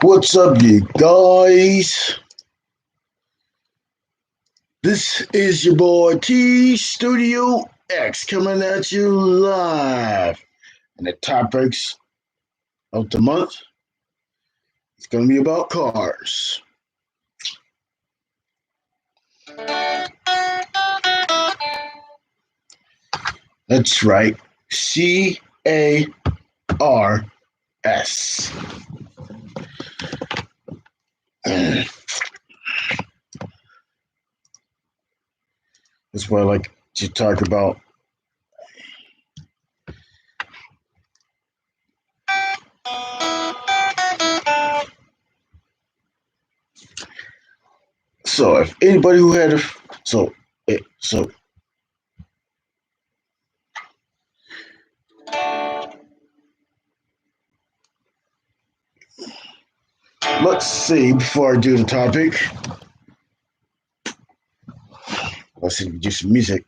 What's up, you guys? This is your boy T Studio X coming at you live. And the topics of the month is going to be about cars. That's right, CARS. That's what I like to talk about. So, if anybody who had a so so let's see before I do the topic. Let's see, do some music.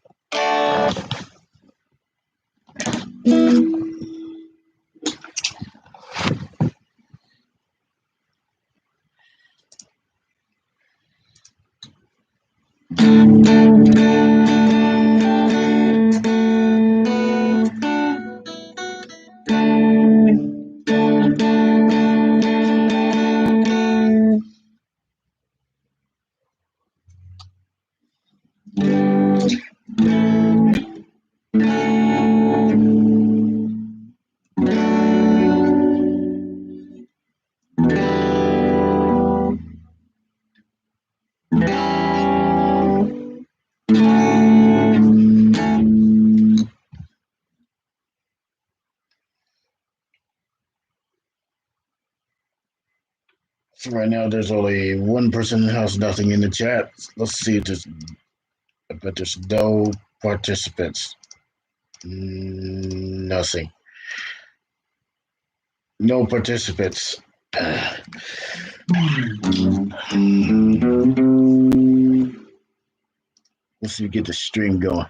So right now, there's only one person in the house, nothing in the chat. Let's see if there's, but there's no participants. Nothing. No participants. Let's see if we get the stream going.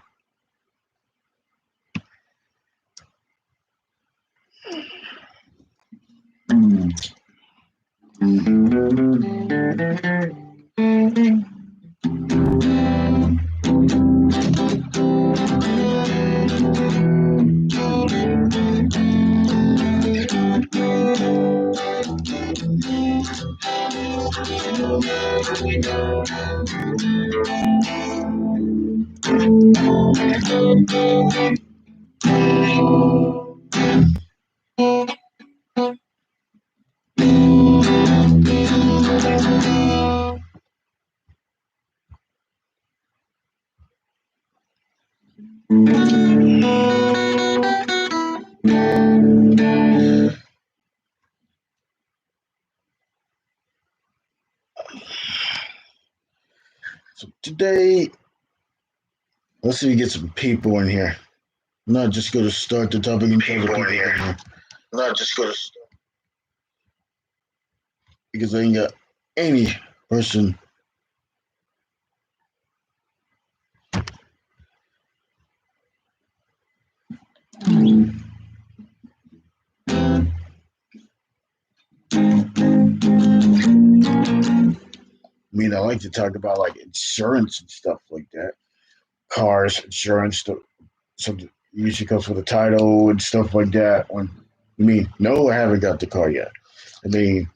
So today, let's see if we get some people in here. I'm not just going to start the topic and tell the people in here. Not just going to start because I ain't got any person. I mean, I like to talk about like insurance and stuff like that. Cars, insurance, so usually comes with a title and stuff like that. No, I haven't got the car yet. I mean,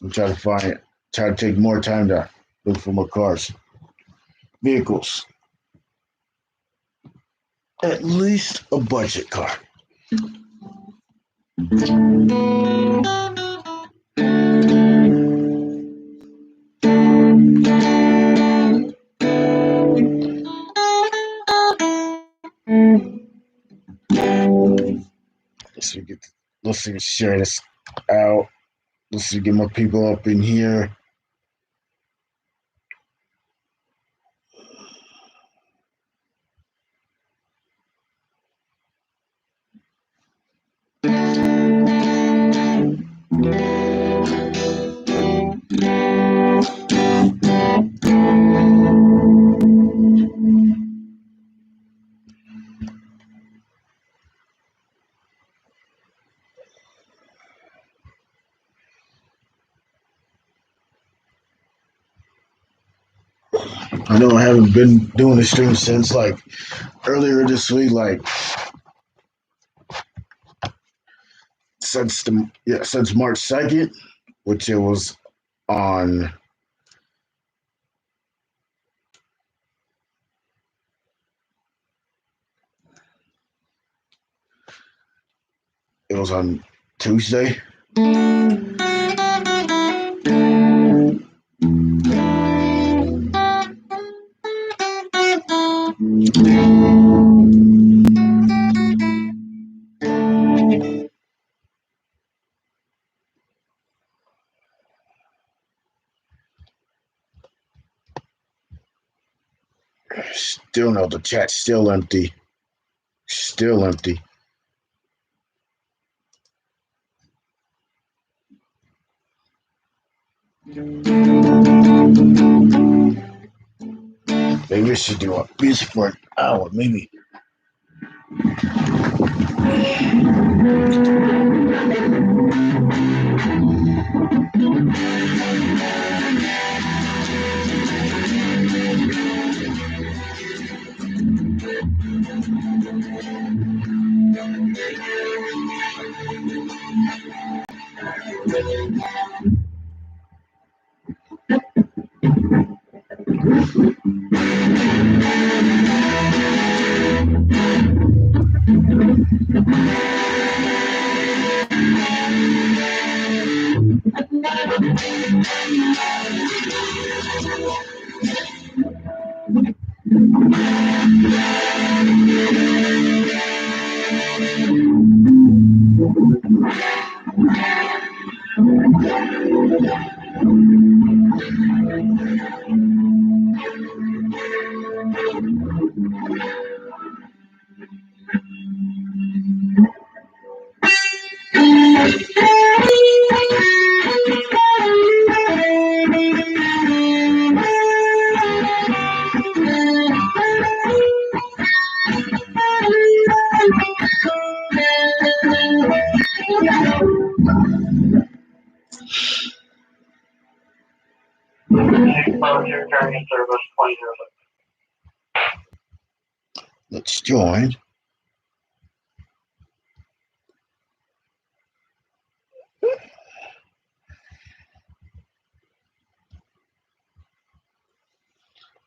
I'm trying to try to take more time to look for more cars, vehicles. At least a budget car. Let's see, let's see, share this out. Let's see, get more people up in here. I know I haven't been doing the stream since like earlier this week, like since March 2nd, which it was on it was on Tuesday. Still no, the chat's still empty. Still empty. Maybe we should do a music for an hour, maybe. Let's join.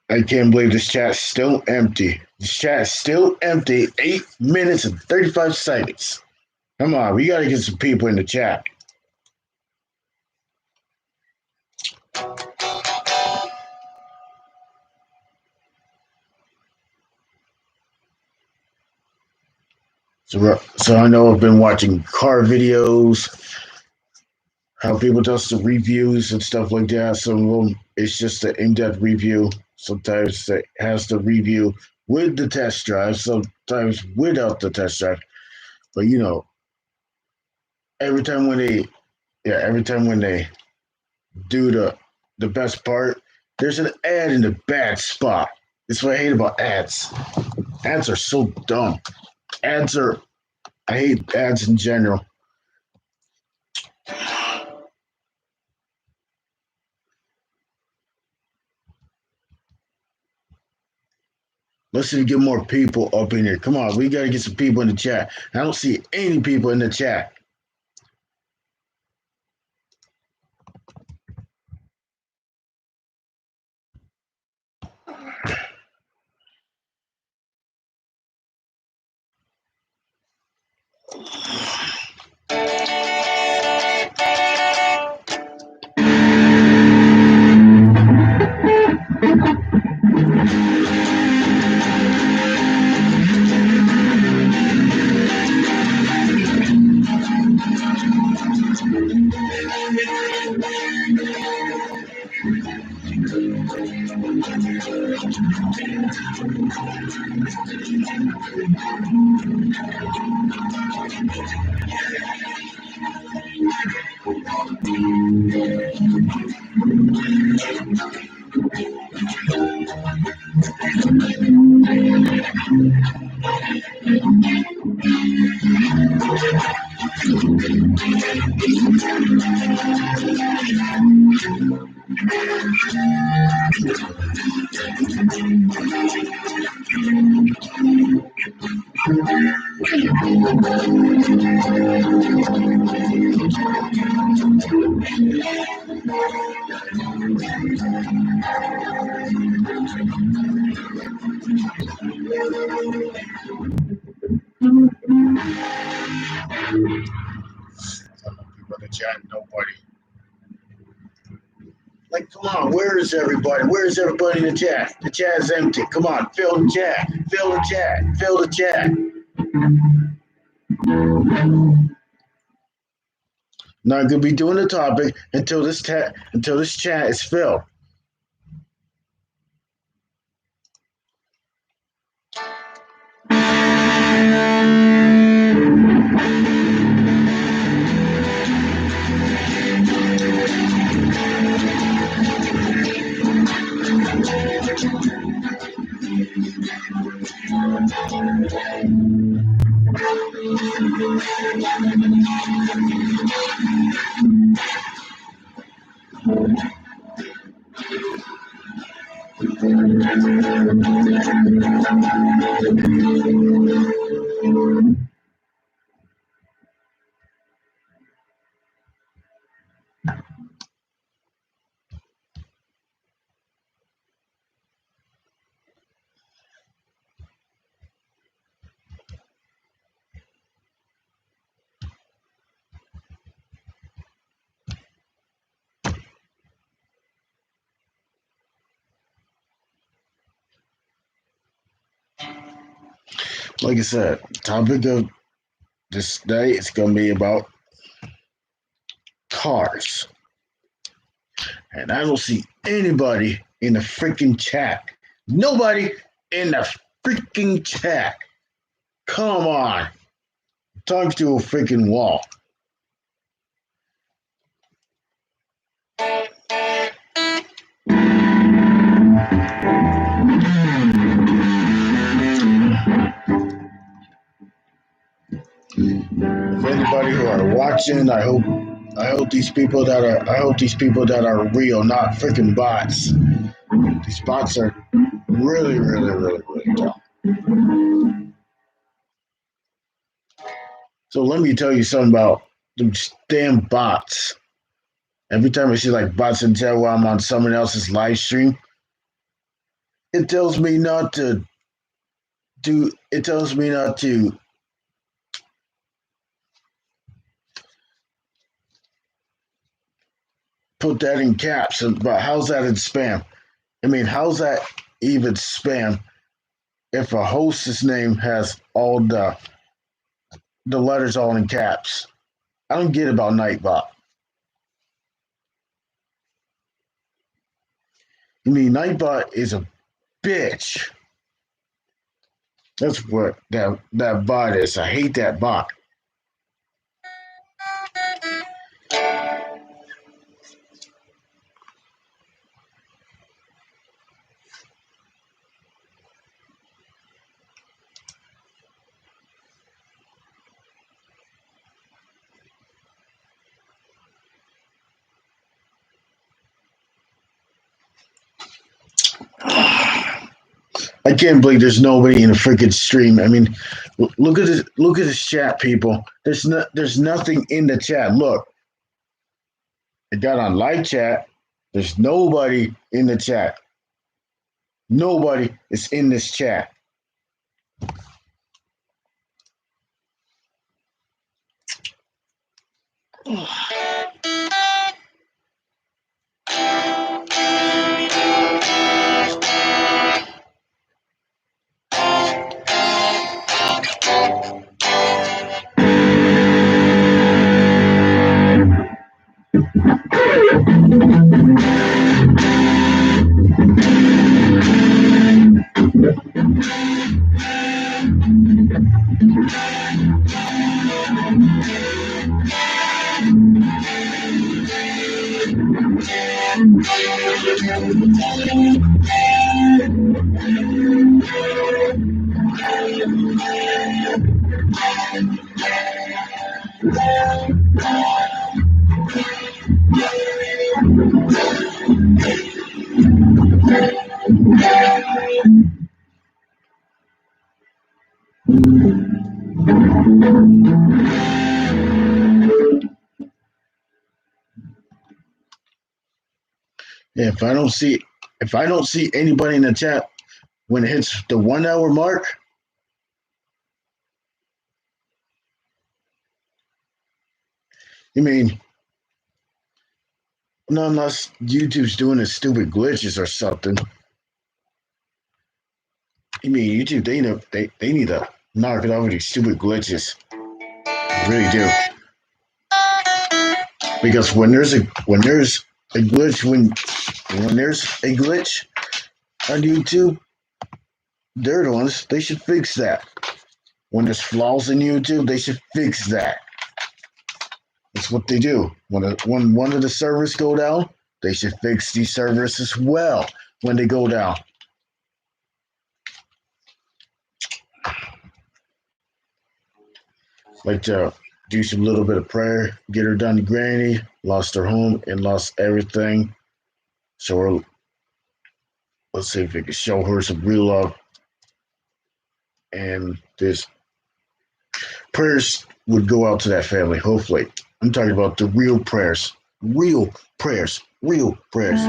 I can't believe this chat's still empty. This chat's still empty. 8 minutes and 35 seconds. Come on, we gotta get some people in the chat. So I know I've been watching car videos, how people does the reviews and stuff like that. Some of them it's just an in-depth review. Sometimes it has the review with the test drive, sometimes without the test drive. But you know, every time when they do the best part, there's an ad in the bad spot. That's what I hate about ads. Ads are so dumb. I hate ads in general. Let's see, get more people up in here. Come on, we gotta get some people in the chat. I don't see any people in the chat. People in the chat, nobody. Like, come on, where is everybody? Where is everybody in the chat? The chat is empty. Come on, fill the chat. Fill the chat. Fill the chat. Not gonna be doing the topic until this chat is filled. Like I said, topic of this day is gonna be about cars. And I don't see anybody in the freaking chat. Nobody in the freaking chat. Come on. Talk to a freaking wall. If anybody who are watching, I hope these people that are real, not freaking bots. These bots are really, really, really, really dumb. So let me tell you something about them damn bots. Every time I see like bots in chat while I'm on someone else's live stream, it tells me not to put that in caps. But how's that in spam? I mean, how's that even spam if a host's name has all the letters all in caps? I don't get about Nightbot. I mean, Nightbot is a bitch. That's what that bot is. I hate that bot. I can't believe there's nobody in the freaking stream. I mean, look at this. Look at this chat, people. There's nothing in the chat. Look, I got on live chat. There's nobody in the chat. Nobody is in this chat. Yeah, if I don't see anybody in the chat when it hits the 1 hour mark, you mean no, unless YouTube's doing its stupid glitches or something. You mean YouTube? They need to knock it off with these stupid glitches. They really do. Because when there's a glitch when there's a glitch on YouTube, they're the ones they should fix that. When there's flaws in YouTube, they should fix that. That's what they do. When one of the servers go down, they should fix these servers as well when they go down. Like to do some little bit of prayer, get her done to Granny, lost her home and lost everything. So let's see if we can show her some real love. And this prayers would go out to that family, hopefully. I'm talking about the real prayers. Real prayers. Real prayers.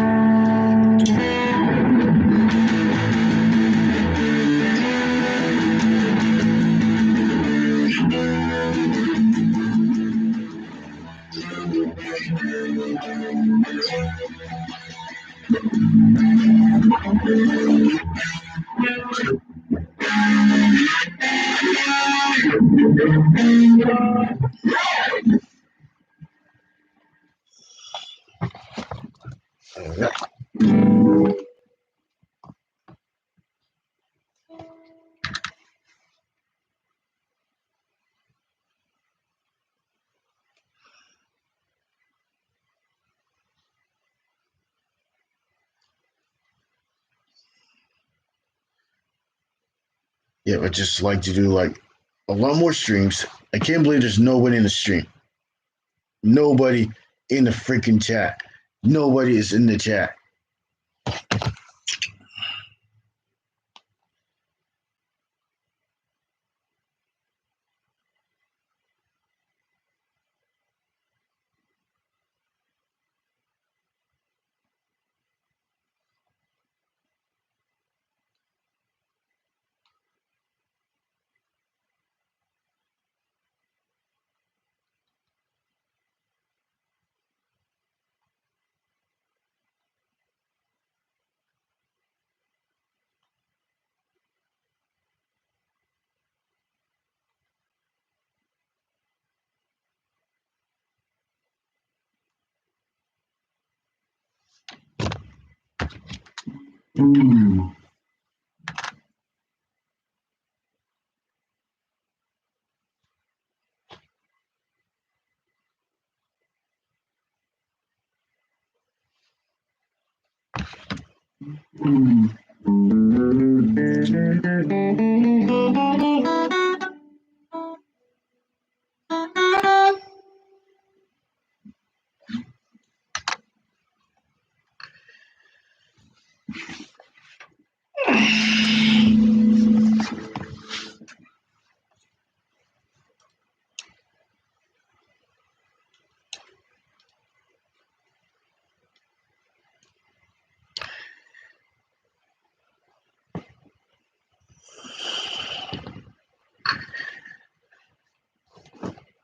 Yeah, I just like to do like a lot more streams. I can't believe there's nobody in the stream. Nobody in the freaking chat. Nobody is in the chat.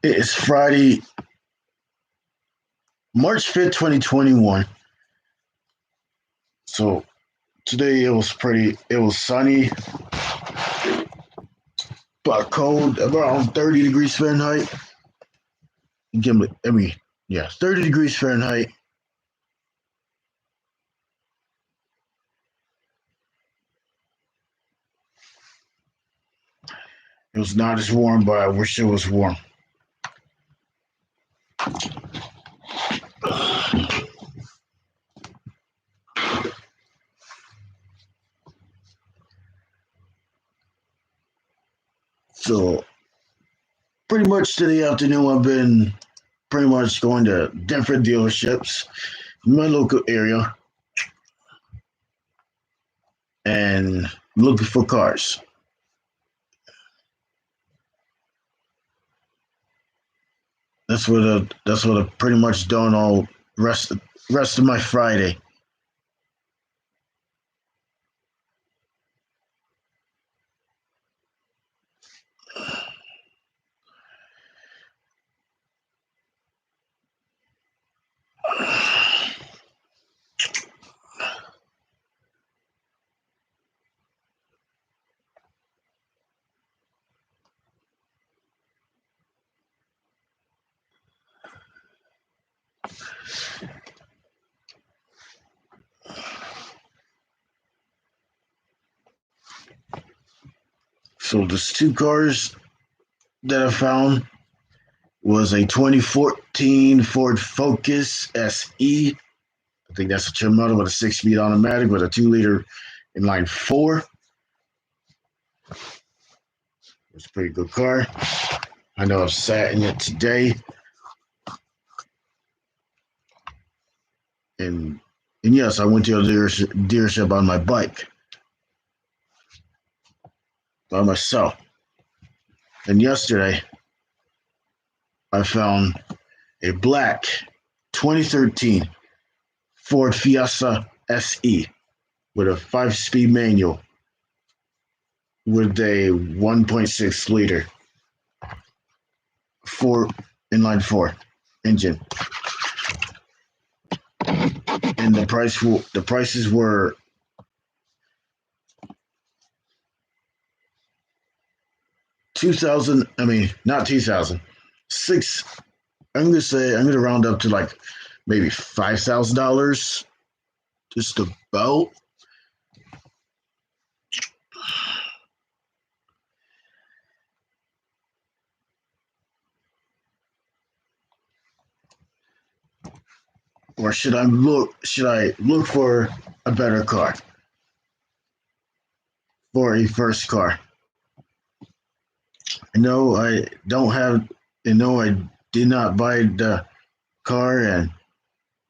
It's Friday, March 5th, 2021. So today it was sunny, but cold, around 30 degrees Fahrenheit. I mean, yeah, 30 degrees Fahrenheit. It was not as warm, but I wish it was warm. So pretty much today afternoon, I've been pretty much going to different dealerships, in my local area and looking for cars. That's what I've pretty much done all rest of my Friday. So there's two cars that I found was a 2014 Ford Focus SE. I think that's a trim model with a 6-speed automatic with a 2-liter inline four. It's a pretty good car. I know I've sat in it today, and and yes, I went to a dealership on my bike by myself. And yesterday, I found a black 2013 Ford Fiesta SE with a 5-speed manual with a 1.6 liter four inline four engine, and the prices were 2,000. I mean, not 2,000, six. I'm gonna round up to like maybe $5,000, just about. Or should I look? Should I look for a better car for a first car? I know I don't have. I know I did not buy the car, and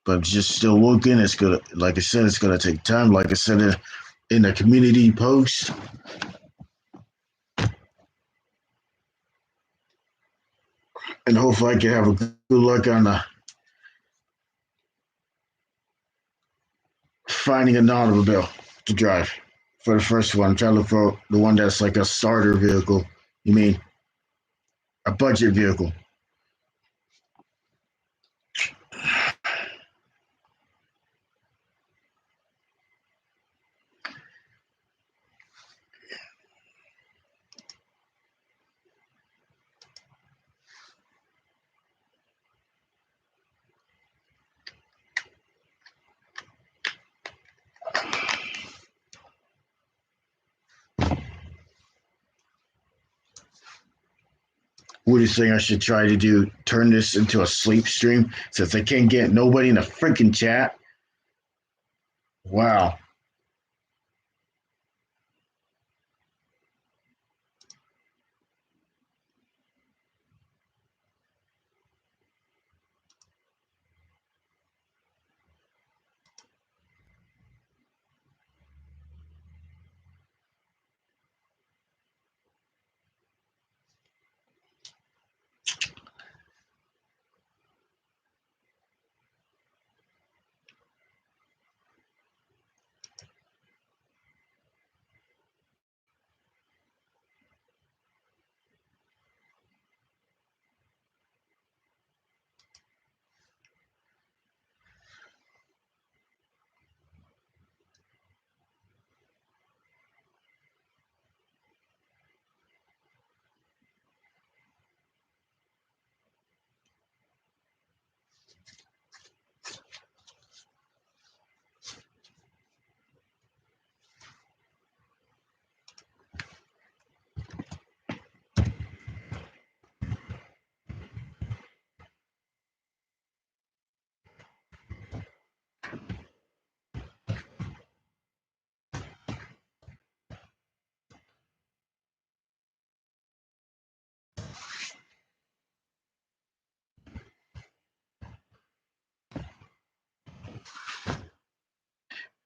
but just still looking. It's gonna, like I said, it's gonna take time. Like I said in the community post, and hopefully I can have a good luck on finding an automobile to drive for the first one. I'm trying to look for the one that's like a starter vehicle. You mean a budget vehicle? What do you think I should try to do? Turn this into a sleep stream since I can't get nobody in the freaking chat? Wow.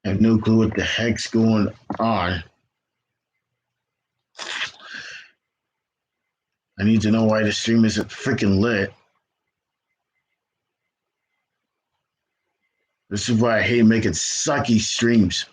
I have no clue what the heck's going on. I need to know why the stream isn't freaking lit. This is why I hate making sucky streams.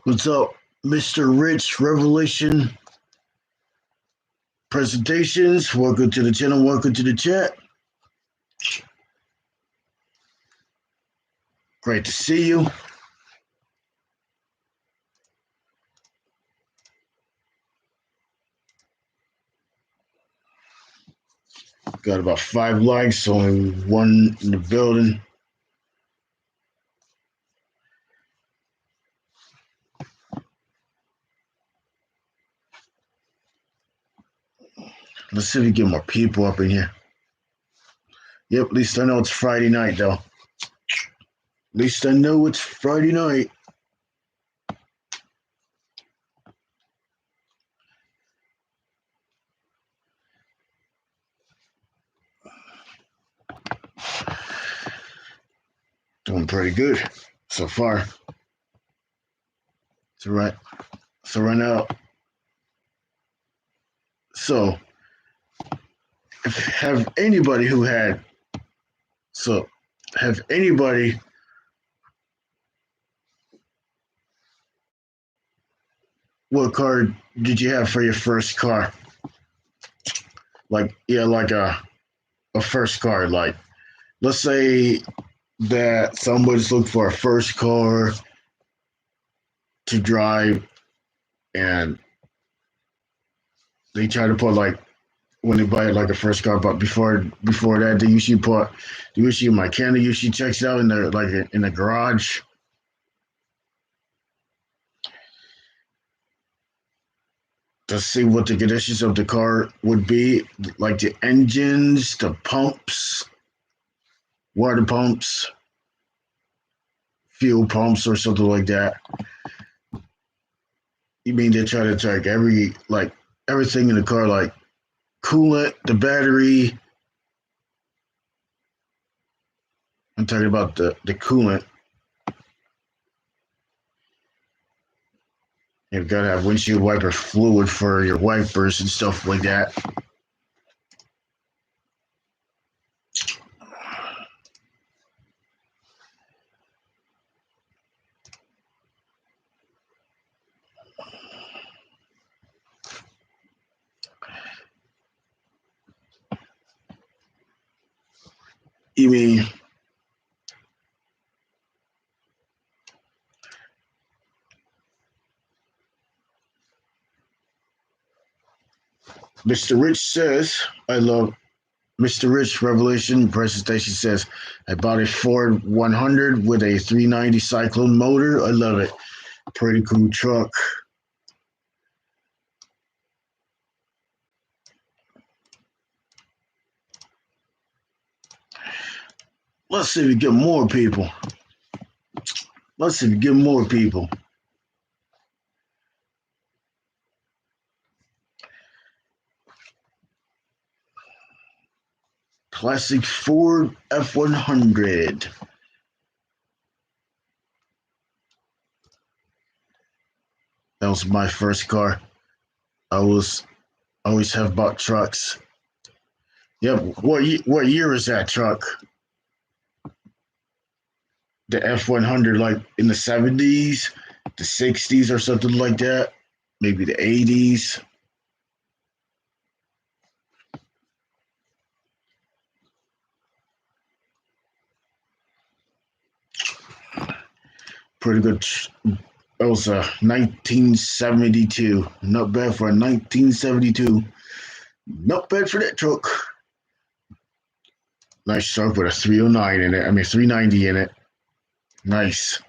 What's up, Mr. Rich Revelation Presentations? Welcome to the channel. Welcome to the chat. Great to see you. Got about 5 likes, only one in the building. Let's see if we get more people up in here. Yep, at least I know it's Friday night, though. At least I know it's Friday night. Doing pretty good so far. So right now. So have anybody what car did you have for your first car? Like a first car. Like let's say that somebody's looking for a first car to drive and they try to put like when they buy like a first car, but before that they usually mechanic usually checks it out in the garage to see what the conditions of the car would be, like the engines, the pumps, water pumps, fuel pumps, or something like that. You mean they try to check everything in the car, like coolant, the battery. I'm talking about the coolant. You've got to have windshield wiper fluid for your wipers and stuff like that. You mean Mr. Rich says, I love Mr. Rich Revelation presentation says, I bought a Ford 100 with a 390 Cyclone motor. I love it. Pretty cool truck. Let's see if we get more people. Let's see if we get more people. Classic Ford F100. That was my first car. I always have bought trucks. Yep. What year is that truck? The F100, like in the 70s, the 60s, or something like that. Maybe the 80s. Pretty good. That was a 1972. Not bad for a 1972. Not bad for that truck. Nice truck with a 309 in it. I mean, 390 in it. Nice.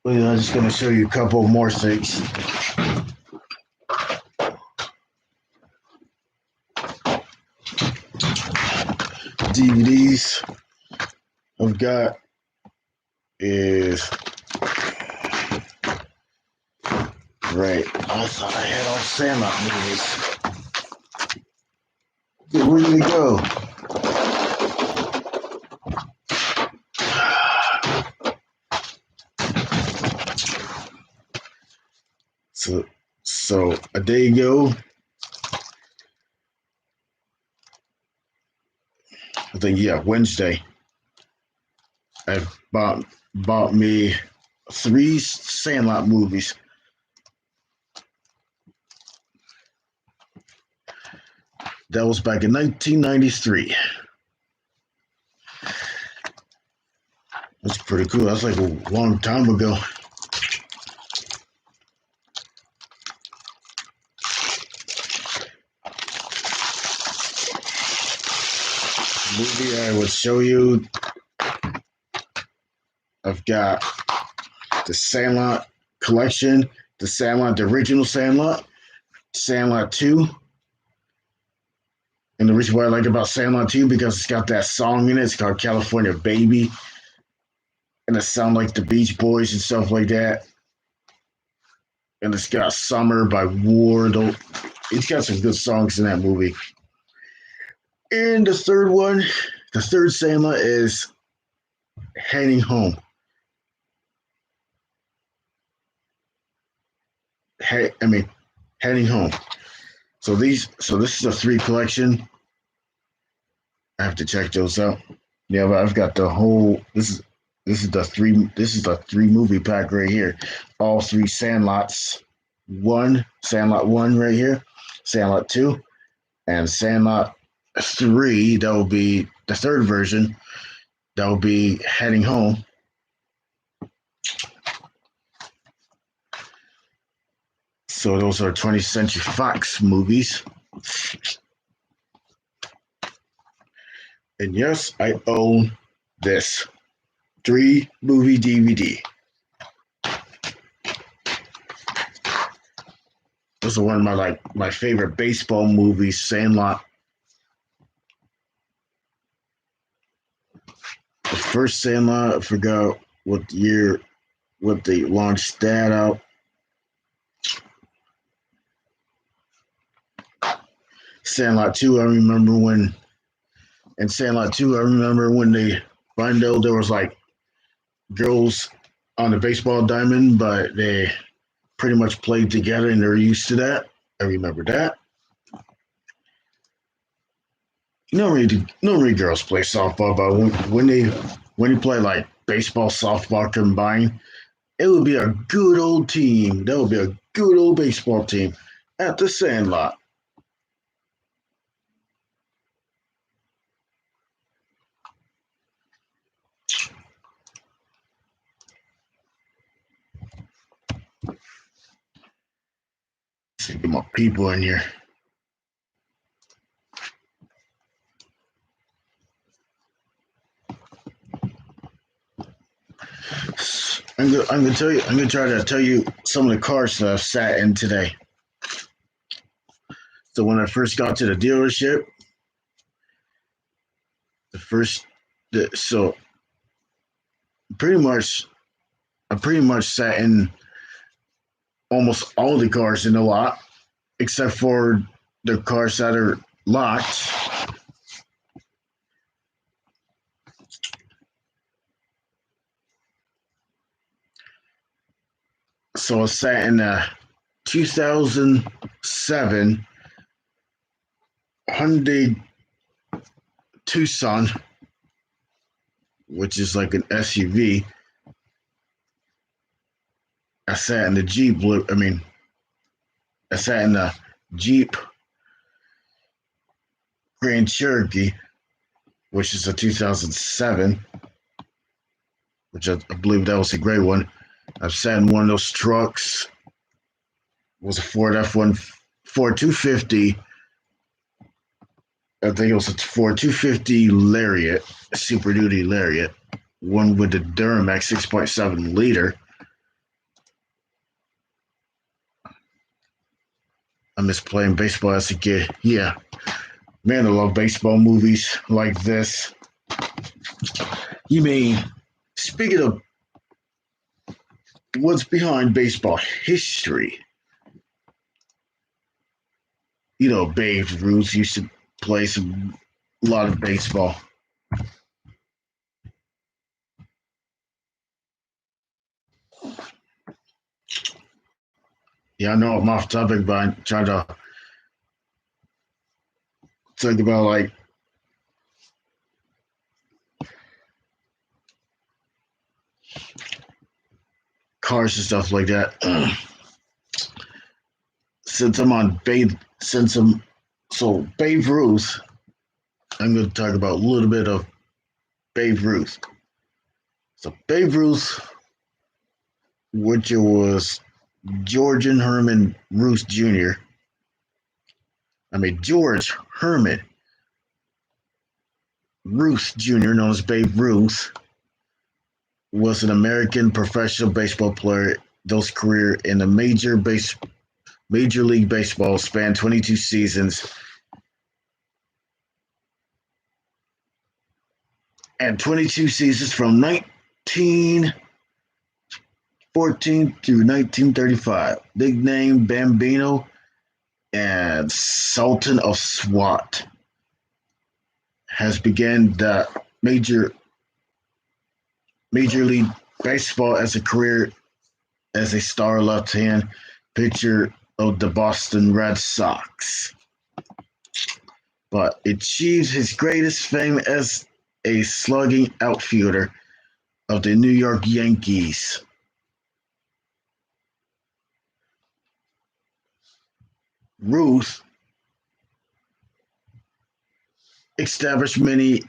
Well, I'm just going to show you a couple more things. DVDs I've got is right. I thought I had all Sandlot movies. Where did they go? So a day ago, I think Wednesday, I bought me 3 Sandlot movies. That was back in 1993. That's pretty cool. That's like a long time ago. Movie I would show you. I've got the Sandlot collection, the original Sandlot, Sandlot 2. And the reason why I like about Sandlot 2 because it's got that song in it. It's called California Baby. And it sounds like the Beach Boys and stuff like that. And it's got Summer by Ward. It's got some good songs in that movie. And the third Sandlot is Heading Home. Heading Home. So this is a 3 collection. I have to check those out. Yeah, but I've got the whole. This is the 3 movie pack right here. All 3 Sandlots. Sandlot 1 right here, Sandlot 2, and Sandlot 3. That will be the third version. That will be Heading Home. So those are 20th Century Fox movies. And yes, I own this 3 movie DVD. This is one of my favorite baseball movies, Sandlot. The first Sandlot, I forgot what they launched that out. Sandlot 2, I remember when they find out there was like girls on the baseball diamond, but they pretty much played together and they're used to that. I remember that. Normally girls play softball, but when they play like baseball, softball combined, it would be a good old team. That would be a good old baseball team at the Sandlot. Get my people in here. I'm gonna tell you. I'm gonna try to tell you some of the cars that I've sat in today. So when I first got to the dealership, the first, so pretty much, I pretty much sat in almost all the cars in the lot, except for the cars that are locked. So I sat in a 2007 Hyundai Tucson, which is like an SUV. I sat in the Jeep. I sat in the Jeep Grand Cherokee, which is a 2007, which I believe that was a great one. I've sat in one of those trucks. It was a Ford F1, Ford 250. I think it was a Ford 250 Lariat, Super Duty Lariat, one with the Duramax 6.7 liter. I miss playing baseball as a kid. Yeah, man, I love baseball movies like this. You mean, speaking of what's behind baseball history, Babe Ruth used to play a lot of baseball. Yeah, I know I'm off topic, but I'm trying to think about like cars and stuff like that. Since I'm on Babe, since I'm so Babe Ruth, I'm going to talk about a little bit of Babe Ruth. So Babe Ruth, which was Georgian Herman Ruth Jr. George Herman Ruth Jr., known as Babe Ruth, was an American professional baseball player. Those career in the Major League Baseball spanned 22 seasons and 22 seasons from 1914 to 1935. Nicknamed Bambino and Sultan of SWAT, has begun the Major League Baseball as a career as a star left-hand pitcher of the Boston Red Sox, but achieved his greatest fame as a slugging outfielder of the New York Yankees. Ruth established many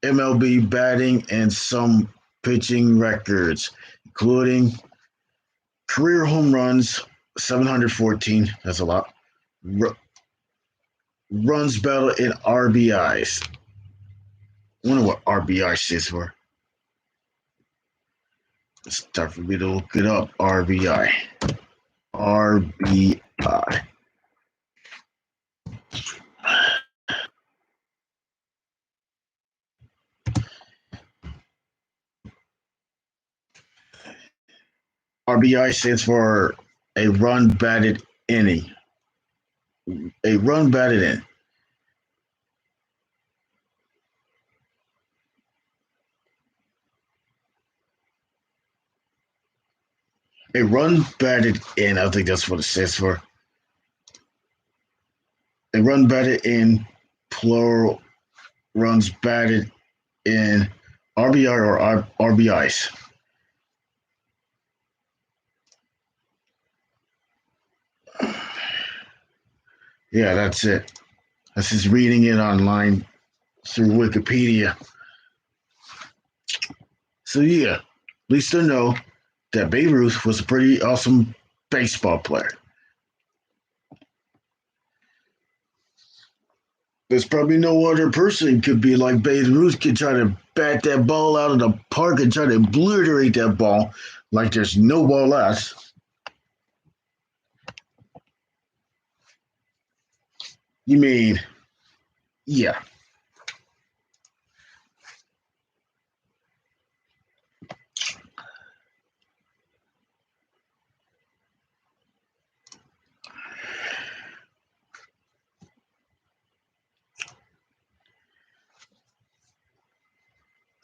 MLB batting and some pitching records, including career home runs, 714, that's a lot, runs battled in RBIs. I wonder what RBI stands for. It's time for me to look it up. RBI. RBI. RBI stands for a run batted inning. A run batted in. A run batted in. I think that's what it stands for. A run batted in, plural runs batted in, RBI or RBIs. Yeah, that's it. That's just reading it online through Wikipedia. So yeah, at least I know that Babe Ruth was a pretty awesome baseball player. There's probably no other person could be like Babe Ruth could try to bat that ball out of the park and try to obliterate that ball like there's no ball left. You mean, yeah.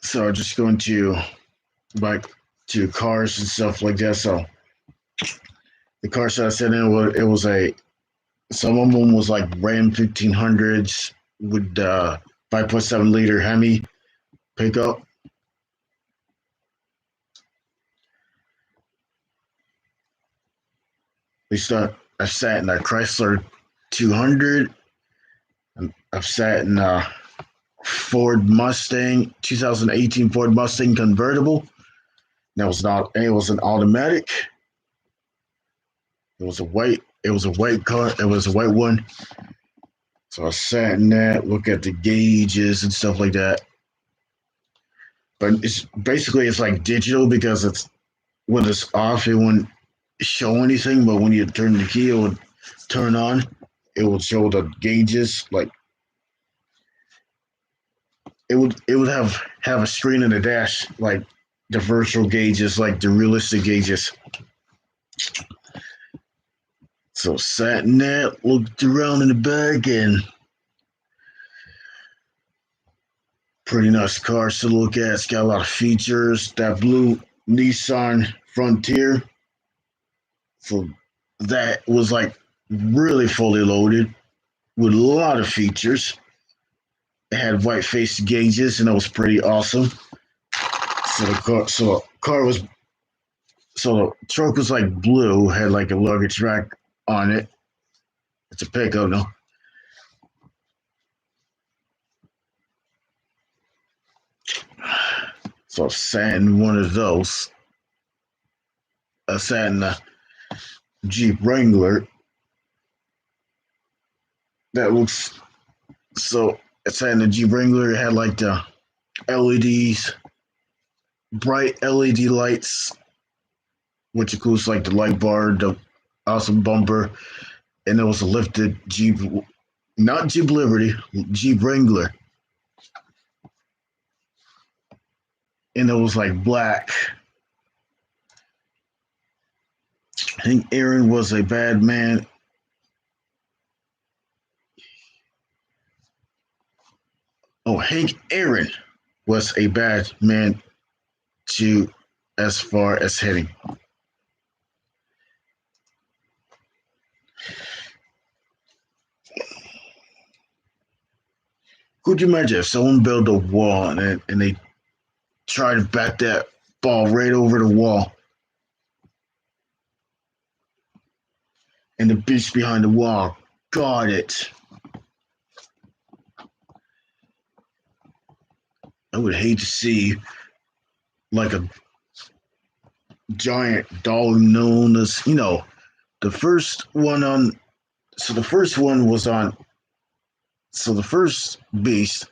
So just going to like to cars and stuff like that. So the cars that I said in it was a some of them was like Ram 1500s with 5.7 liter Hemi pickup. We start. I sat in a Chrysler 200. I've sat in a Ford Mustang 2018 Ford Mustang convertible. That was not. It was an automatic. It was a white. It was a white car. It was a white one. So I sat in that, look at the gauges and stuff like that. But it's basically it's like digital because it's when it's off, it wouldn't show anything. But when you turn the key, it would turn on. It would show the gauges. Like it would have a screen in the dash, like the virtual gauges, like the realistic gauges. So sat in that, looked around in the back, and pretty nice cars to look at. It's got a lot of features. That blue Nissan Frontier. So that was like really fully loaded with a lot of features. It had white face gauges and it was pretty awesome. So the car was so the truck was like blue, had like a luggage rack on it. It's a pickup, no? So I sat in one of those. I sat in the Jeep Wrangler. That looks so. I sat in the Jeep Wrangler. It had like the LEDs, bright LED lights, which includes like the light bar, the awesome bumper, and it was a lifted Jeep, not Jeep Liberty, Jeep Wrangler, and it was like black. I think Aaron was a bad man. Oh, Hank Aaron was a bad man to as far as hitting. Could you imagine if someone built a wall and they tried to bat that ball right over the wall and the beast behind the wall got it? I would hate to see like a giant dog known as, the first one on, so the first one was on, so the first beast,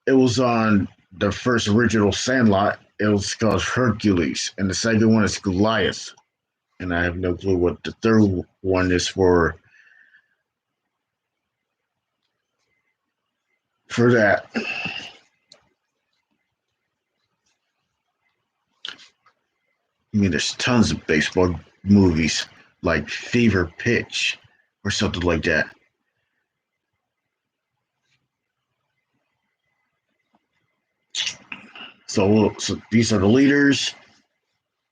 it was on the first original Sandlot. It was called Hercules, and the second one is Goliath. And I have no clue what the third one is for that. I mean, there's tons of baseball movies like Fever Pitch or something like that. So these are the leaders.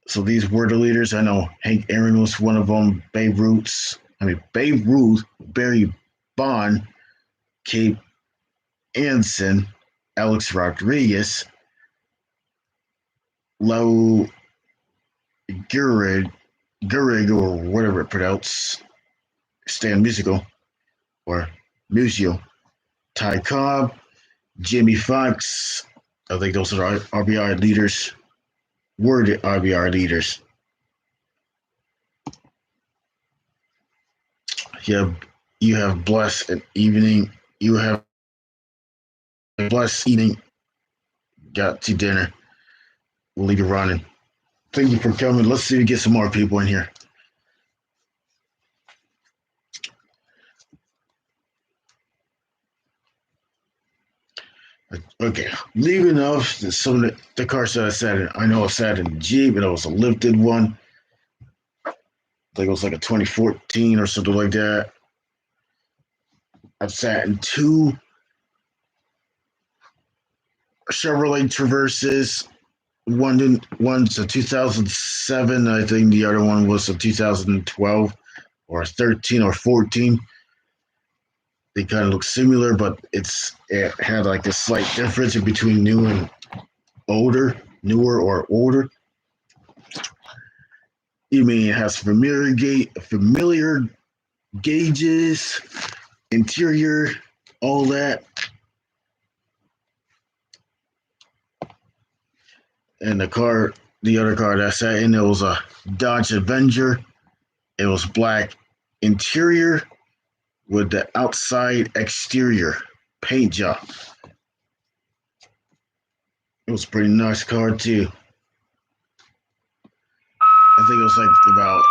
So these were the leaders. I know Hank Aaron was one of them. Babe Ruth, Barry Bond, Kate Anson, Alex Rodriguez, Lou Gehrig, or whatever it pronounced, Stan Musical, or Musio, Ty Cobb, Jimmy Fox. I think those are RBI leaders. Were the RBI leaders. Yeah, You have blessed an evening. You have blessed evening. Got to dinner. We'll leave you running. Thank you for coming. Let's see if we get some more people in here. Okay, leaving off some of the cars that I sat in. I know I sat in a Jeep and it was a lifted one. I think it was like a 2014 or something like that. I've sat in two Chevrolet Traverses. One's a 2007. I think the other one was a 2012 or 13 or 14. They kind of look similar, but it had like a slight difference in between new and newer or older. You mean it has familiar gauges, interior, all that. And the other car that I sat in, it was a Dodge Avenger. It was black interior with the outside exterior paint job. It was a pretty nice car too. I think it was like about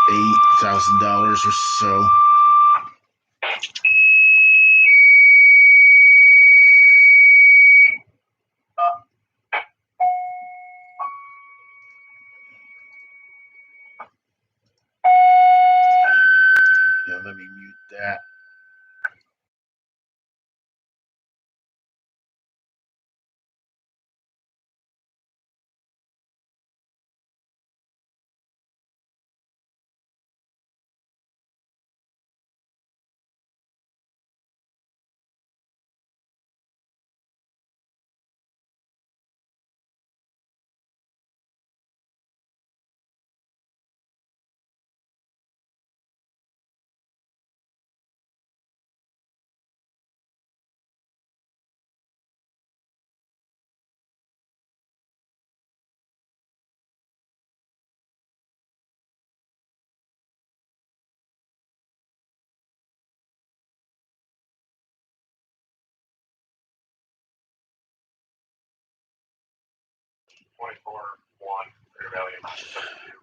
$8,000 or so. Yeah, let me mute that.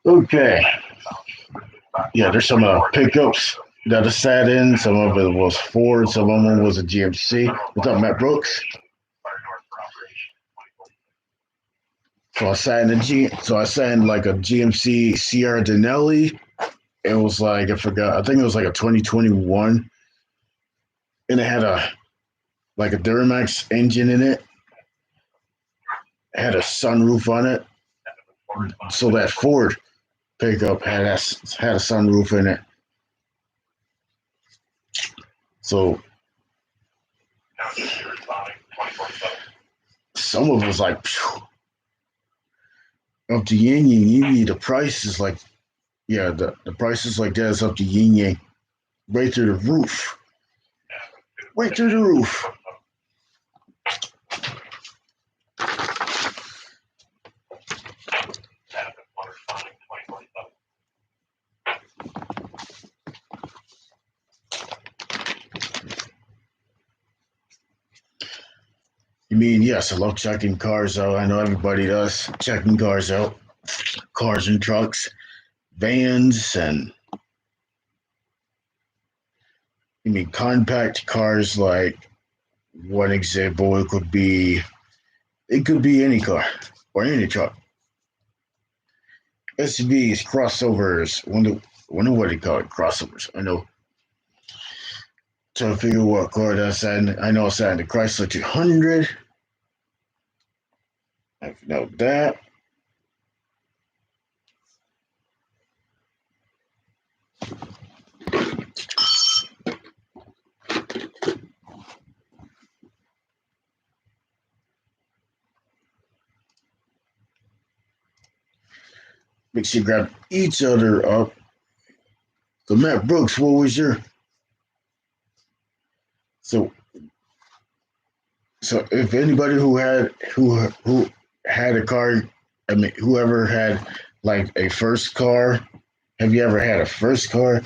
Okay. Yeah, there's some pickups that I sat in. Some of it was Ford. Some of them was a GMC. What's up, Matt Brooks? So I sat in like a GMC Sierra Denali. It was like I forgot. I think it was like a 2021, and it had a Duramax engine in it. It had a sunroof on it. So that Ford pickup had a sunroof in it. So some of it was like phew, up to yin yang. The price is like the price is like that. It's up to yin yang, right through the roof, right through the roof. You mean yes? I love checking cars out. I know everybody does. Checking cars out, cars and trucks, vans, and you mean compact cars like one example it could be any car or any truck. SUVs, crossovers, wonder what they call it, crossovers. I know. Trying to figure what car that's at. I know it's at the Chrysler 200. I know that. Make sure you grab each other up. So Matt Brooks, what was your so so if anybody who had a car, I mean whoever had like a first car, have you ever had a first car?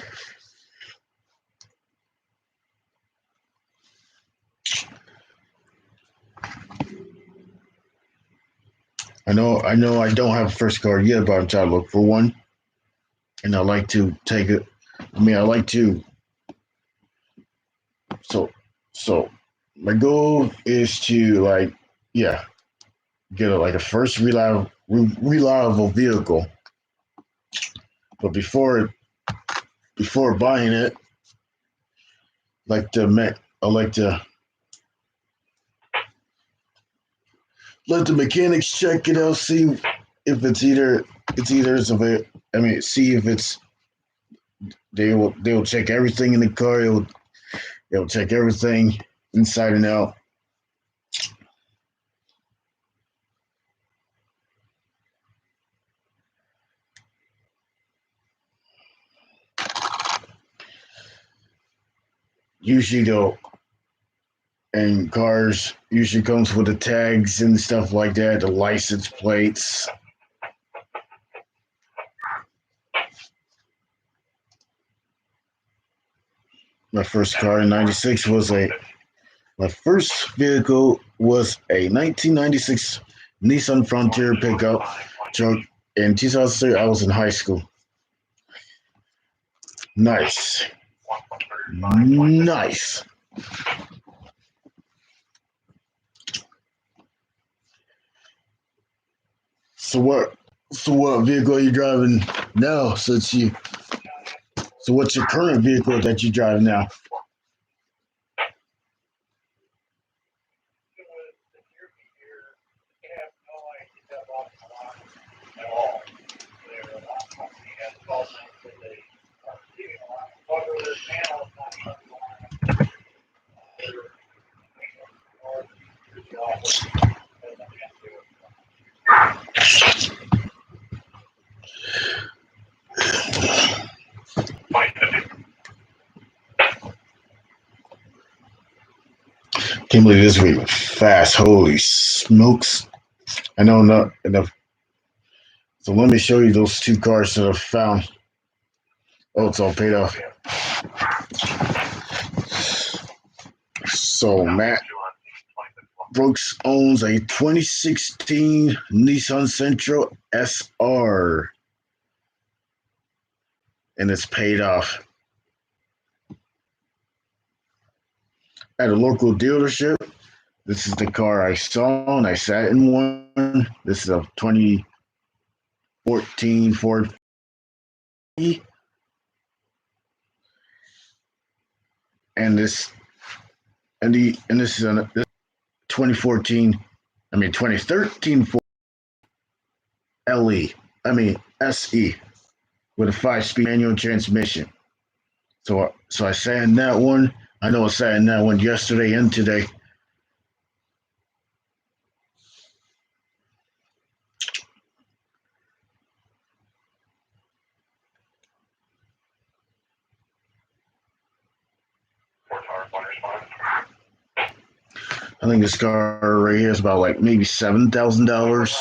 I know I don't have a first car yet, but I'm trying to look for one. And I like to take it. I mean, I like to. So, so my goal is to yeah, get like a first reliable vehicle. But before buying it, I like to let the mechanics check it out, see if it's either it's available. I mean, see if it's they will check everything in the car. They'll check everything inside and out. Usually they'll and cars usually comes with the tags and stuff like that, the license plates. My first car in '96 was a my first vehicle was a 1996 Nissan Frontier pickup truck. In 2003, I was in high school. Nice, nice. So what? So what vehicle are you driving now? So what's your current vehicle that you drive now? Can't believe this week fast. Holy smokes! I know not enough. So let me show you those two cars that I found. Oh, it's all paid off. So Matt Brooks owns a 2016 Nissan Sentra SR, and it's paid off at a local dealership. This is the car I saw, and I sat in one. This is a 2014 Ford E, and this is a 2014. I mean 2013 Ford LE. I mean SE with a 5-speed manual transmission. So I sat in that one. I know I sat in that one yesterday and today. I think this car right here is about like maybe $7,000.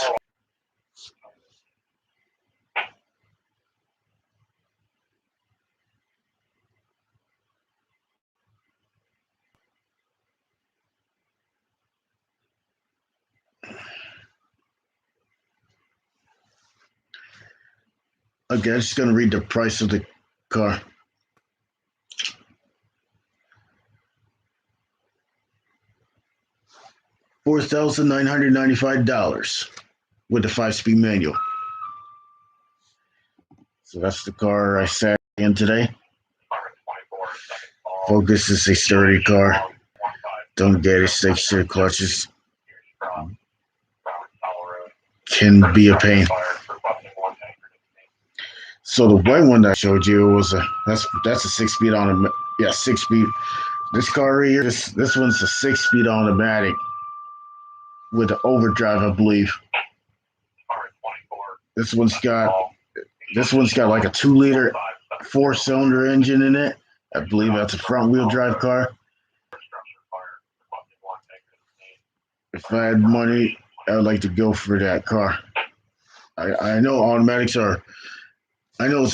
Okay, I'm just gonna read the price of the car. $4,995 with the 5-speed manual. So that's the car I sat in today. Focus is a sturdy car. Don't get it, stick to clutches. Can be a pain. So the white one that I showed you was that's a 6-speed on a yeah 6-speed. This car right here, this one's a 6-speed automatic with an overdrive, I believe. This one's got this one's got like a 2-liter 4-cylinder engine in it. I believe that's a front wheel drive car. If I had money, I would like to go for that car. I know automatics are. I know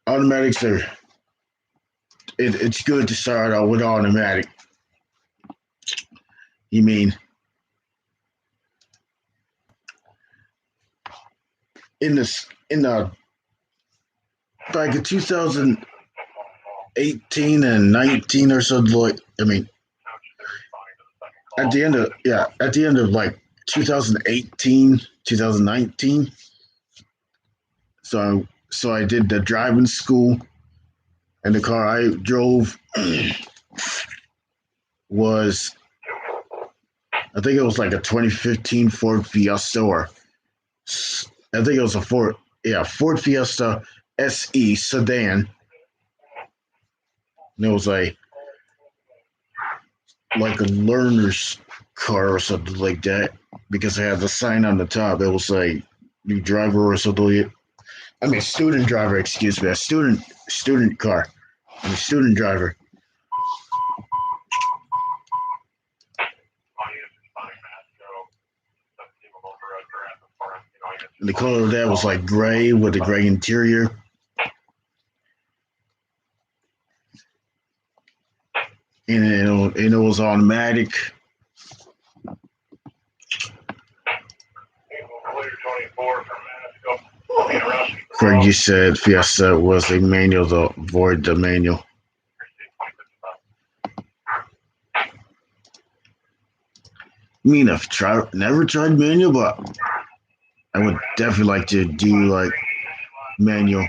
automatics are. It's good to start out with automatic. You mean in the back in 2018 and 19 or something, like I mean at the end of like 2018, 2019. So I did the driving school, and the car I drove was, I think it was like a 2015 Ford Fiesta, or I think it was a Ford Fiesta SE sedan. And it was like a learner's car or something like that, because it had the sign on the top. It was like new driver or something. I mean, student driver. Excuse me, a student car. I'm a student driver. And the color of that was like gray with a gray interior. And it was automatic. Craig, you said Fiesta was a manual, though. Avoid the manual. I mean, never tried manual, but I would definitely like to do like manual.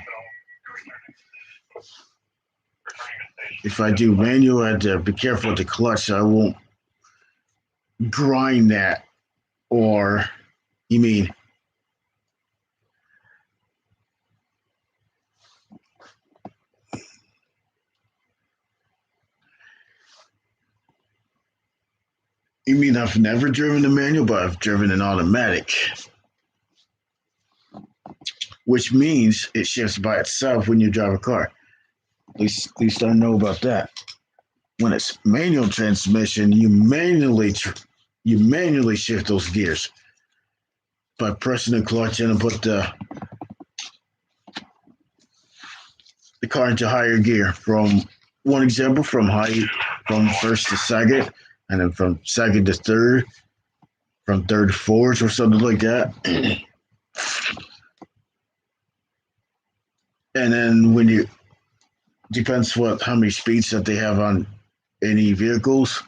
If I do manual, I have to be careful with the clutch, so I won't grind that. Or, you mean, I've never driven a manual, but I've driven an automatic, which means it shifts by itself when you drive a car. At least I know about that. When it's manual transmission, you manually shift those gears by pressing the clutch in and put the car into higher gear. From one example, from first to second, and then from second to third, from third to fourth, or something like that. And then when you depends how many speeds that they have on any vehicles.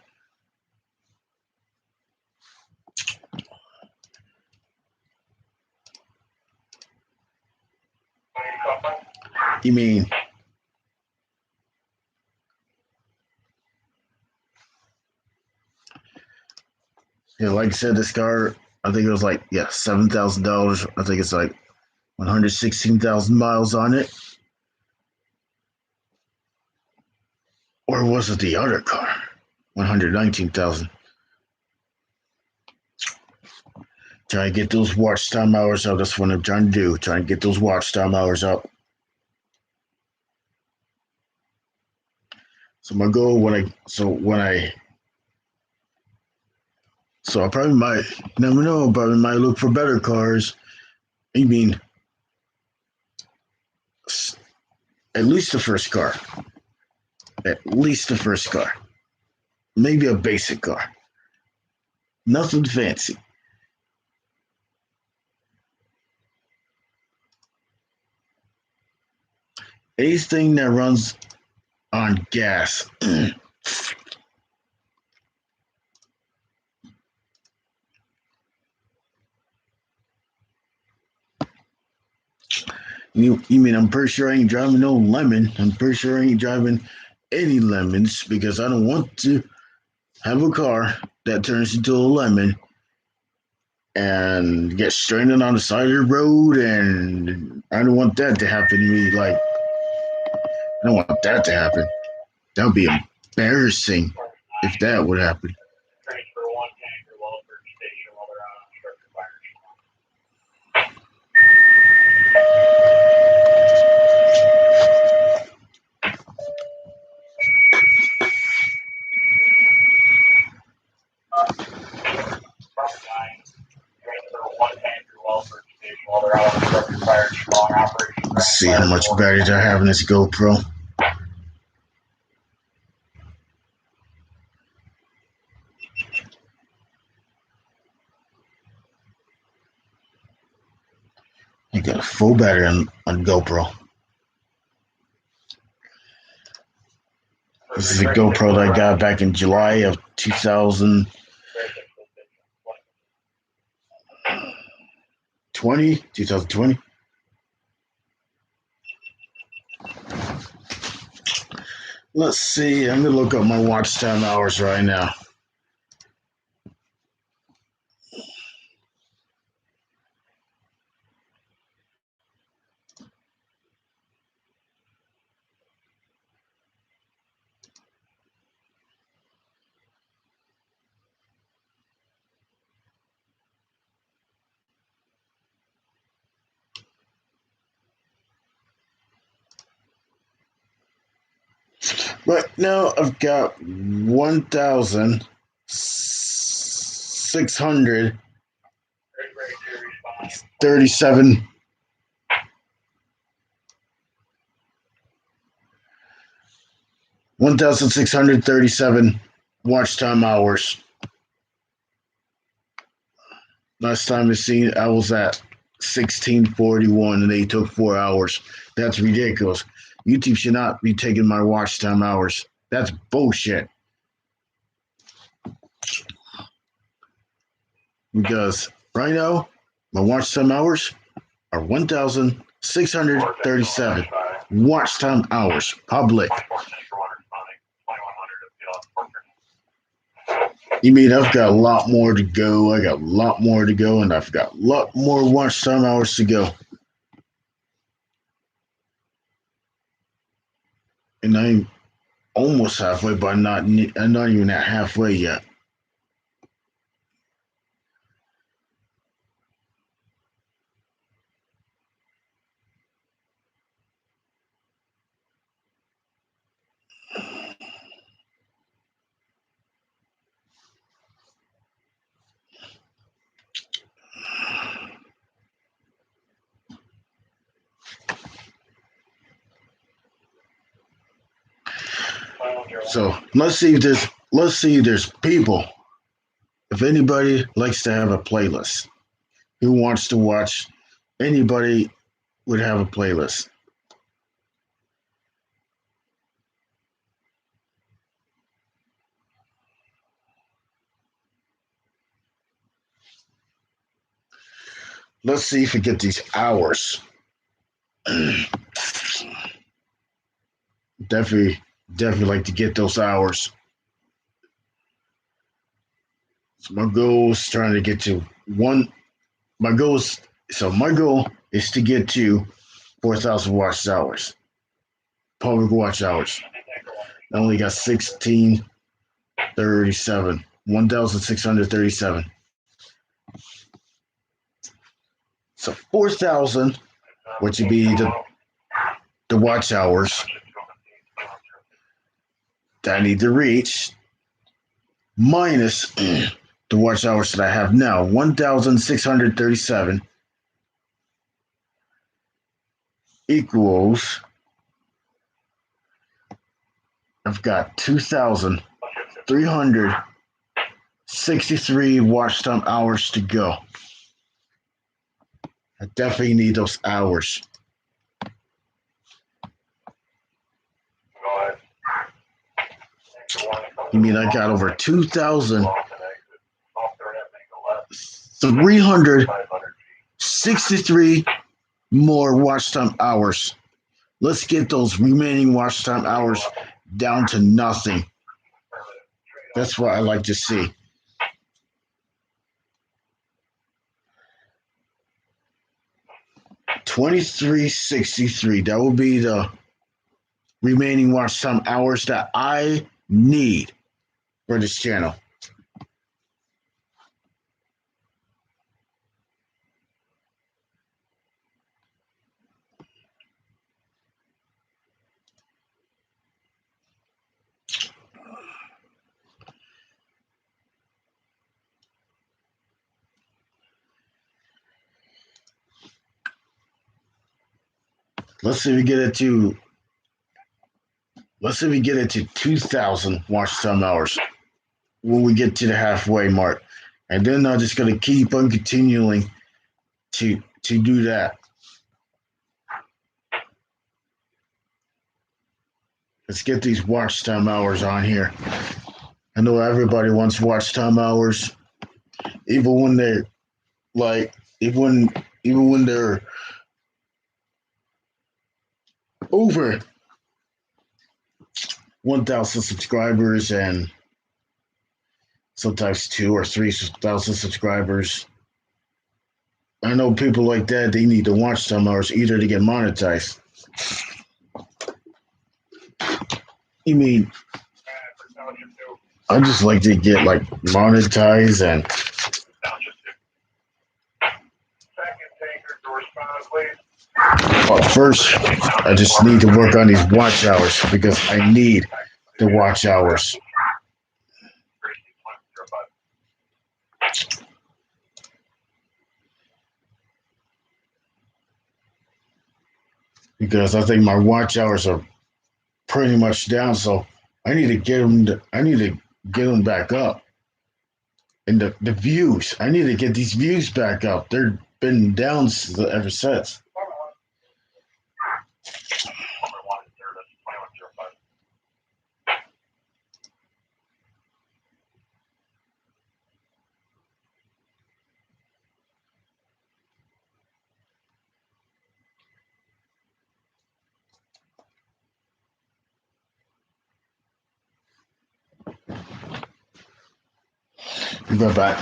You mean, yeah, like I said, this car, I think it was like, yeah, $7,000. I think it's like 116,000 miles on it. Or was it the other car? 119,000. Trying to get those watch time hours up. That's what I'm trying to do. Trying to get those watch time hours up. So my goal so I probably might, never know, probably might look for better cars. I mean, at least the first car. At least the first car. Maybe a basic car. Nothing fancy. Anything that runs on gas. You mean I'm pretty sure I ain't driving no lemon. I'm pretty sure I ain't driving any lemons, because I don't want to have a car that turns into a lemon and get stranded on the side of the road, and I don't want that to happen to me. Like, I don't want that to happen. That would be embarrassing if that would happen. Let's see how much battery I have in this GoPro. I got full battery on GoPro. This is a GoPro that I got back in July of 2020. Let's see. I'm going to look up my watch time hours right now. Right now, I've got 1,637 1,637 watch time hours. Last time I seen, I was at 1641, and they took 4 hours. That's ridiculous. YouTube should not be taking my watch time hours. That's bullshit. Because right now, my watch time hours are 1,637 watch time hours public. You mean I've got a lot more to go? I got a lot more to go, and I've got a lot more watch time hours to go. And I'm almost halfway, but I'm not even at halfway yet. So let's see if there's people. If anybody likes to have a playlist, who wants to watch, anybody would have a playlist. Let's see if we get these hours. definitely like to get those hours. So my goal is trying to get to one. My goal is to get to 4,000 watch hours, public watch hours. I only got 1,637. 1,637. So 4,000, which would be the watch hours that I need to reach, minus the watch hours that I have now, 1,637 equals, I've got 2,363 watch time hours to go. I definitely need those hours. You mean I got over 2,363 more watch time hours. Let's get those remaining watch time hours down to nothing. That's what I like to see. $23.63. That will be the remaining watch time hours that I need for this channel. Let's see if we get it to 2,000 watch time hours when we get to the halfway mark. And then I'm just going to keep on continuing to do that. let's get these watch time hours on here. I know everybody wants watch time hours, even when they're like, even when they're over 1,000 subscribers and sometimes 2 or 3,000 subscribers. I know people like that. They need to watch time hours either to get monetized. You mean I just like to get like monetized and but first I just need to work on these watch hours because I need the watch hours. Because I think my watch hours are pretty much down, so I need to get them. I need to get them back up, and the views. I need to get these views back up. They've been down ever since. We go back.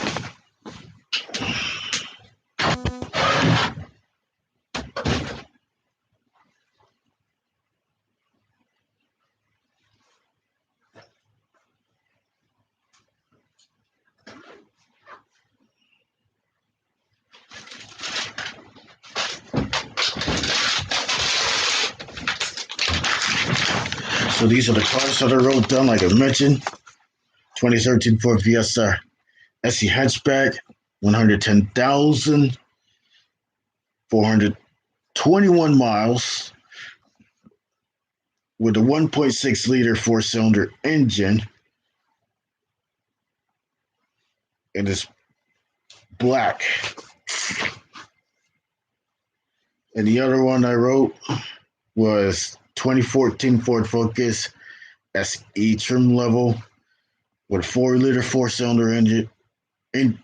So these are the cars that I wrote down, like I mentioned. 2013 Ford Fiesta SE hatchback, 110,421 miles with a 1.6 liter four-cylinder engine. It is black. And the other one I wrote was 2014 Ford Focus SE trim level with a 4 liter four-cylinder engine in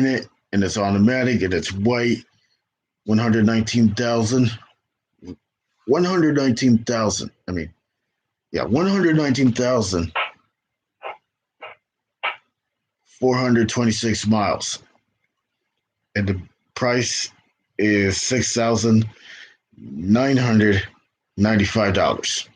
it, and it's automatic and it's white. 119,000. 119,000. I mean, yeah, 119,426 miles, and the price is $6,995.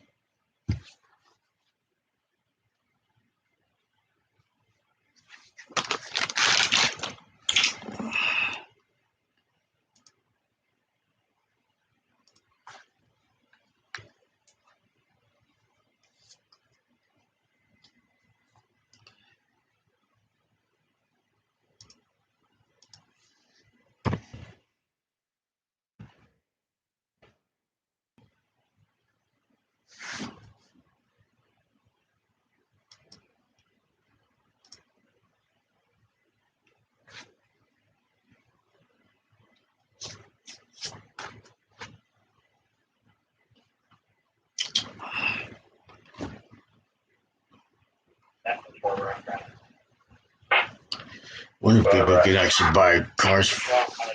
Wonder if people can actually buy cars,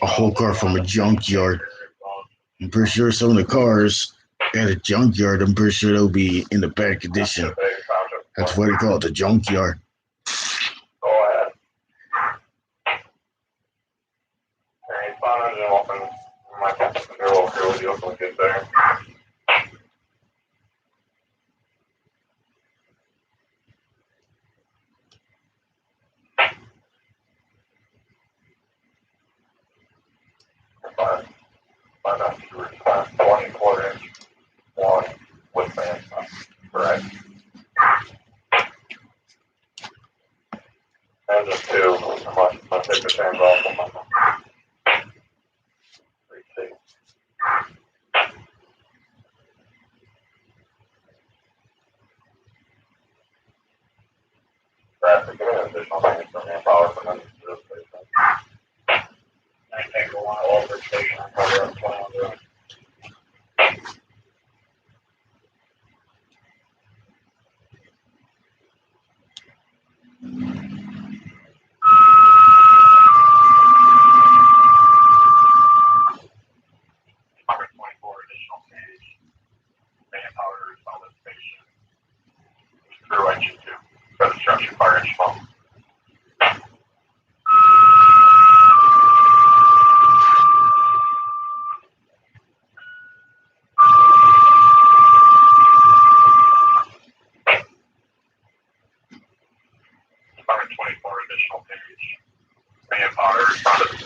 a whole car from a junkyard. I'm pretty sure some of the cars at a junkyard, I'm pretty sure they'll be in the bad condition. That's what they call it, the junkyard.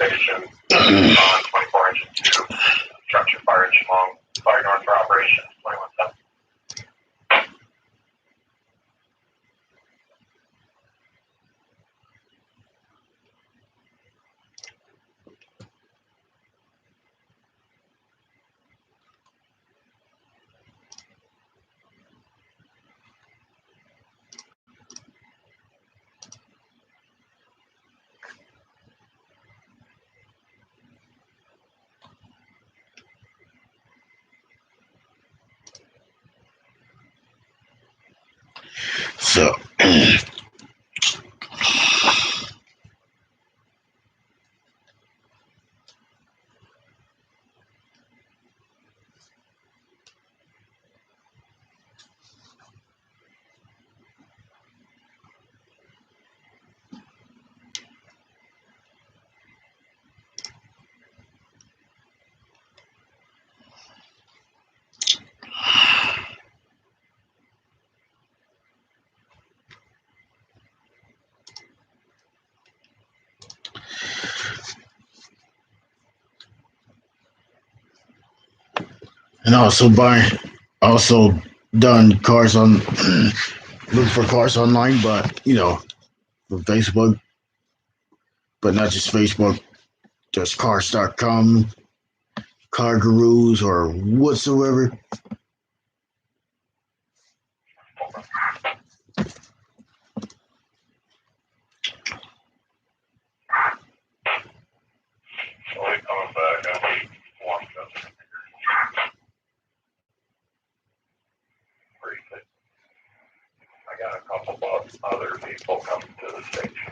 station on 24 engine 2, structure fire engine long, fire north for operation, 21-7. So, and also done cars on, look for cars online, but from Facebook, but not just Facebook, just cars.com, car gurus, or whatsoever. Slowly coming back, I need one customer. I got a couple of other people coming to the station.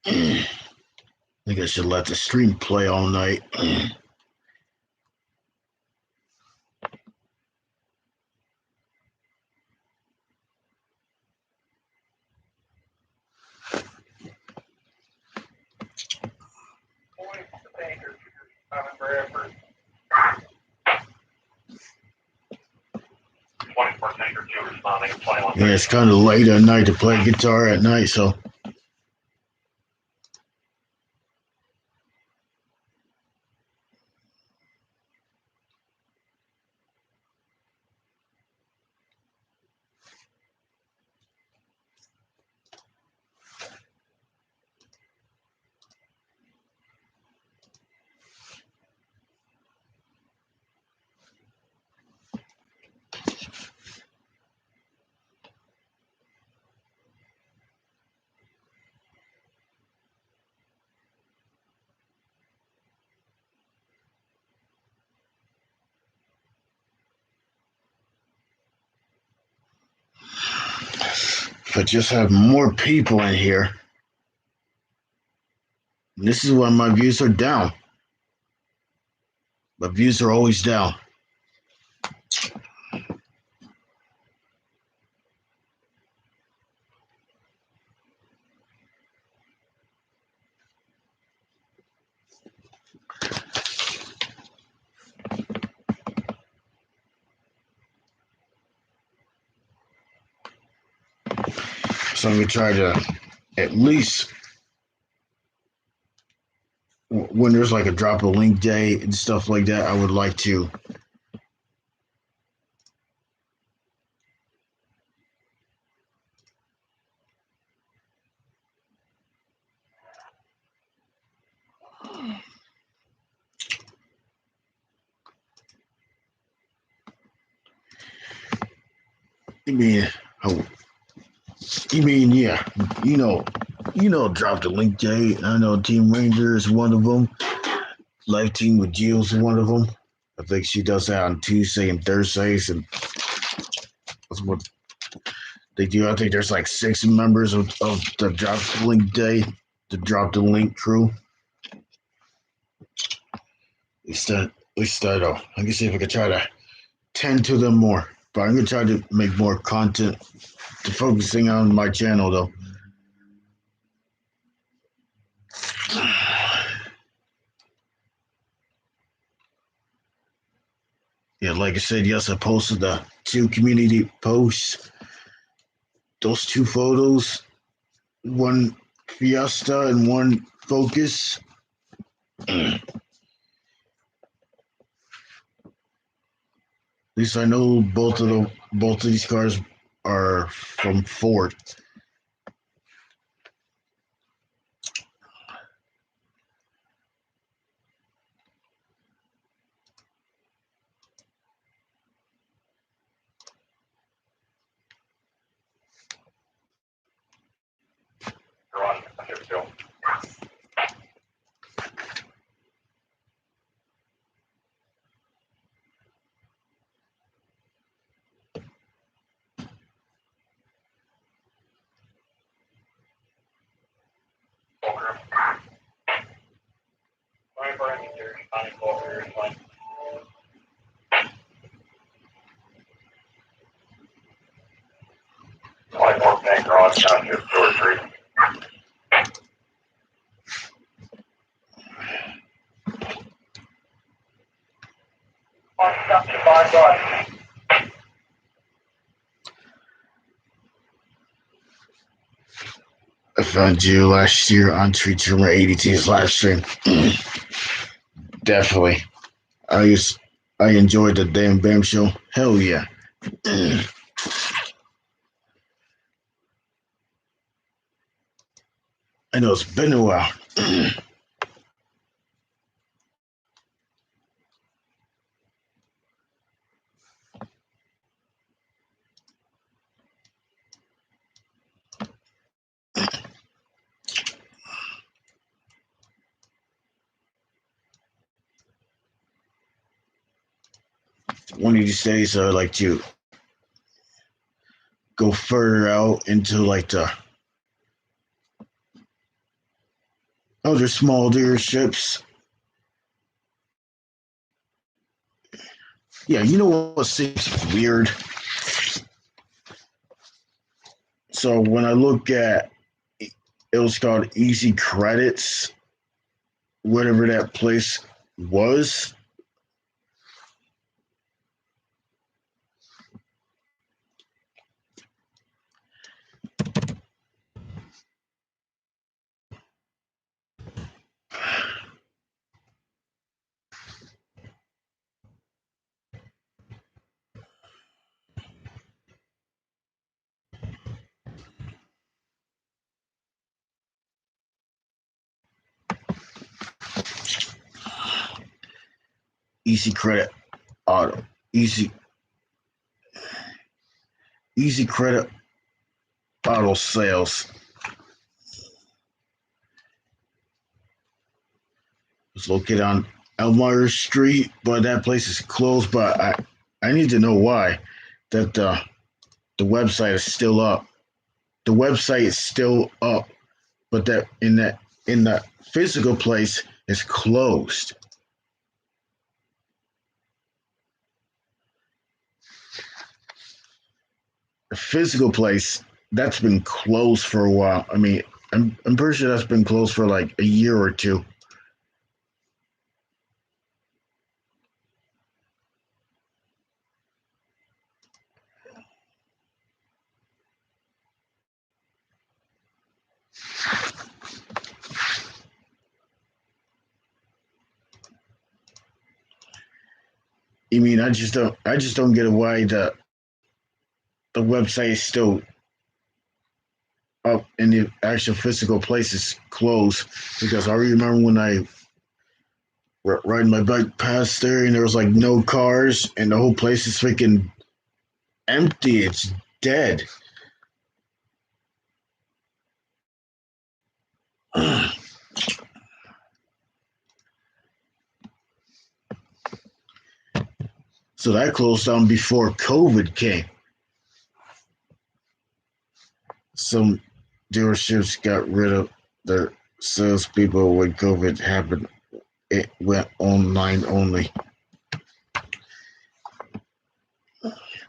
I think I should let the stream play all night. 24 Tanker 2 responding, 21. Yeah, it's kind of late at night to play guitar at night, so. If I just have more people in here, this is why my views are down. My views are always down. So I'm gonna try to at least when there's like a drop a link day and stuff like that, I would like to You mean, oh, you mean, yeah, you know, drop the link, Jay. I know Team Ranger is one of them. Live Team with Gio's one of them. I think she does that on Tuesday and Thursdays, and that's what they do. I think there's like 6 members of the Drop the Link Day, the Drop the Link crew. At least I know. I can see if I can try to tend to them more. But I'm gonna try to make more content to focusing on my channel though. Yeah, like I said, yes, I posted the 2 community posts. Those 2 photos, one Fiesta and one Focus. At least I know both of these cars are from Ford. You're on shift 2. Over. 24 engine 2, responding over, line. Like more bank garage down shift 2 or 3. On stop to 5 guard. I found you last year on Street Tumor ADT's live stream. Definitely. I enjoyed the damn Bam show. Hell yeah. I know it's been a while. One of these days I like to go further out into like the other small dealerships. Yeah, you know what seems weird? So when I look at it was called Easy Credits, whatever that place was. Easy Credit Auto. Easy Credit Auto Sales. It's located on Elmira Street, but that place is closed. But I need to know why that the website is still up. The website is still up, but that in the physical place is closed. The physical place that's been closed for a while. I mean, I'm pretty sure that's been closed for like a year or 2. I mean, I just don't get why the website is still up and the actual physical place is closed, because I remember when I riding my bike past there and there was like no cars and the whole place is freaking empty. It's dead. So that closed down before COVID came. Some dealerships got rid of their salespeople when COVID happened. It went online only.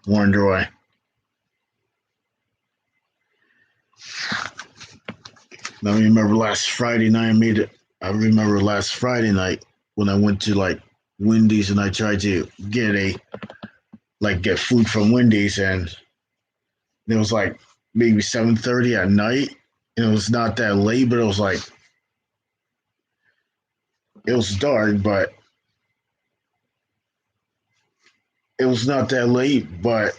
Wonder why. Now, I remember last Friday night. I remember last Friday night when I went to like Wendy's and I tried to get food from Wendy's, and it was like maybe 7:30 at night, and it was not that late, but it was like it was dark, but it was not that late, but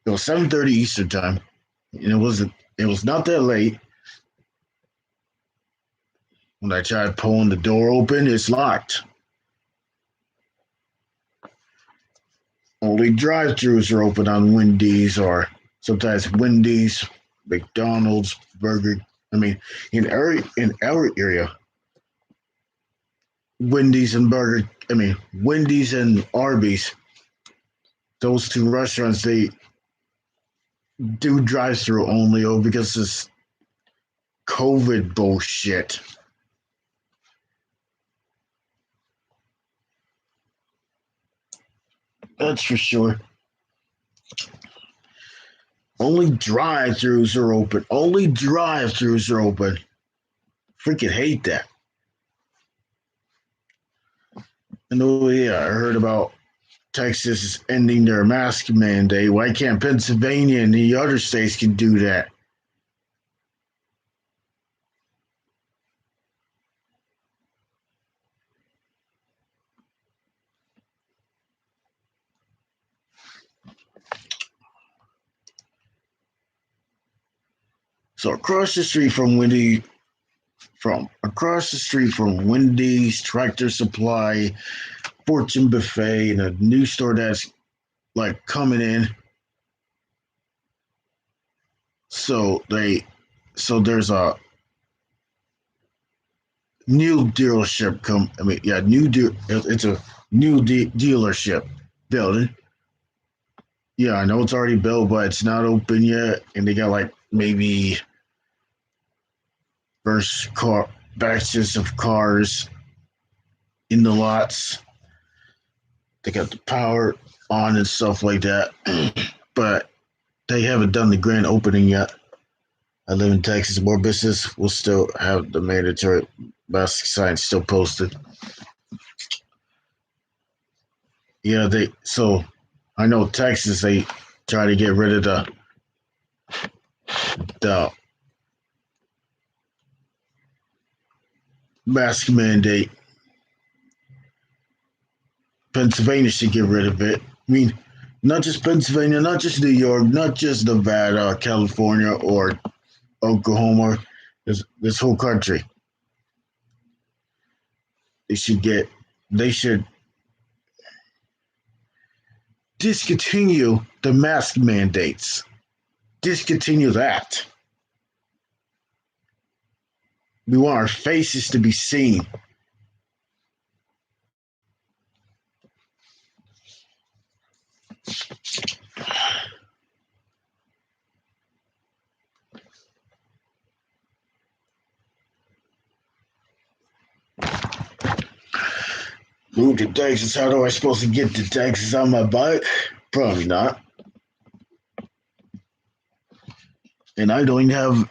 it was 7:30 Eastern time, and it was not that late. When I tried pulling the door open, it's locked. Only drive-throughs are open on Wendy's, or sometimes Wendy's, McDonald's, Burger. I mean, in our area, Wendy's and Arby's. Those two restaurants, they do drive-through only, because it's COVID bullshit. That's for sure. Only drive-throughs are open. Only drive-throughs are open. Freaking hate that. And oh yeah, I heard about Texas is ending their mask mandate. Why can't Pennsylvania and the other states can do that? So across the street from Wendy's, Tractor Supply, Fortune Buffet, and a new store that's like coming in. So there's a new dealership it's a new dealership building. Yeah, I know it's already built, but it's not open yet, and they got like maybe first car batches of cars in the lots. They got the power on and stuff like that, but they haven't done the grand opening yet. I live in Texas. More business will still have the mandatory mask sign still posted. Yeah, I know Texas, they try to get rid of the mask mandate. Pennsylvania should get rid of it. I mean, not just Pennsylvania, not just New York, not just Nevada, California, or Oklahoma. This whole country. They should discontinue the mask mandates. Discontinue that. We want our faces to be seen. Move to Texas. How do I supposed to get to Texas on my bike? Probably not. And I don't even have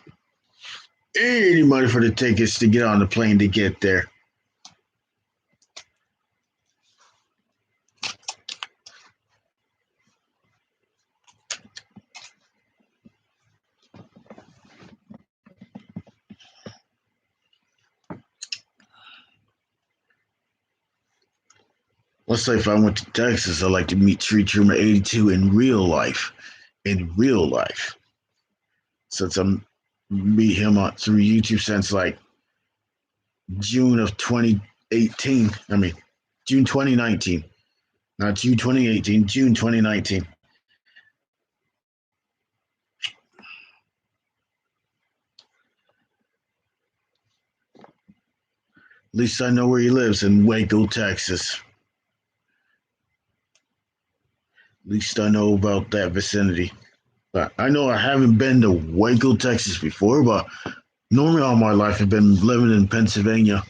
any money for the tickets to get on the plane to get there. Let's say if I went to Texas, I'd like to meet Tree Trimmer 82 in real life. Since I'm meet him through YouTube since like June of 2018. I mean, June 2019. Not June 2018, June 2019. least I know where he lives in Waco, Texas. At least I know about that vicinity. But I know I haven't been to Waco, Texas before, but normally all my life I've been living in Pennsylvania.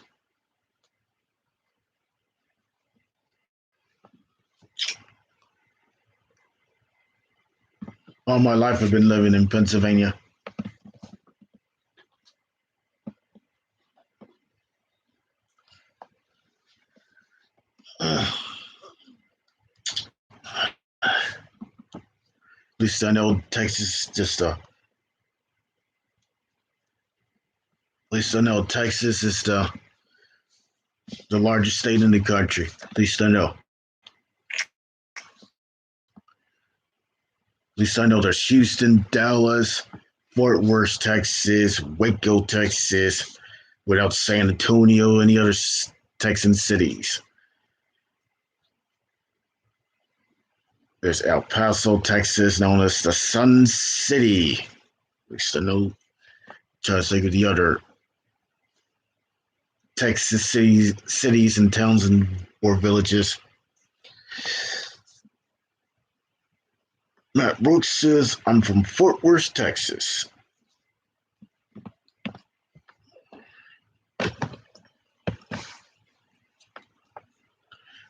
All my life I've been living in Pennsylvania. At least I know Texas just at least I know Texas is the largest state in the country. At least I know. At least I know there's Houston, Dallas, Fort Worth, Texas, Waco, Texas, without San Antonio, any other Texan cities. There's El Paso, Texas, known as the Sun City. At least I know. Try to think of the other Texas cities and towns or villages. Matt Brooks says, I'm from Fort Worth, Texas.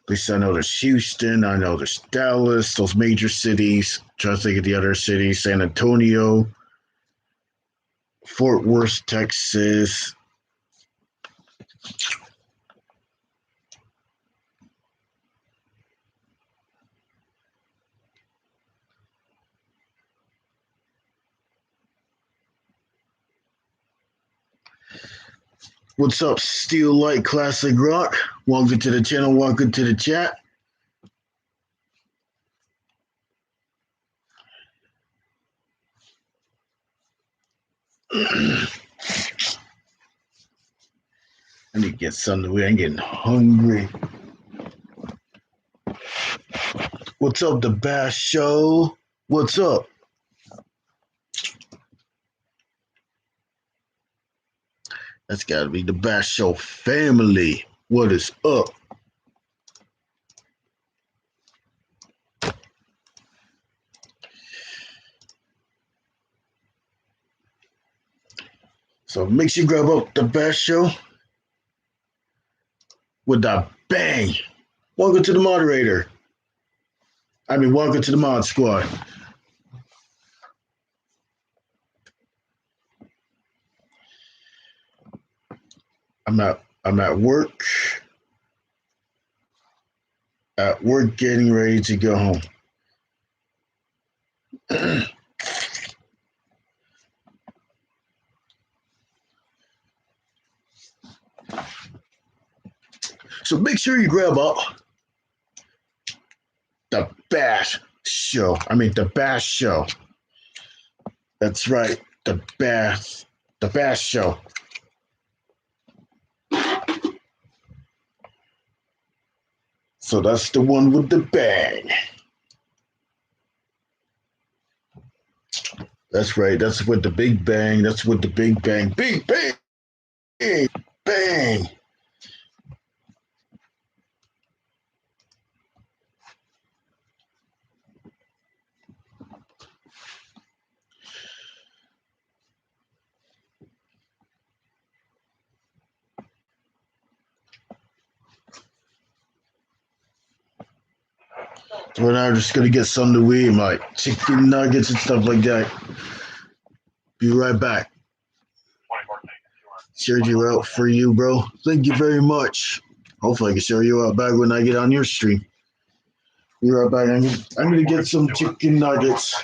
At least I know there's Houston. I know there's Dallas, those major cities. Try to think of the other cities. San Antonio, Fort Worth, Texas. What's up, Steel Light Classic Rock? Welcome to the channel. Welcome to the chat. I need to get something to eat. I'm getting hungry. What's up, the Bass Show? What's up? That's got to be the Bass Show family. What is up? So make sure you grab up the Bass Show with that bang. Welcome to the moderator. Welcome to the mod squad. I'm at work. At work, getting ready to go home. So make sure you grab up the Bass Show. The Bass Show. That's right, the Bass Show. So that's the one with the bang. That's right. That's with the big bang. That's with the big bang. Big bang. Big bang. So we're now just gonna get something to eat, like chicken nuggets and stuff like that. Be right back. Shared you out for you, bro. Thank you very much. Hopefully I can show you out back when I get on your stream. Be right back. I'm gonna get some chicken nuggets.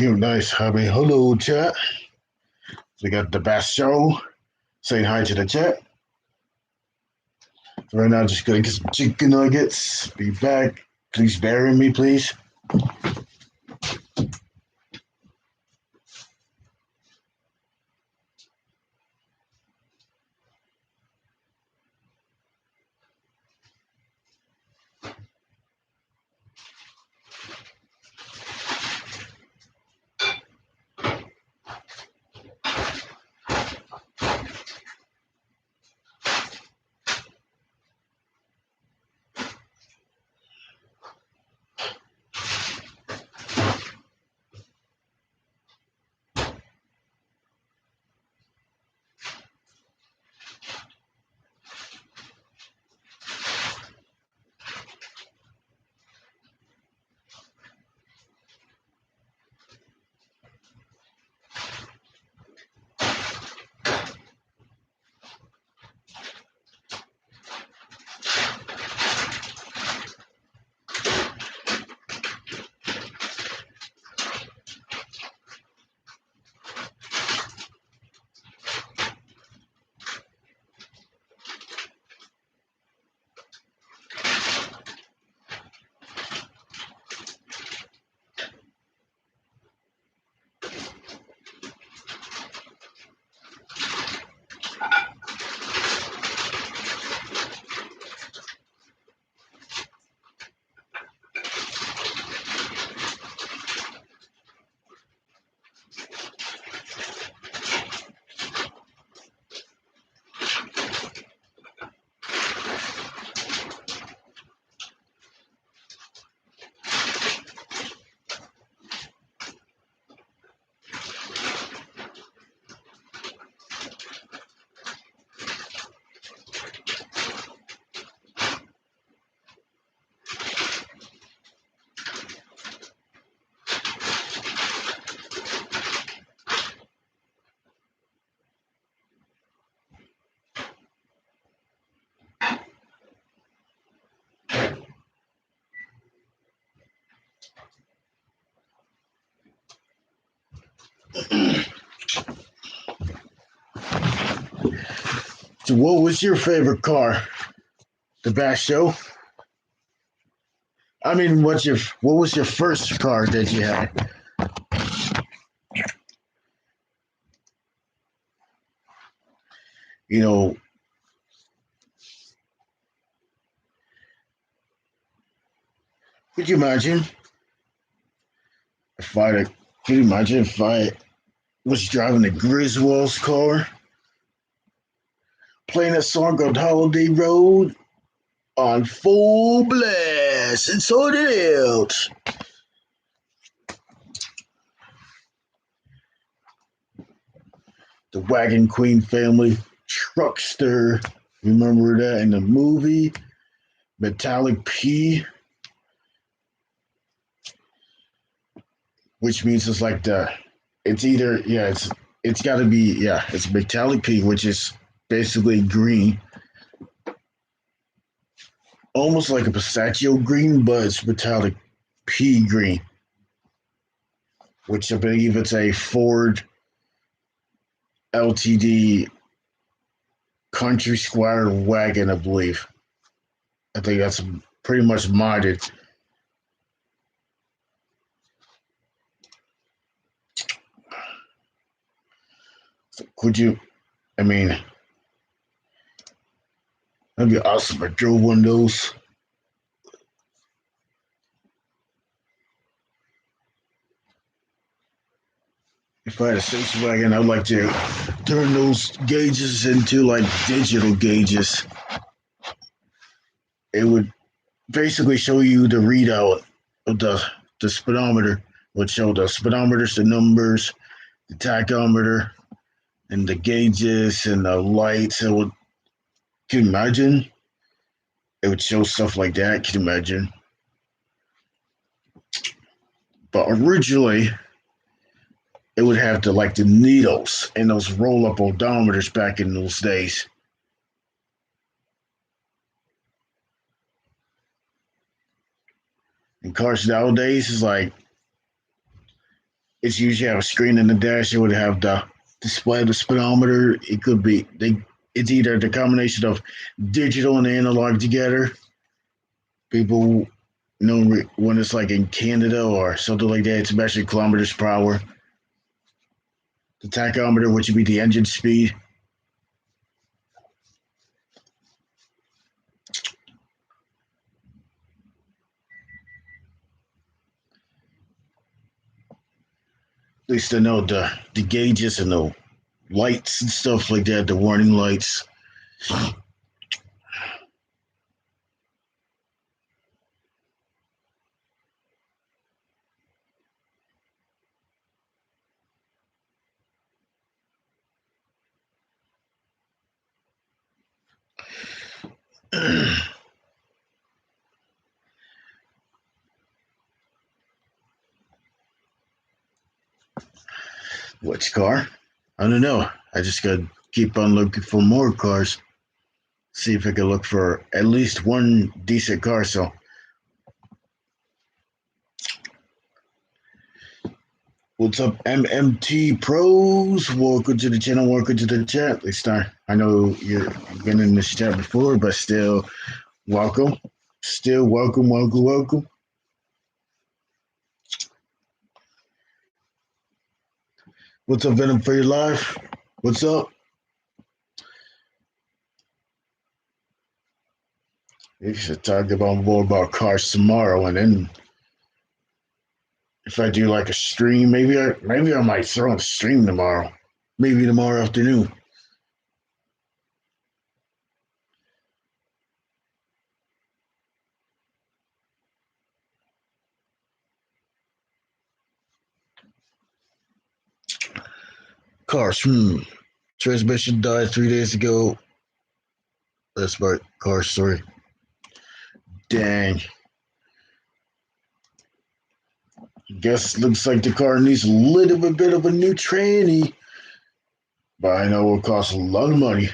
You nice, hubby. Hello, chat. So we got the best show saying hi to the chat. So right now, just gonna get some chicken nuggets. Be back. Please bear with me, please. So, what was your favorite car? The best show. I mean, what was your first car that you had? You know, could you imagine if I could you imagine if I was driving the Griswold's car, playing a song on Holiday Road on full blast and sorted out. The Wagon Queen family truckster. Remember that in the movie? Metallic P, which means it's like it's either, it's got to be, it's Metallic P, which is basically green, almost like a pistachio green, but it's metallic pea green, which I believe it's a Ford LTD Country Squire wagon, I believe. I think that's pretty much modded. So could you, I mean, that'd be awesome if I drove one of those. If I had a station wagon, I'd like to turn those gauges into like digital gauges. It would basically show you the readout of the speedometer. It would show the speedometers, the numbers, the tachometer, and the gauges and the lights. It would. Can you imagine? It would show stuff like that. Can you imagine? But originally, it would have the needles and those roll up odometers back in those days. And cars nowadays is like It's usually have a screen in the dash. It would have the display of the speedometer. It could be they. It's either the combination of digital and analog together. People know when it's like in Canada or something like that. It's measuring kilometers per hour. The tachometer, which would be the engine speed. At least I know the gauges and the lights and stuff like that. The warning lights. Which car? I don't know. I just got to keep on looking for more cars. See if I can look for at least one decent car. So, what's up, MMT Pros? Welcome to the channel. Welcome to the chat. At least I know you've been in this chat before, but still, welcome. Still, welcome, welcome, welcome. What's up, Venom for your life? What's up? We should talk about more about cars tomorrow, and then if I do like a stream, maybe I might throw a stream tomorrow. Maybe tomorrow afternoon. Cars. Transmission died 3 days ago. That's my car story. Dang. Guess looks like the car needs a little bit of a new tranny. But I know it costs a lot of money.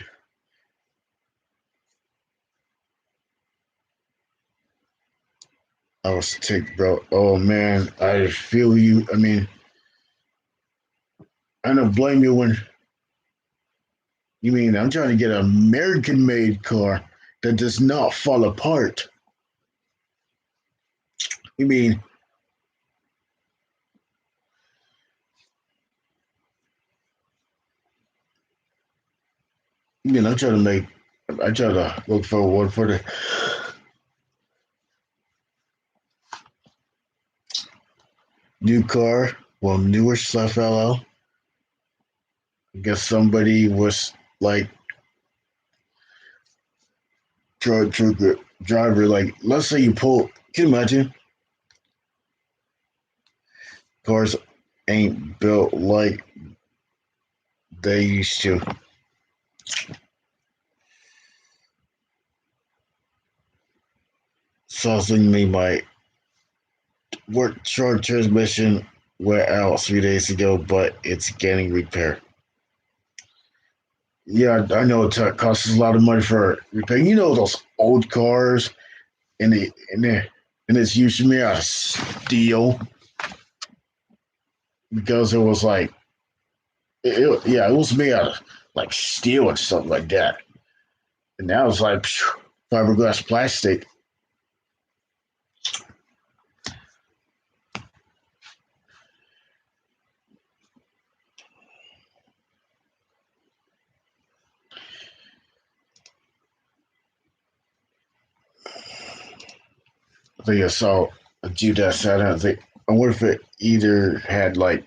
I was ticked, bro. Oh man, I feel you. I mean, I don't blame you when you mean I'm trying to get an American made car that does not fall apart. You mean I try to look forward for the new car. Well, newer stuff, LL. I guess somebody was like driver. Like, let's say you pull. Can you imagine? Cars ain't built like they used to. Something me my work truck transmission went out 3 days ago, but it's getting repaired. Yeah, I know it costs a lot of money for repair. You know those old cars, and it's usually made out of steel because it was like, yeah, it was made out of like steel and stuff like that. And now it's like fiberglass plastic. I think I saw a Judas Saturn. I wonder if it either had like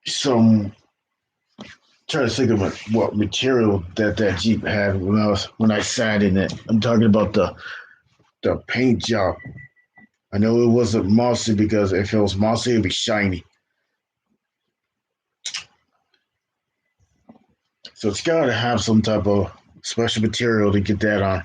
some. Trying to think of what material that Jeep had when I sat in it. I'm talking about the paint job. I know it wasn't mossy because if it was mossy, it'd be shiny. So it's got to have some type of special material to get that on.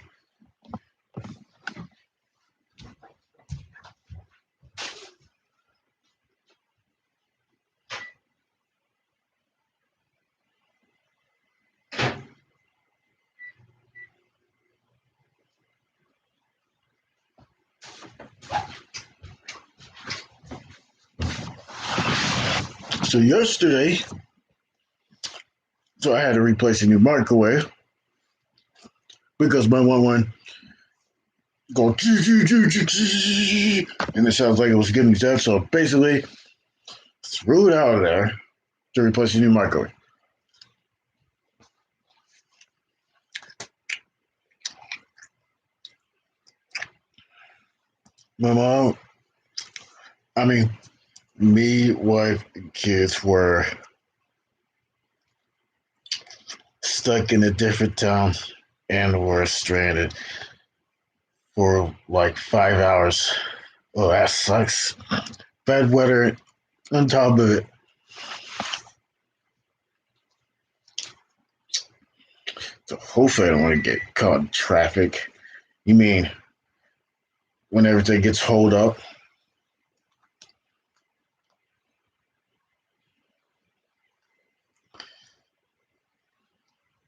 So yesterday, I had to replace a new microwave because my one go and it sounds like it was getting dead. So basically, threw it out of there to replace a new microwave. My mom, me, wife, and kids were stuck in a different town and were stranded for like 5 hours. Oh, that sucks. Bad weather on top of it. So hopefully I don't want to get caught in traffic. You mean when everything gets holed up?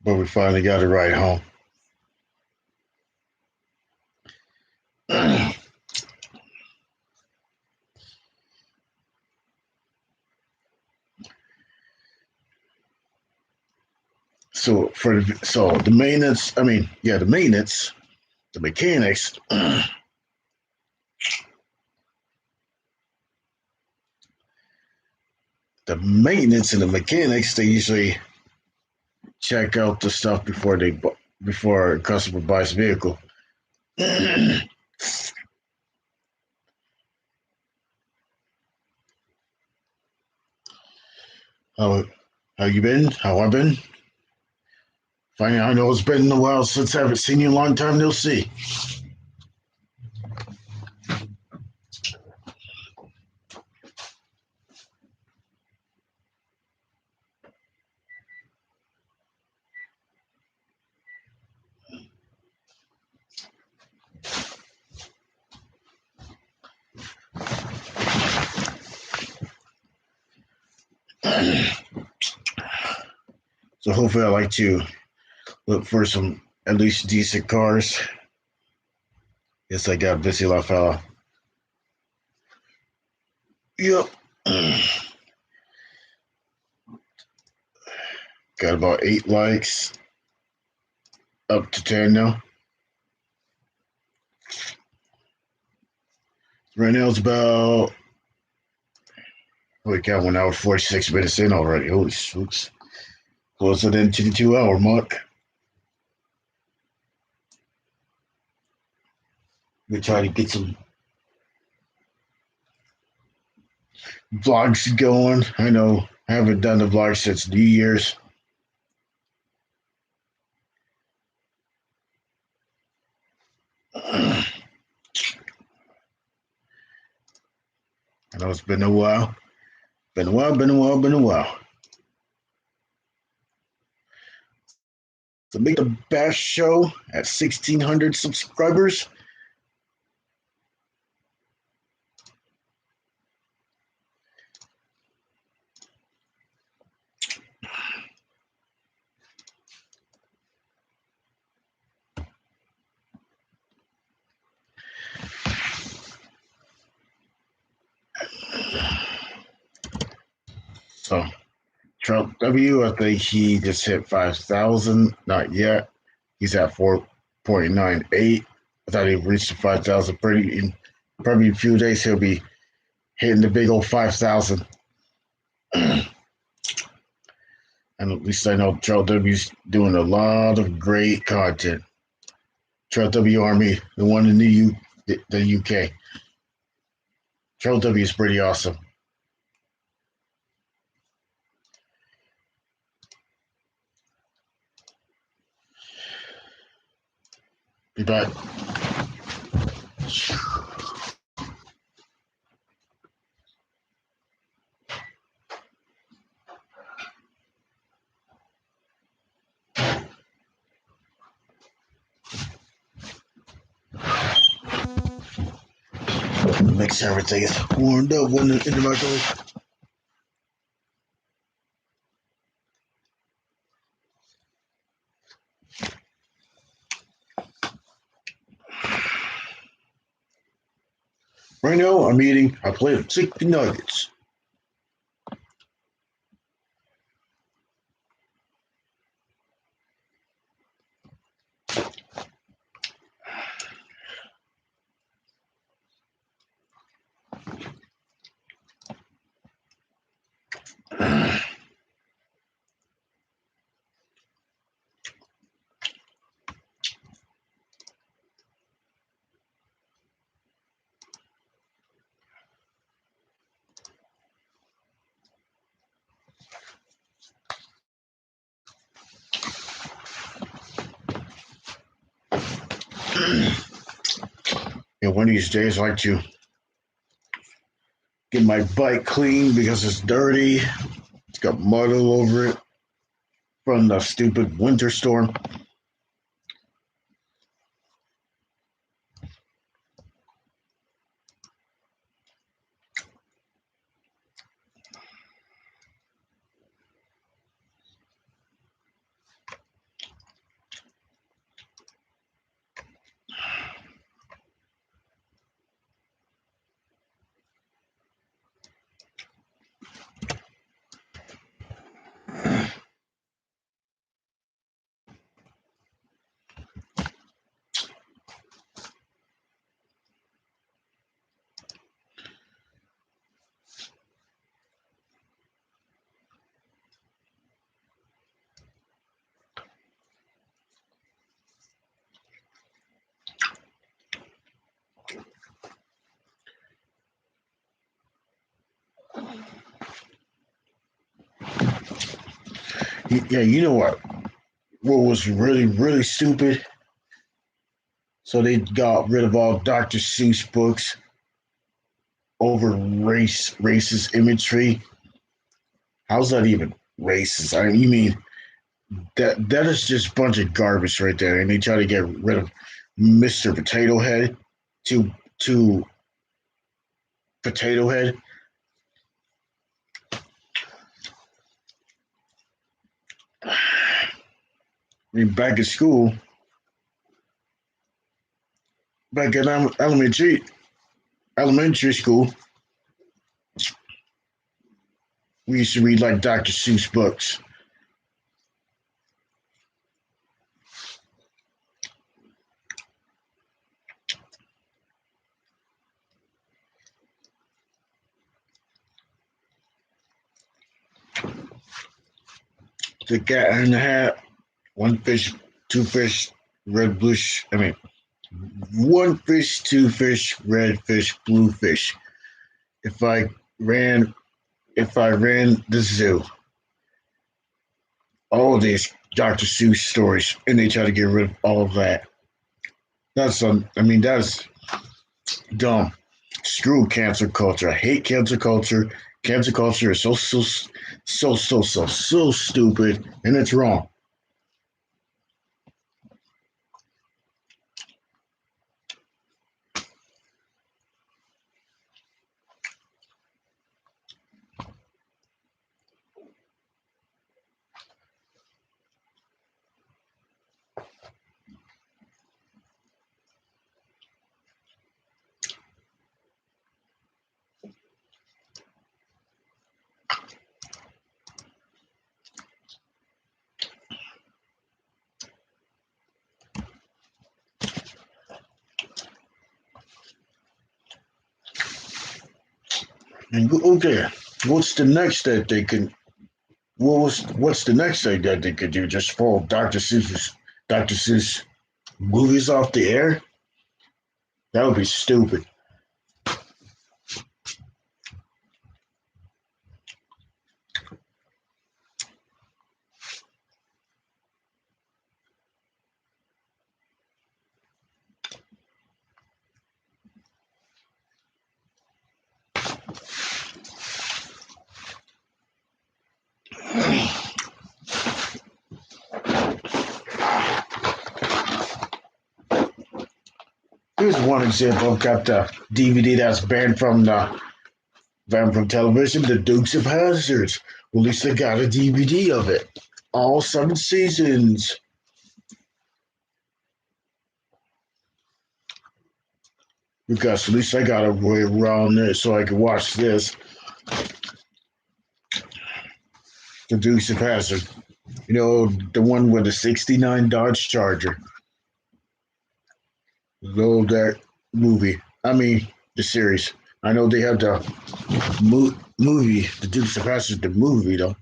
But we finally got a ride home. So the maintenance, the mechanics. The maintenance and the mechanics, they usually check out the stuff before a customer buys a vehicle. How you been? How I been? Fine. I know it's been a while since I haven't seen you. A long time no see. So hopefully I like to look for some at least decent cars. Yes, I got busy la fella. Yep. Got about 8 likes. Up to 10 now. Right now it's about holy cow, 1 hour 46 minutes in already. Holy smokes. Closer than to the 2 hour mark. We try to get some vlogs going. I know I haven't done the vlog since New Year's. I know it's been a while. Been a while. To make the best show at 1,600 subscribers. So Trump W, I think he just hit 5,000. Not yet. He's at 4.98. I thought he reached the 5,000 probably a few days. He'll be hitting the big old 5,000. And at least I know Charles W's doing a lot of great content. Charles W Army, the one in the UK. Charles W is pretty awesome. Be back. Make sure everything is warmed up in the microwave. Right now, I'm eating a plate of chicken nuggets. And one of these days, I like to get my bike clean because it's dirty. It's got mud all over it from the stupid winter storm. Yeah, you know what? What was really, really stupid? So they got rid of all Dr. Seuss books over racist imagery. How's that even racist? I mean, you mean that is just a bunch of garbage right there. And they try to get rid of Mr. Potato Head to Potato Head. I mean, back in school, back in elementary school, we used to read like Dr. Seuss books. The Cat in the Hat, One Fish, Two Fish, Red Bush. I mean, One Fish, Two Fish, Red Fish, Blue Fish. If I ran, if I ran the zoo, all of these Dr. Seuss stories, and they try to get rid of all of that. I mean, that's dumb. Screw cancel culture. I hate cancel culture. Cancel culture is so stupid, and it's wrong. And okay, what's the next that they can? What's the next thing that they could do? Just pull Dr. Seuss movies off the air? That would be stupid. Here's one example. I've got the DVD that's banned from television. The Dukes of Hazzard. Well, at least I got a DVD of it. All 7 seasons. Because at least I got a way around there so I can watch this. The Dukes of Hazzard. You know, the one with the '69 Dodge Charger. Love that movie. I mean, the series. I know they have the movie, the Dukes of Hazzard, the movie though.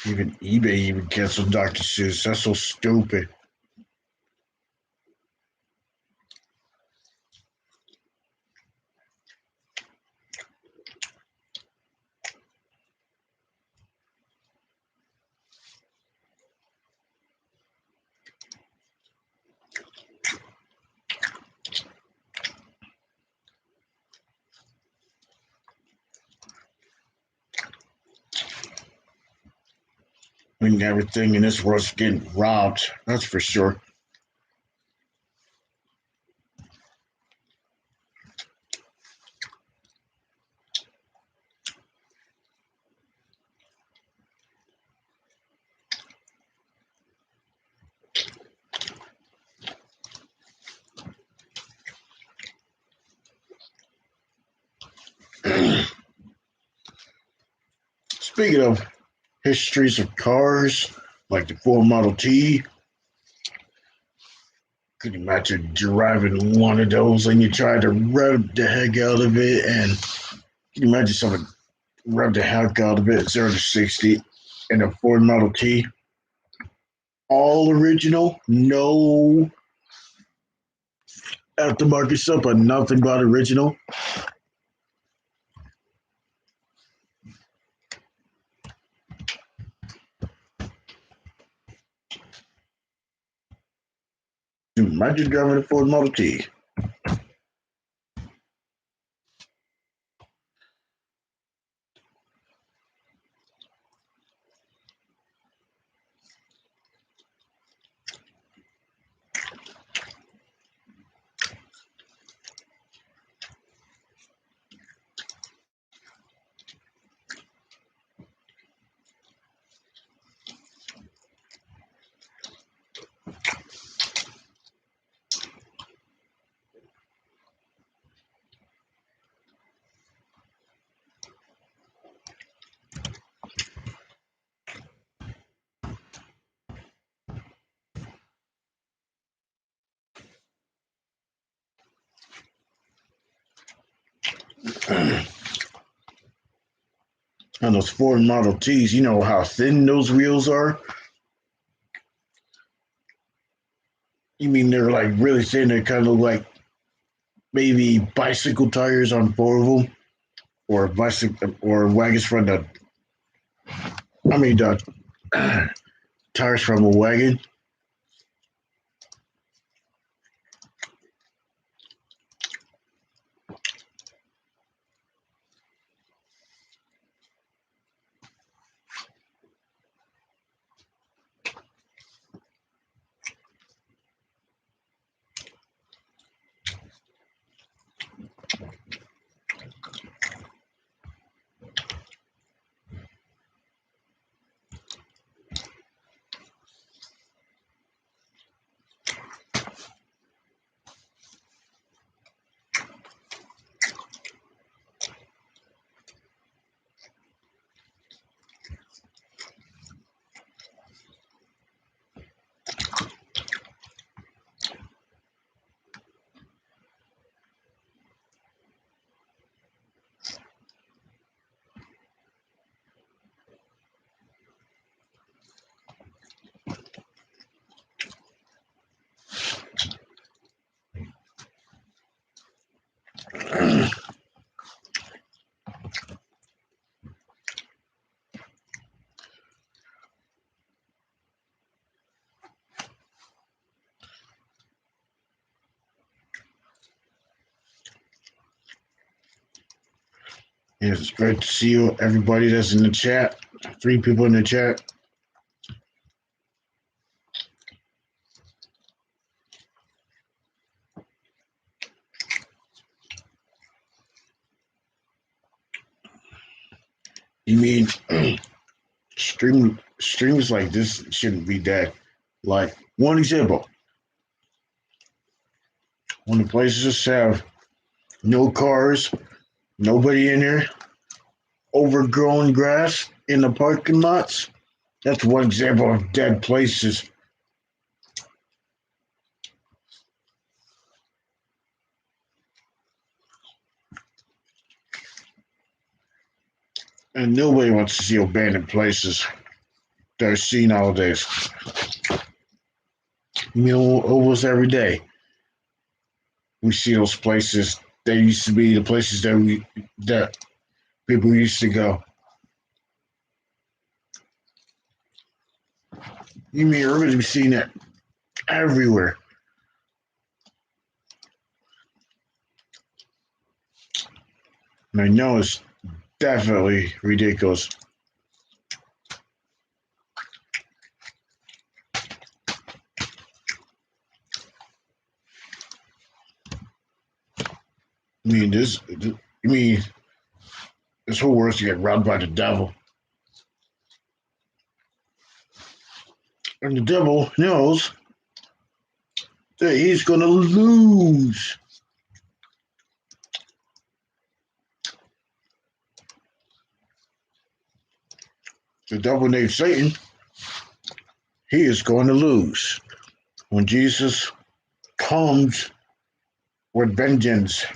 Even eBay even canceled Dr. Seuss. That's so stupid. I mean, everything in this world's getting robbed. That's for sure. Speaking of histories of cars, like the Ford Model T, could you imagine driving one of those and you try to rev the heck out of it? And can you imagine someone rev the heck out of it, 0 to 60, in a Ford Model T? All original, no aftermarket stuff, but nothing but original. Imagine driving a Ford Model T. On those Ford Model Ts, you know how thin those wheels are? You mean they're like really thin? They kind of like maybe bicycle tires on four of them, or bicycle or wagons from the. I mean the tires from a wagon. It's great to see you, everybody that's in the chat. 3 people in the chat. You mean streams like this shouldn't be that? Like one example, when the places have no cars, nobody in there, overgrown grass in the parking lots. That's one example of dead places. And nobody wants to see abandoned places that are seen nowadays. You know, almost every day we see those places. They used to be the places that people used to go. You mean you're going to be seeing that everywhere? And I know it's definitely ridiculous. I mean, this whole world's to get robbed by the devil. And the devil knows that he's going to lose. The devil named Satan, he is going to lose when Jesus comes with vengeance.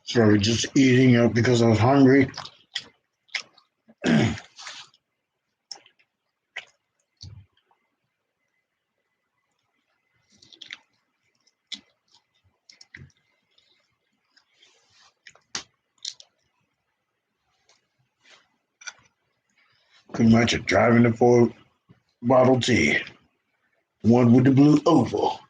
Sorry, just eating up because I was hungry. Pretty much driving the Ford Model T, one with the blue oval.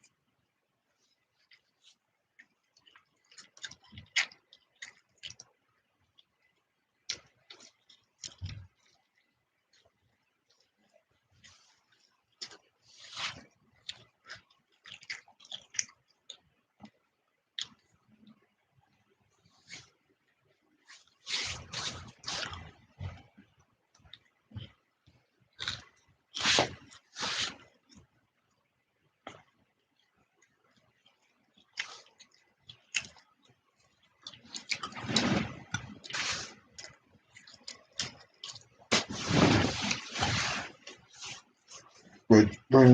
But pretty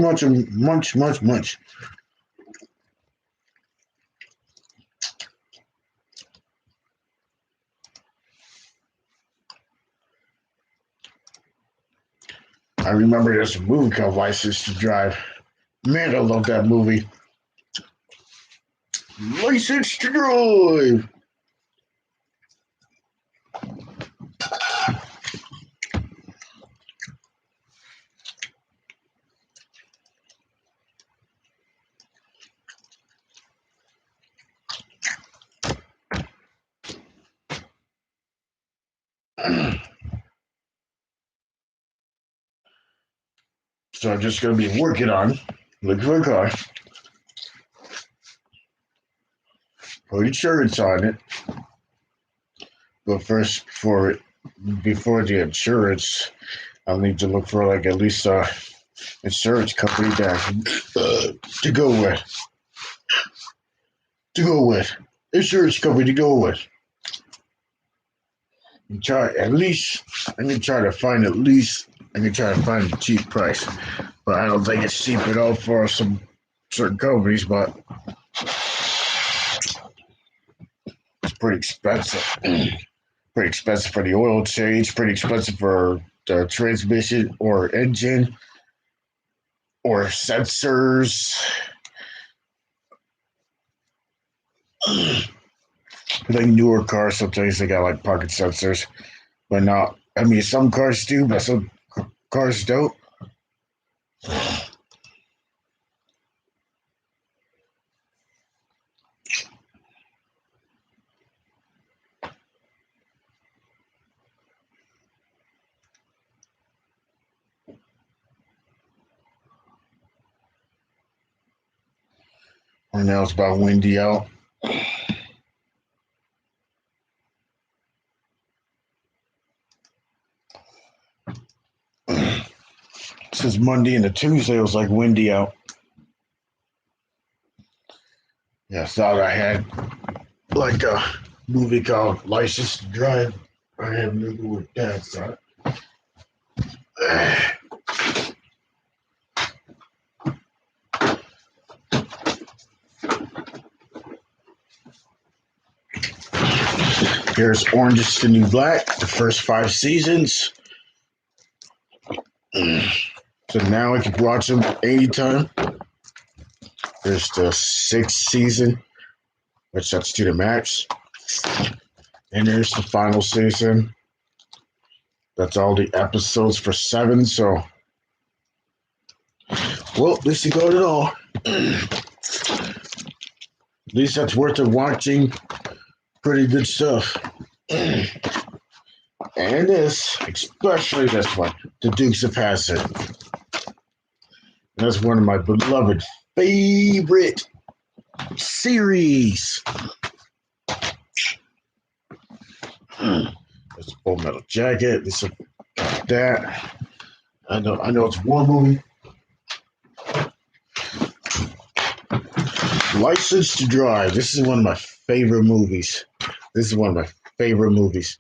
much much. I remember there's a movie called License to Drive. Man, I love that movie. License to Drive. So I'm just going to be working on looking for a car, put insurance on it. But first, before the insurance, I'll need to look for like at least a insurance company that to go with. to go with. Insurance company to go with. And try at least. I'm gonna try to find at least. I'm gonna try to find a cheap price, but I don't think it's cheap at all for some certain companies. But it's pretty expensive. Pretty expensive for the oil change. Pretty expensive for the transmission or engine or sensors. Like newer cars, sometimes they got like parking sensors, but not. I mean, some cars do, but some cars don't. And now it's about windy out. Since Monday into Tuesday, it was like windy out. Yeah, I thought I had like a movie called License to Drive. I have no clue what that's on. Here's Orange is the New Black, the first 5 seasons. So now I can watch them anytime. There's the 6th season, which that's to the max. And there's the final season. That's all the episodes for 7. So, well, at least you got it all. At least that's worth it watching. Pretty good stuff. And this, especially this one, The Dukes of Hazzard. That's one of my beloved favorite series. There's a Full Metal Jacket. This is that. I know it's a war movie. License to Drive. This is one of my favorite movies. This is one of my favorite movies.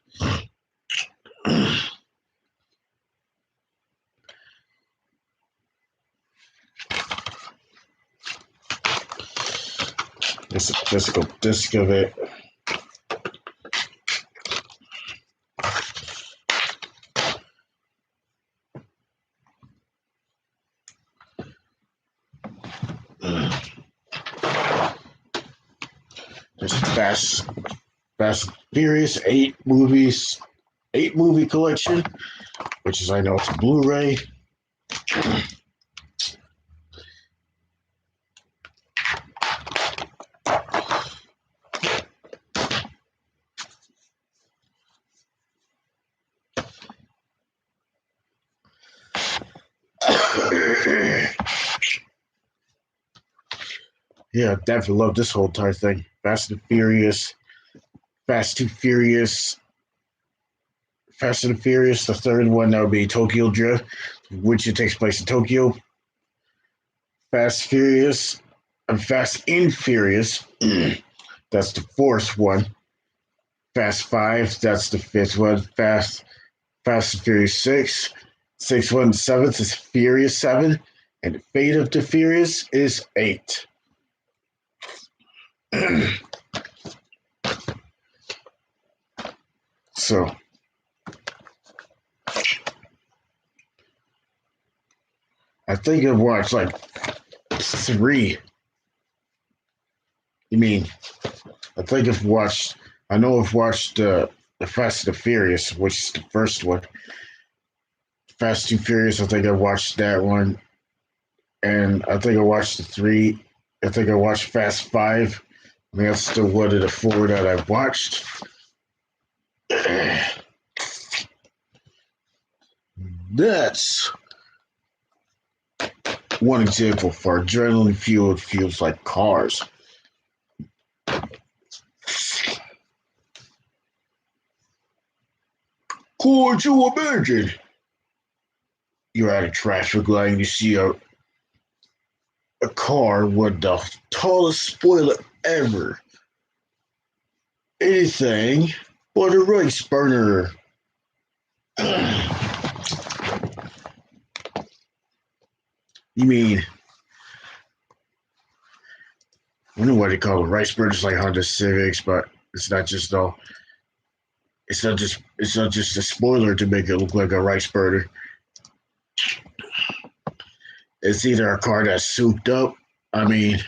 This is a physical disc of it. There's Fast and Furious 8 movies, 8 movie collection, which is I know it's a Blu-ray. Yeah, definitely love this whole entire thing. Fast and Furious, Fast and Furious, Fast and Furious. The third one that would be Tokyo Drift, which it takes place in Tokyo. Fast Furious, and Fast and Furious. That's the 4th one. Fast 5. That's the 5th one. Fast and Furious 6. 6th one, 7th is Furious 7, and Fate of the Furious is 8. So, I think I've watched like 3. You mean, I know I've watched the Fast and the Furious, which is the first one. Fast and Furious, I think I watched that one. And I think I watched the 3. I think I watched Fast 5. I mean, that's still one of the 4 that I've watched. That's one example for adrenaline fueled feels like cars. Could you imagine? You're at a traffic light and you see a car with the tallest spoiler ever anything but a rice burner. You mean, I don't know what they call it, rice burners like Honda Civics, but it's not just though. It's not just a spoiler to make it look like a rice burner. It's either a car that's souped up. I mean,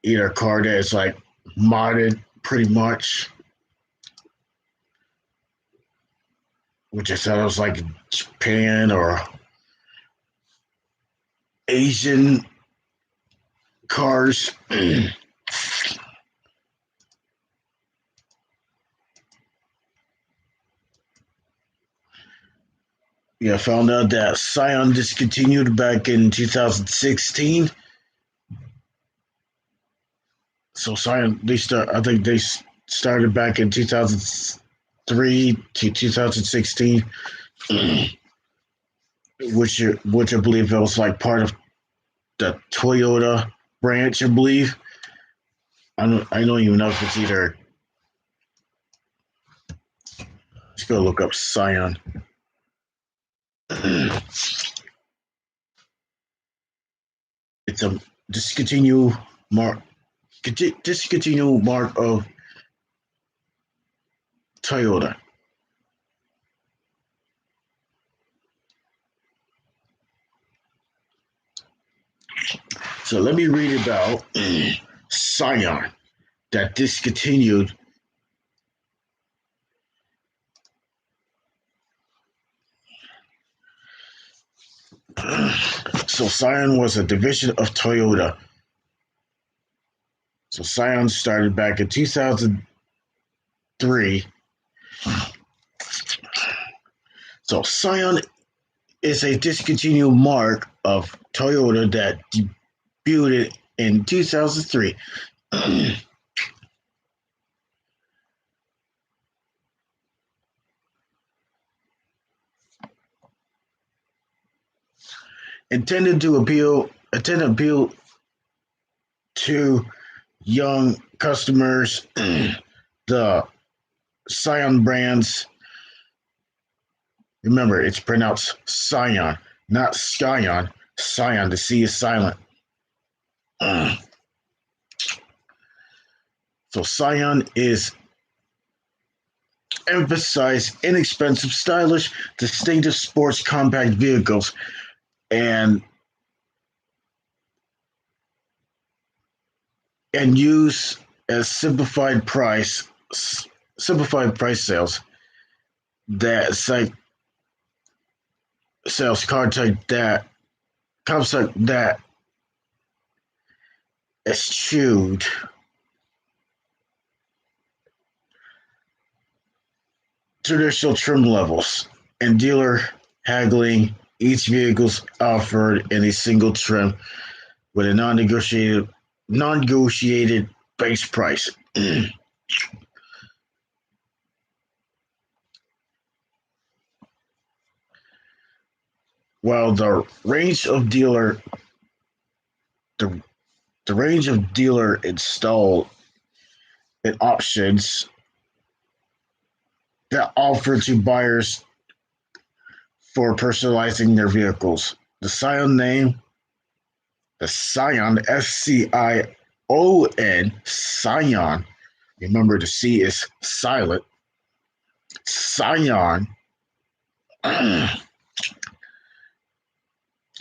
either a car that's like modded pretty much, which it sounds like Japan or Asian cars. Yeah, I found out that Scion discontinued back in 2016. So Scion, I think they started back in 2003 to 2016, which I believe it was like part of the Toyota branch. I believe. I don't even know if it's either. Let's go look up Scion. It's a discontinue mark of Toyota. So let me read about Scion that discontinued. So Scion was a division of Toyota. So Scion started back in 2003. So Scion is a discontinued mark of Toyota that debuted in 2003. intended to appeal to young customers. The Scion brands, remember, it's pronounced Scion, not Skyon. Scion, the C is silent. So Scion is emphasize inexpensive, stylish, distinctive sports compact vehicles and use as simplified price sales that site sales car type that concept that eschewed traditional trim levels and dealer haggling. Each vehicle's offered in a single trim with a non-negotiated base price. While the range of dealer installed and options that offer to buyers for personalizing their vehicles. The Scion name, the Scion, Scion, Scion. Remember, the C is silent. Scion.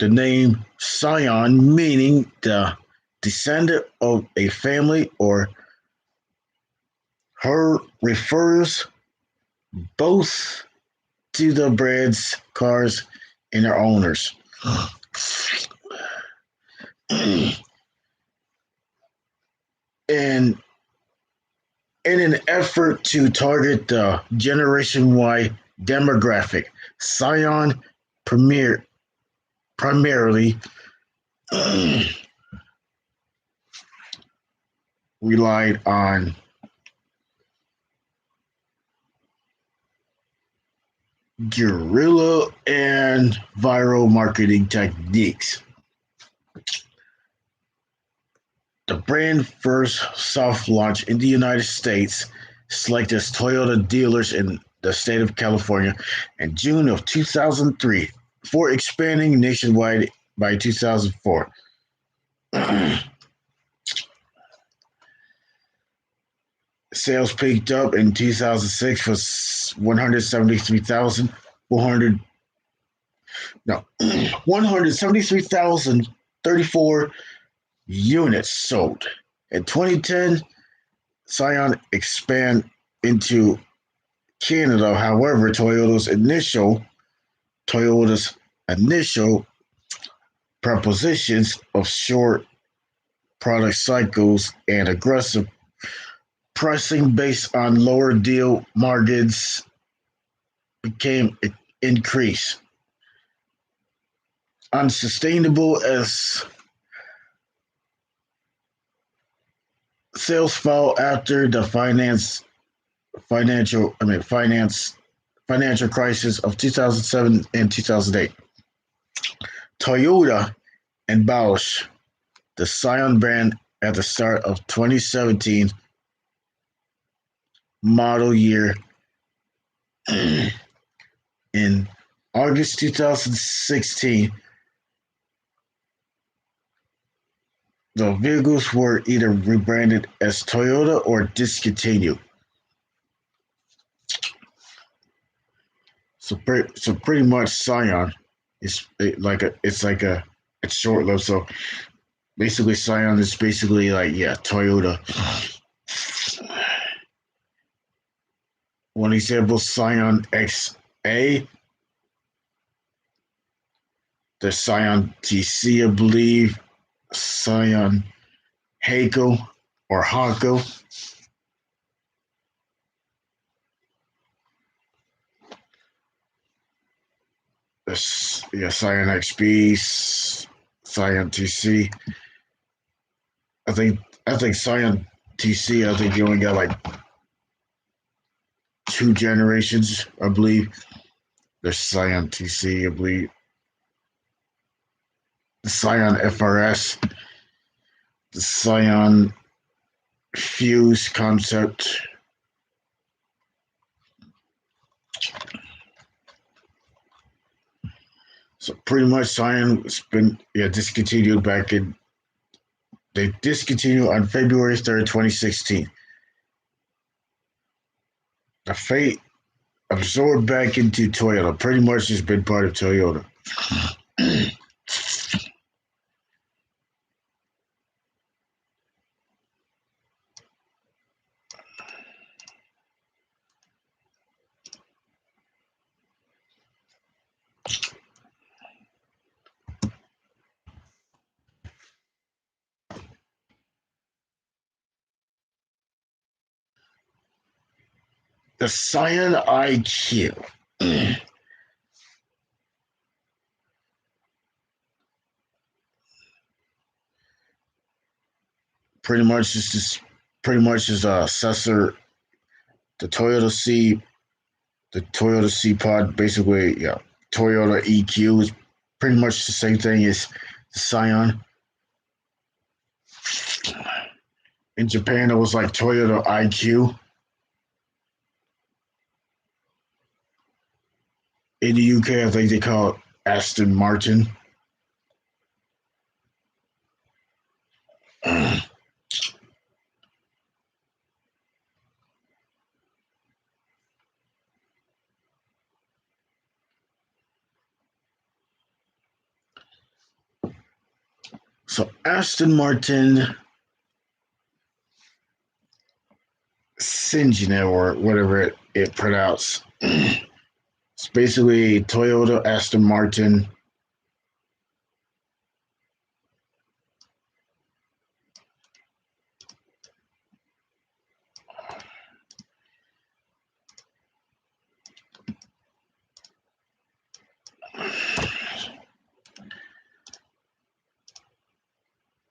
The name Scion, meaning the descendant of a family or her, refers both to the brand's cars and their owners. And in an effort to target the Generation Y demographic, Scion primarily relied on guerrilla and viral marketing techniques. The brand first soft launch in the United States, selected as Toyota dealers in the state of California in June of 2003, before expanding nationwide by 2004. Sales peaked up in 2006 for 173,400 no 173,034 units sold. In 2010, Scion expand into Canada. However, Toyota's initial propositions of short product cycles and aggressive pricing based on lower deal margins became increased unsustainable as sales fell after the financial crisis of 2007 and 2008. Toyota embellished the Scion brand at the start of 2017 model year. In August 2016, the vehicles were either rebranded as Toyota or discontinued. So pretty much Scion is it's short lived. So basically Scion is basically like Toyota. One example, Scion XA, the Scion TC, I believe, Scion Heiko or Hako. Scion XB, Scion TC. I think Scion TC. I think you only got like 2 generations. I believe there's Scion TC. I believe the Scion FRS, the Scion Fuse concept. So pretty much Scion's been discontinued back in. They discontinued on February 3rd, 2016. The fate absorbed back into Toyota. Pretty much has been part of Toyota. The Scion IQ. Pretty much is just a successor. The Toyota C Pod, basically, Toyota EQ is pretty much the same thing as the Scion. In Japan, it was like Toyota IQ. In the UK, I think they call it Aston Martin. So Aston Martin Syngene or whatever it pronounced. It's basically Toyota Aston Martin.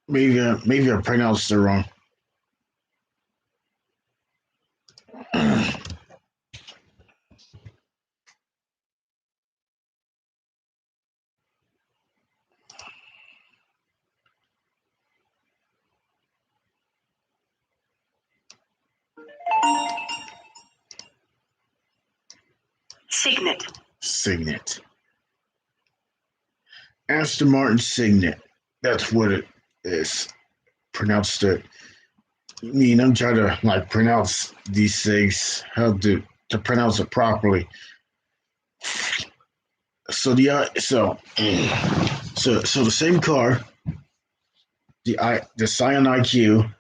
Maybe I pronounced it wrong. Signet. Signet. Aston Martin Signet. That's what it is. Pronounced it. I mean, I'm trying to like pronounce these things, how to pronounce it properly. So so the same car, the Scion IQ.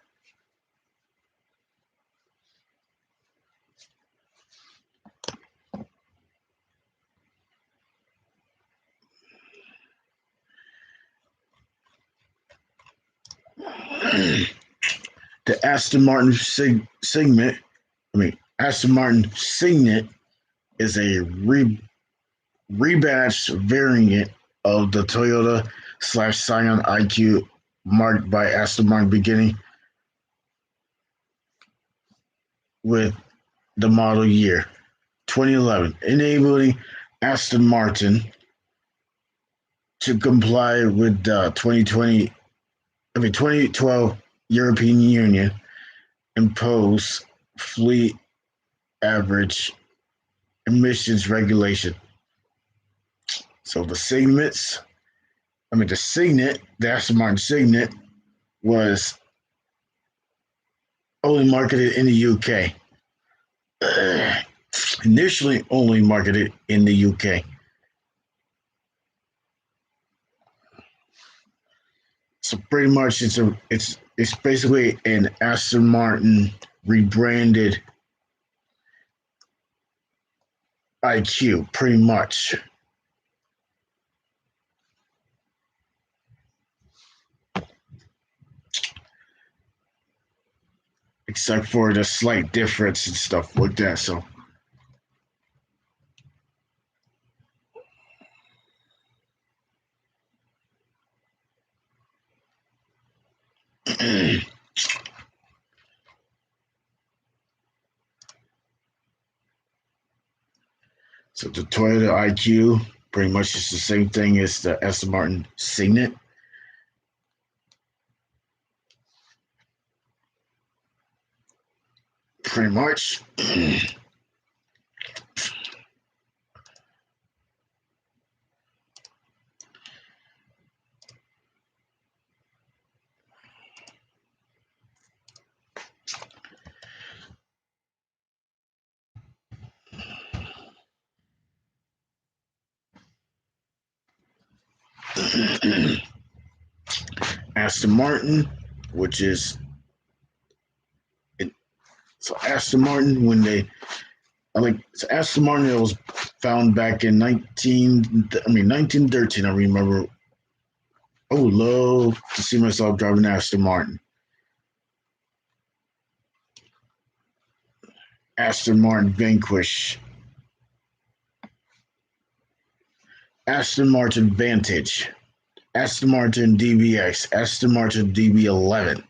The Aston Martin Signet. Aston Martin Signet is a rebadged variant of the Toyota / Scion IQ, marked by Aston Martin beginning with the model year 2011, enabling Aston Martin to comply with the 2012 European Union imposed fleet average emissions regulation. So the Signet, the Aston Martin Signet, was only marketed in the UK. Initially, only marketed in the UK. So pretty much, it's basically an Aston Martin rebranded IQ, pretty much. Except for the slight difference and stuff like that. So so the Toyota IQ pretty much is the same thing as the Aston Martin Signet. Pretty much. Aston Martin, which is so Aston Martin when they so Aston Martin, it was found back in 1913. I remember. I would love to see myself driving Aston Martin. Aston Martin Vanquish. Aston Martin Vantage. Aston Martin DBX. Aston Martin DB11.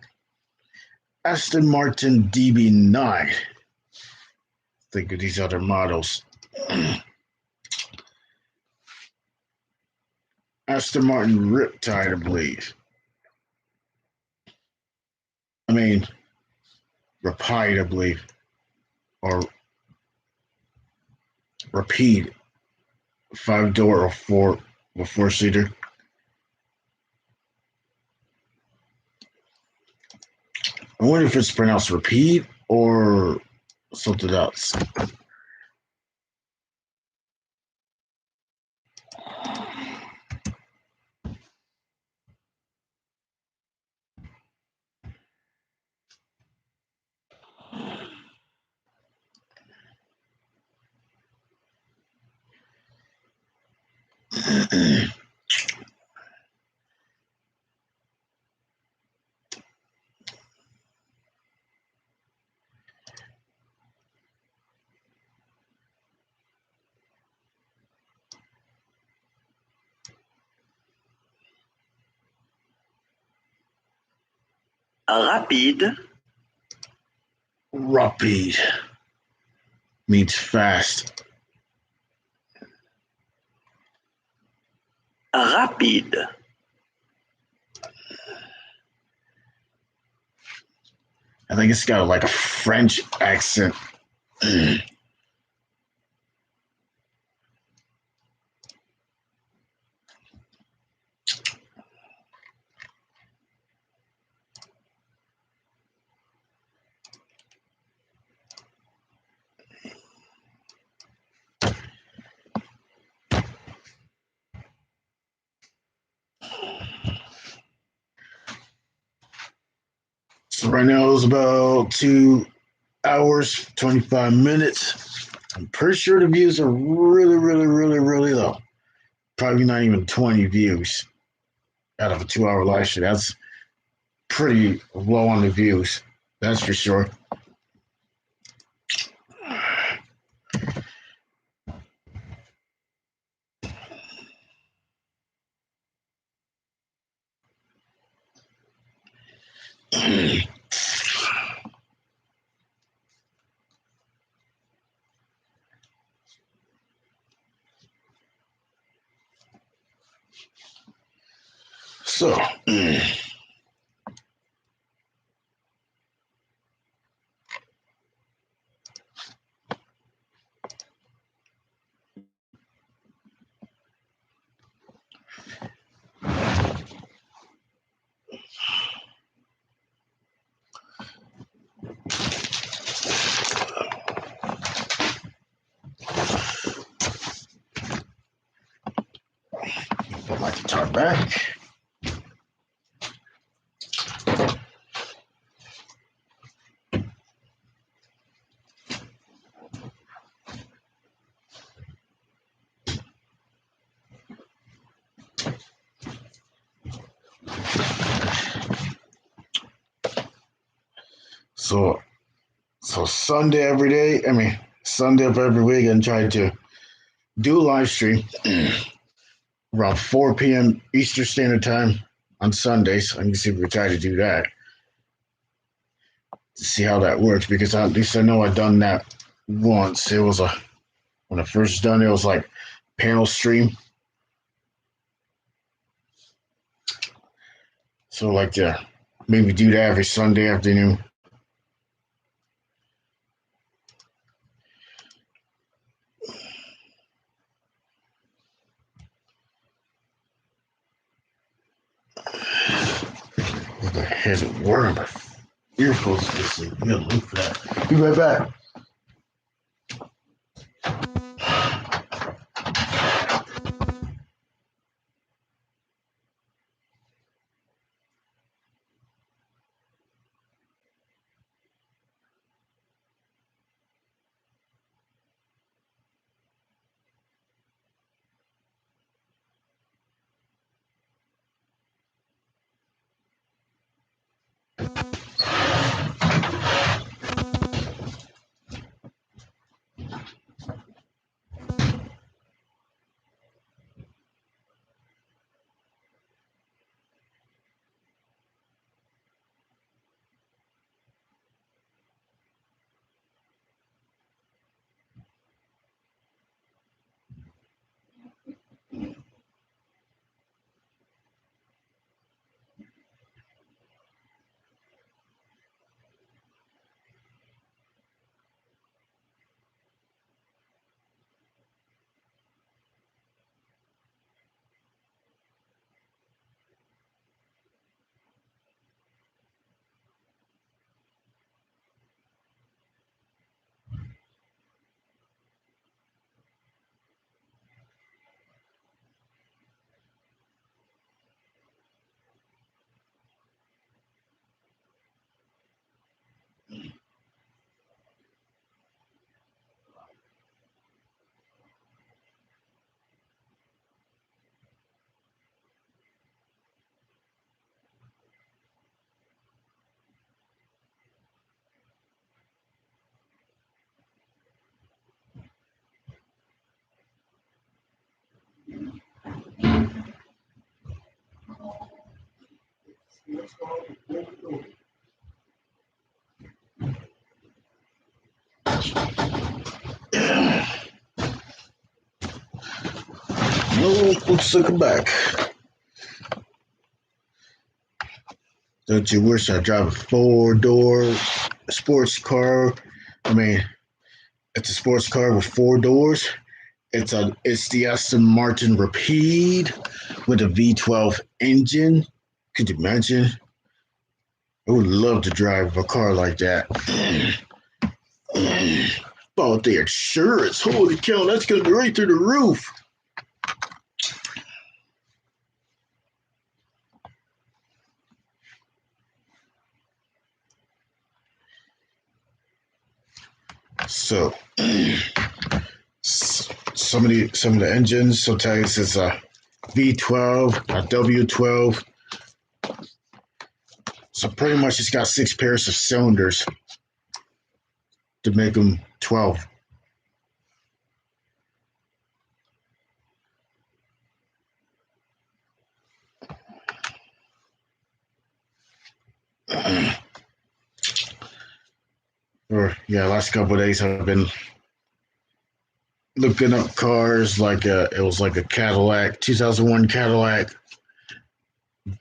Aston Martin DB9. Think of these other models. Aston Martin Riptide, I believe. Rapide, I believe. Or Rapide. 5-door or four-seater. I wonder if it's pronounced Rapide or something else. Rapide. Rapide means fast. Rapide. I think it's got like a French accent. Right now it's about 2 hours, 25 minutes. I'm pretty sure the views are really, really, really, really low. Probably not even 20 views out of a 2 hour live stream. That's pretty low on the views. That's for sure. So, put my guitar back. So Sunday every day. I mean, Sunday of every week, and try to do a live stream around 4 p.m. Eastern Standard Time on Sundays. I can see if we can try to do that to see how that works, because at least I know I've done that once. It was when I first done it, it was like panel stream. So like maybe do that every Sunday afternoon. What the heck? Where are my earphones? You gotta look for that. Be right back. No, let's look back. Don't you wish I drive a 4-door sports car? I mean, it's a sports car with 4 doors. It's the Aston Martin Rapide with a V12 engine. Could you imagine? I would love to drive a car like that. About the insurance. Holy cow, that's gonna be right through the roof. So some of the engines, sometimes it's a V12, a W12. So pretty much it's got 6 pairs of cylinders to make them 12. Or yeah, last couple of days I've been looking up cars like it was like a Cadillac, 2001 Cadillac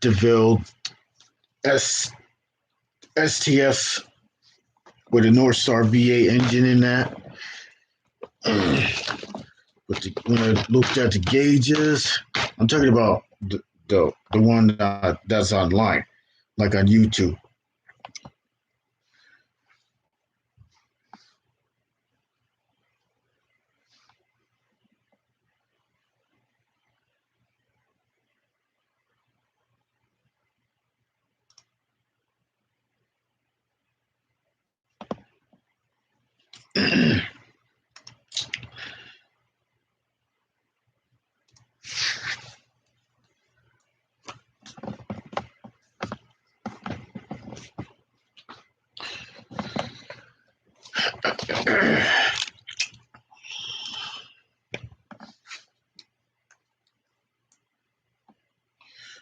DeVille S STS with a North Star V8 engine in that. But when I looked at the gauges, I'm talking about the one that's online, like on YouTube.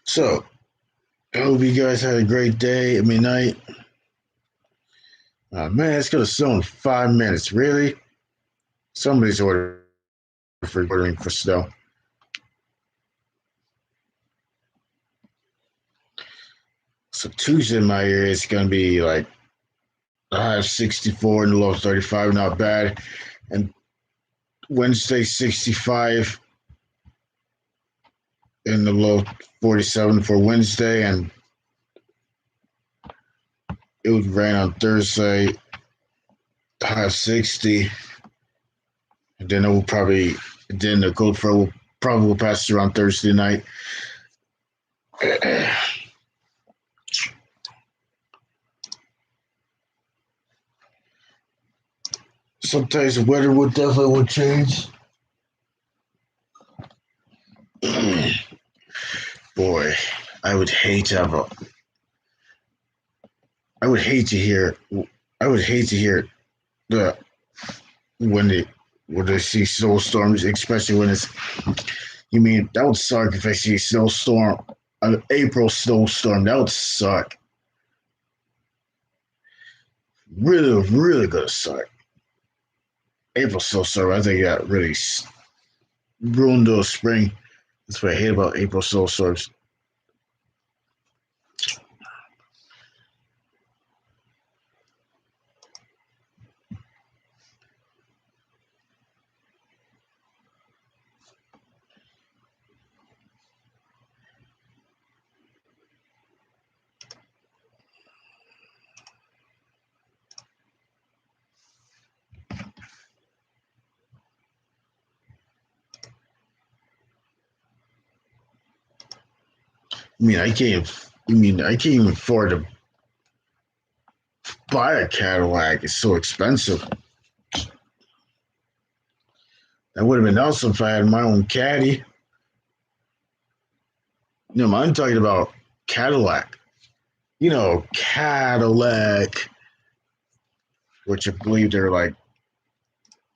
So, I hope you guys had a great day. I mean, night. Man, it's gonna snow in 5 minutes. Really? Somebody's ordering for snow. So Tuesday in my area is gonna be like the high of 64 and the low of 35, not bad. And Wednesday 65 and the low 47 for Wednesday, and it would rain on Thursday, high of 60. And then the cold front will probably pass through on Thursday night. Sometimes the weather would definitely change. Boy, I would hate to have a. I would hate to hear. I would hate to hear the when they see snowstorms, especially when it's. You mean that would suck if I see a snowstorm, an April snowstorm. That would suck. Really, really gonna suck. April snowstorm. I think that really ruined the spring. That's what I hate about April snowstorms. I can't even afford to buy a Cadillac. It's so expensive. That would have been awesome if I had my own caddy. No, I'm talking about Cadillac. Cadillac, which I believe they're like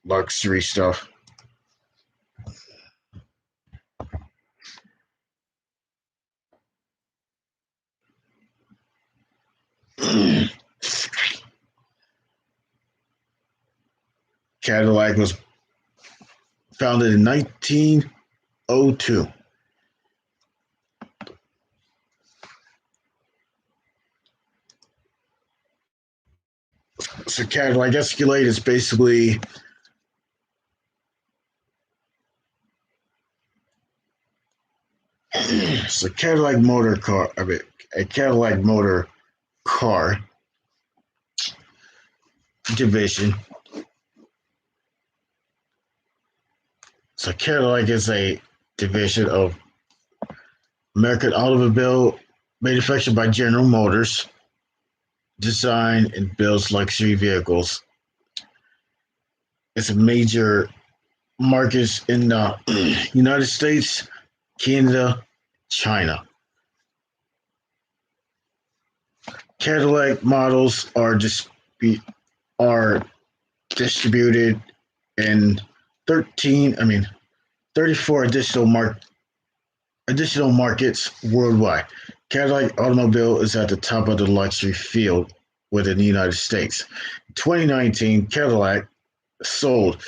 luxury stuff. Cadillac was founded in 1902. So Cadillac Escalade is basically a Cadillac motor car. A Cadillac motor car division. So Cadillac is a division of American Automobile, manufactured by General Motors, design and builds luxury vehicles. It's a major markets in the United States, Canada, China. Cadillac models are distributed in 34 additional markets worldwide. Cadillac automobile is at the top of the luxury field within the United States. In 2019, Cadillac sold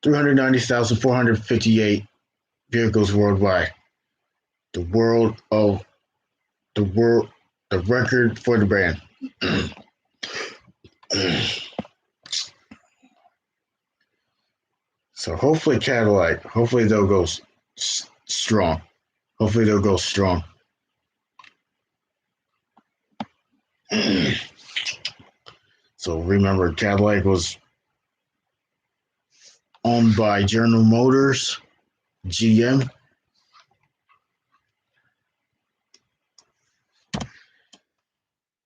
390,458 vehicles worldwide. The world of the world the record for the brand. So hopefully Cadillac, hopefully they'll go strong. Hopefully they'll go strong. So remember, Cadillac was owned by General Motors, GM.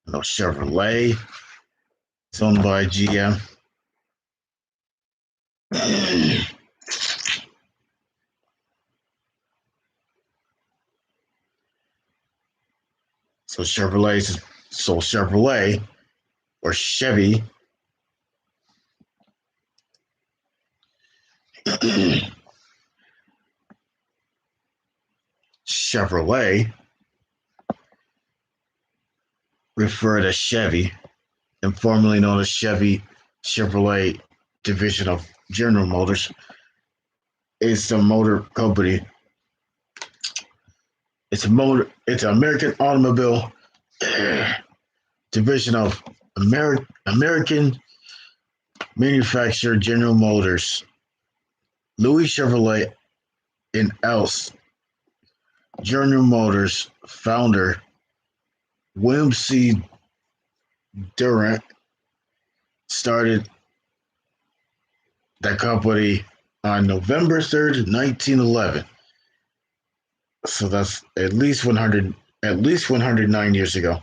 No, Chevrolet. It's owned by GM. So Chevrolet or Chevy Chevrolet referred as Chevy and formerly known as Chevrolet division of General Motors is a motor company. It's an American automobile division of American manufacturer General Motors. Louis Chevrolet and else General Motors founder William C. Durant started that company on November 3rd, 1911. So that's at least 109 years ago.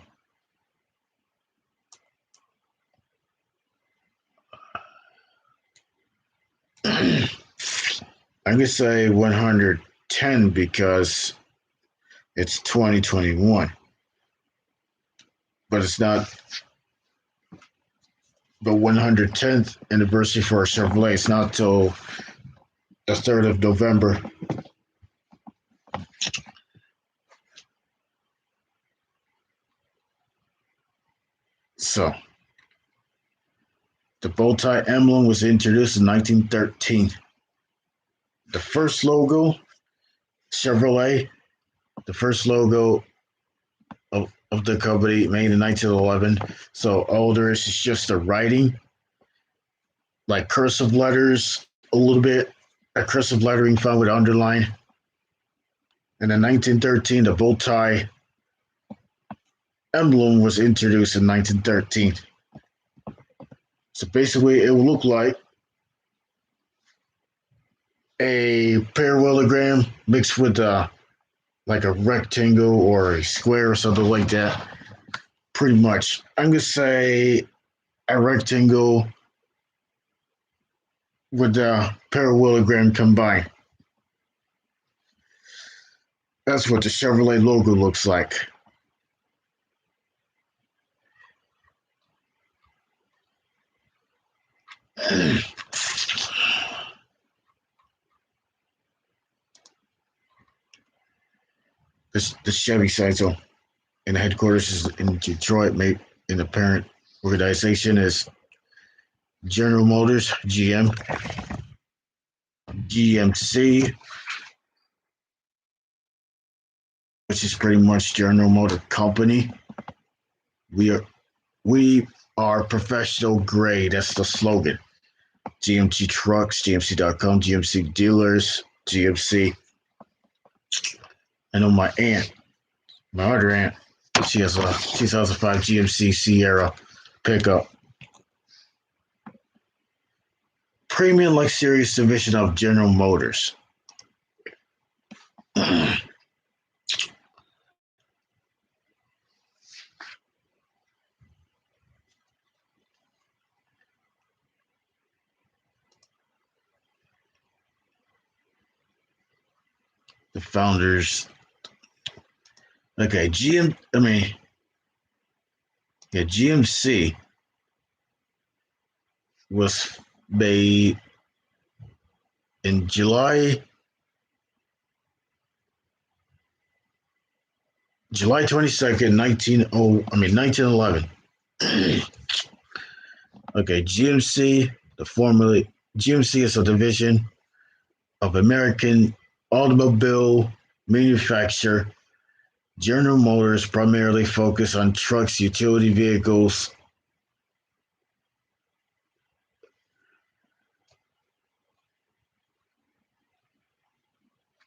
I'm gonna say 110 because it's 2021, but it's not the 110th anniversary for Chevrolet. It's not till the 3rd of November. So the bow tie emblem was introduced in 1913. The first logo, Chevrolet, the first logo of the company made in 1911. So all there is just the writing, like cursive letters, a little bit, a cursive lettering found with underline. And in 1913, the bow tie emblem was introduced in 1913. So basically, it will look like a parallelogram mixed with like a rectangle or a square or something like that. Pretty much. I'm going to say a rectangle with the parallelogram combined. That's what the Chevrolet logo looks like. The Chevy side, so and the headquarters is in Detroit. And the parent organization is General Motors, GM, GMC, which is pretty much General Motor Company. We are professional grade. That's the slogan. GMC Trucks, GMC.com, GMC Dealers, GMC. I know my other aunt, she has a 2005 GMC Sierra pickup. Premium luxurious division of General Motors. the founders. Okay, GMC was made in July 22nd, 1911. Okay, GMC is a division of American automobile manufacturer. General Motors primarily focus on trucks, utility vehicles.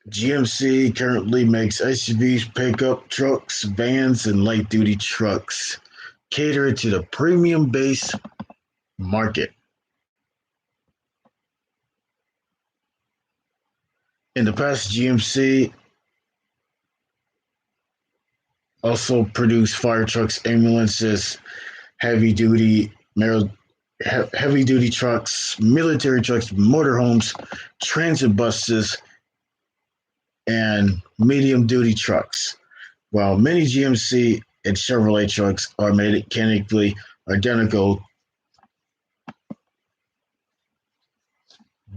GMC currently makes SUVs, pickup trucks, vans, and light-duty trucks, catering to the premium base market. In the past, GMC also produced fire trucks, ambulances, heavy-duty trucks, military trucks, motorhomes, transit buses, and medium-duty trucks. While many GMC and Chevrolet trucks are mechanically identical,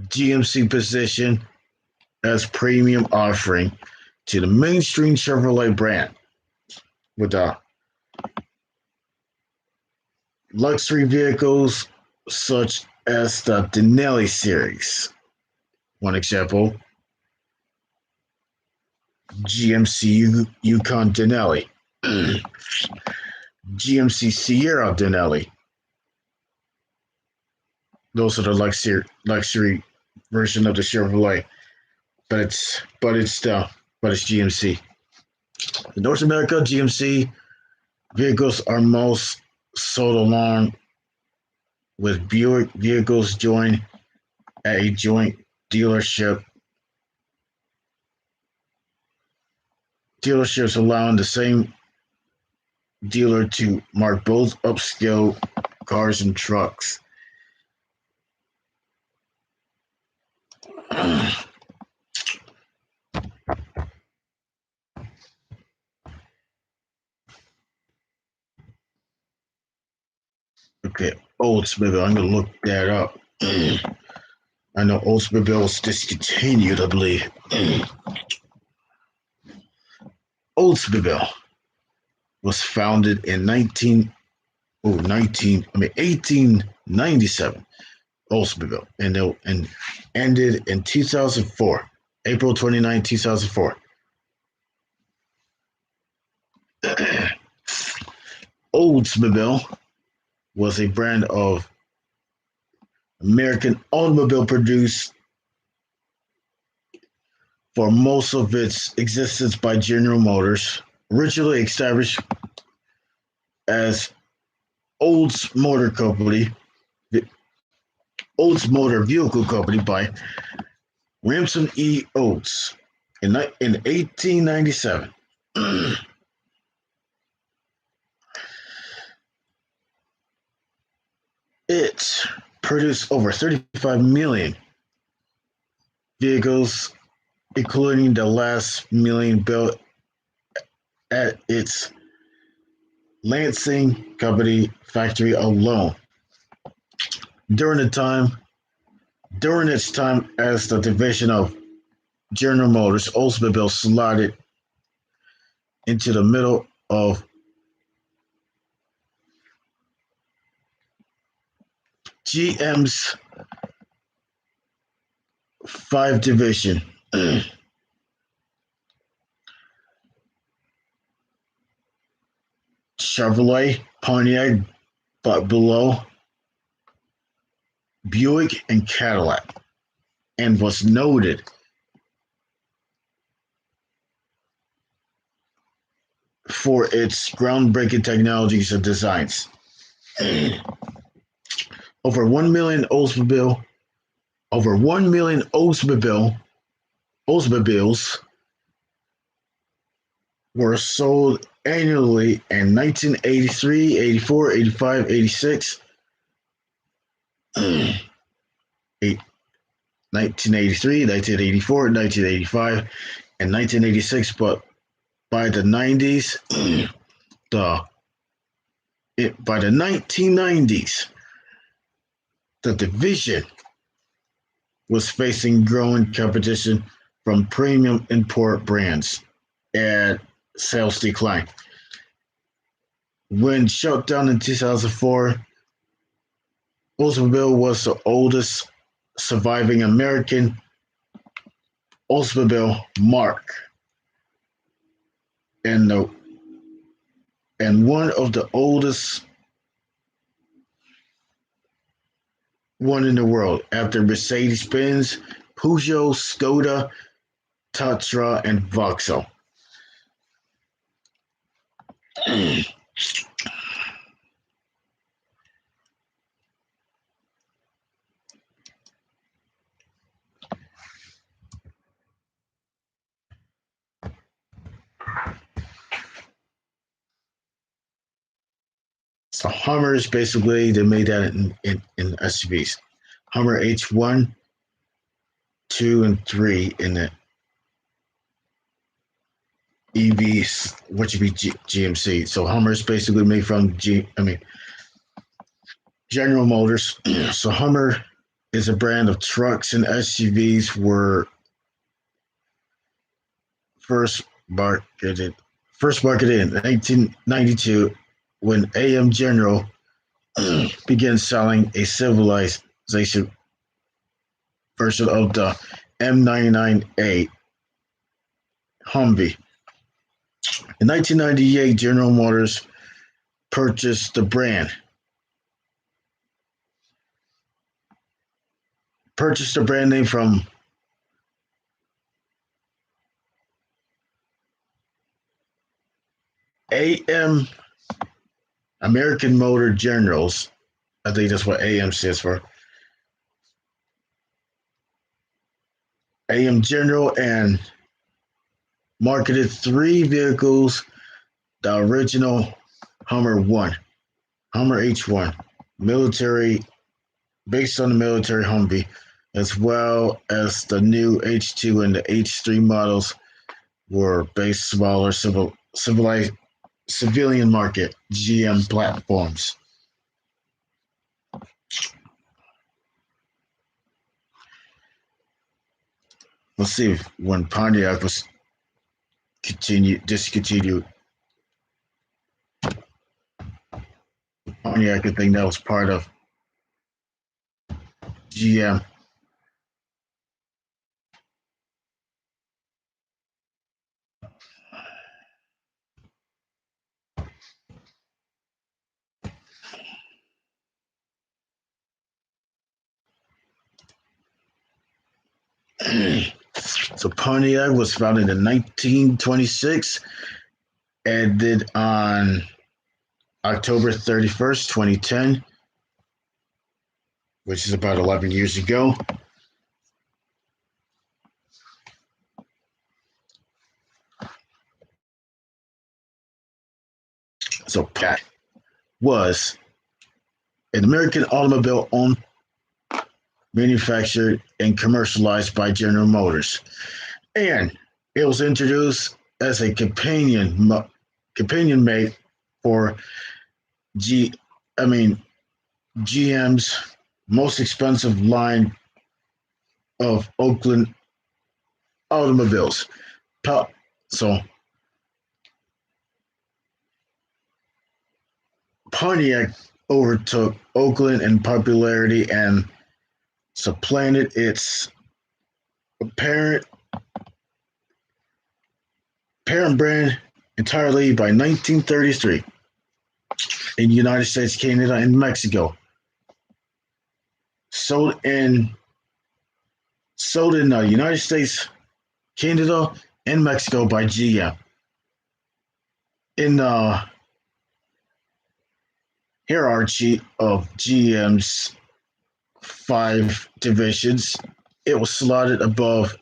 GMC position as premium offering to the mainstream Chevrolet brand with luxury vehicles such as the Denali series. One example, GMC Yukon Denali, GMC Sierra Denali. Those are the luxury version of the Chevrolet, but it's GMC. In North America, GMC vehicles are most sold along with Buick vehicles joined at a joint dealership. Dealerships allowing the same dealer to mark both upscale cars and trucks. Okay, Oldsmobile. I'm gonna look that up. I know Oldsmobile was discontinued, I believe. Oldsmobile was founded in 1897. Oldsmobile, and ended in 2004, April 29, 2004. Oldsmobile was a brand of American automobile produced for most of its existence by General Motors, originally established as Olds Motor Company, the Olds Motor Vehicle Company by Ramson E. Olds in 1897. It produced over 35 million vehicles, including the last million built at its Lansing Company factory alone. During its time as the division of General Motors, Oldsmobile slotted into the middle of GM's 5 division. Chevrolet, Pontiac, but below Buick and Cadillac, and was noted for its groundbreaking technologies and designs. Over 1 million Oldsmobiles were sold annually in 1983, 84, 85, 86, 1983, 1984, 1985, in 1986, but by the 90s, by the 1990s, the division was facing growing competition from premium import brands and sales decline. When shut down in 2004, Oldsmobile was the oldest surviving American Oldsmobile marque and one of the oldest one in the world after Mercedes-Benz, Peugeot, Skoda, Tatra, and Vauxhall. So Hummers basically they made that in SUVs. Hummer H1, 2, and 3 in the EVs, which would be GMC. So Hummers basically made from General Motors. So Hummer is a brand of trucks and SUVs were first marketed in 1992 when AM General began selling a civilization version of the M99A Humvee. In 1998, General Motors purchased the brand. Purchased the brand name from AM American Motor Generals. I think that's what AM stands for. AM General and marketed 3 vehicles, the original Hummer H1, military, based on the military Humvee, as well as the new H2 and the H3 models were based smaller civilian market GM platforms. Let's see when Pontiac was discontinued. Pontiac, I think that was part of GM. So Pontiac was founded in 1926, ended on October 31st, 2010, which is about 11 years ago. So Pontiac was an American automobile owned, manufactured, and commercialized by General Motors. And it was introduced as a companion mate for GM's most expensive line of Oakland automobiles. So Pontiac overtook Oakland in popularity and supplanted its parent brand entirely by 1933 in the United States, Canada, and Mexico. Sold in the United States, Canada, and Mexico by GM. In the hierarchy of GM's 5 divisions, it was slotted above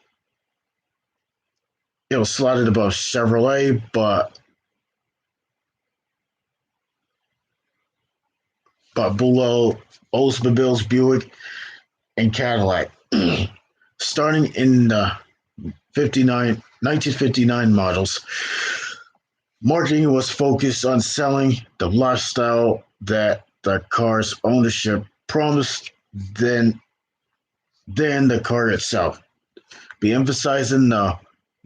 Chevrolet, but below Oldsmobile's Buick and Cadillac. Starting in the 1959 models. Marketing was focused on selling the lifestyle that the car's ownership promised than the car itself. By emphasizing the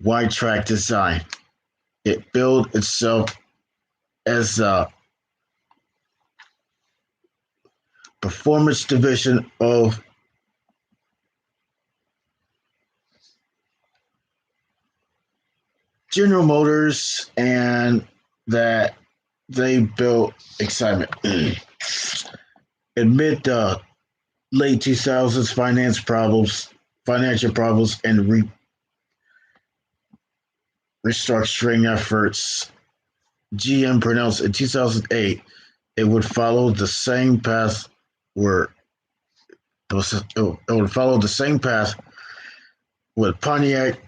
wide track design, it billed itself as a performance division of General Motors, and that they built excitement. Amid the late 2000s financial problems, and restructuring efforts, GM pronounced in 2008 it would follow the same path where it would follow the same path with Pontiac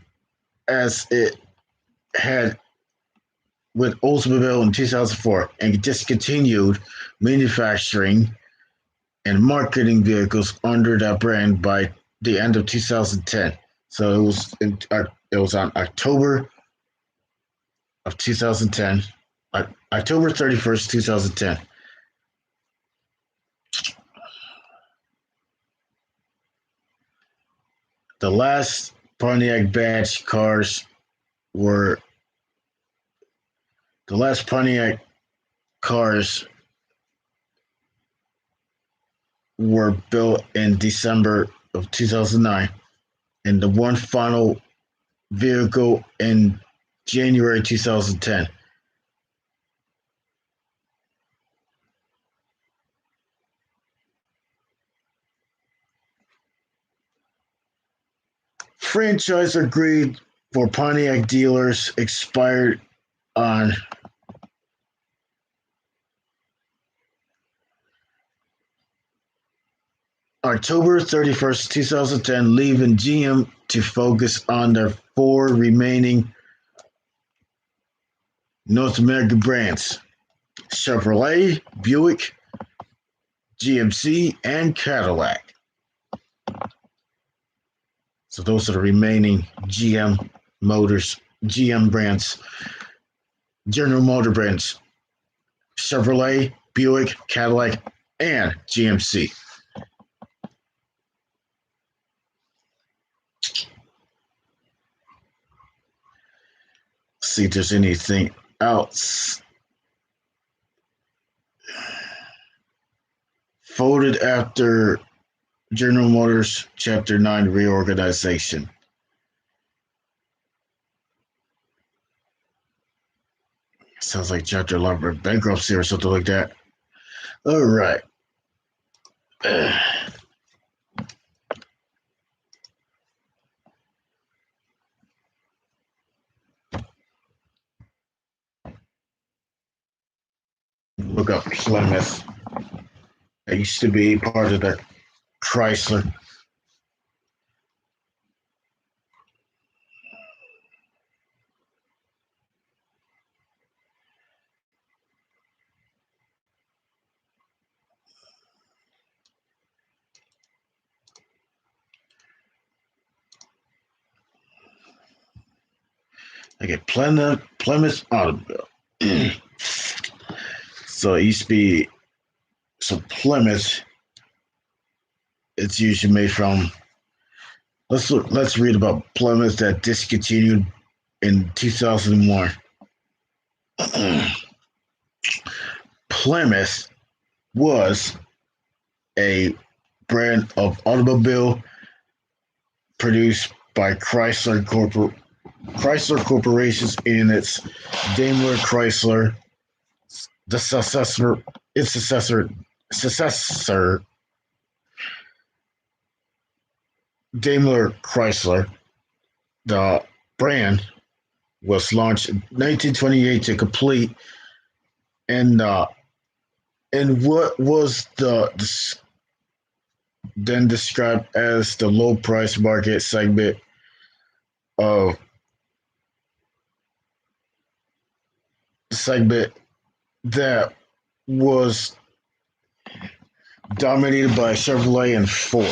as it had with Oldsmobile in 2004, and discontinued manufacturing and marketing vehicles under that brand by the end of 2010. So it was on October of 2010, October 31st, 2010. The last Pontiac badge cars were the last Pontiac cars were built in December of 2009, and the one final vehicle in January 2010. Franchise agreed for Pontiac dealers expired on October 31st, 2010, leaving GM to focus on their four remaining North American brands: Chevrolet, Buick, GMC, and Cadillac. So those are the remaining GM brands, General Motor brands: Chevrolet, Buick, Cadillac, and GMC. See if there's anything else. Folded after General Motors Chapter 9 reorganization. Sounds like Chapter 11 bankruptcy or something like that. All right. Look up Plymouth. It used to be part of the Chrysler. Okay, Plymouth Automobile. So it used to be, so Plymouth, it's usually made from, let's read about Plymouth that discontinued in 2001. Plymouth was a brand of automobile produced by Chrysler Corporations in its Daimler Chrysler, its successor Daimler Chrysler. The brand was launched in 1928 to complete and what was then described as the low price market segment of that was dominated by Chevrolet and Ford.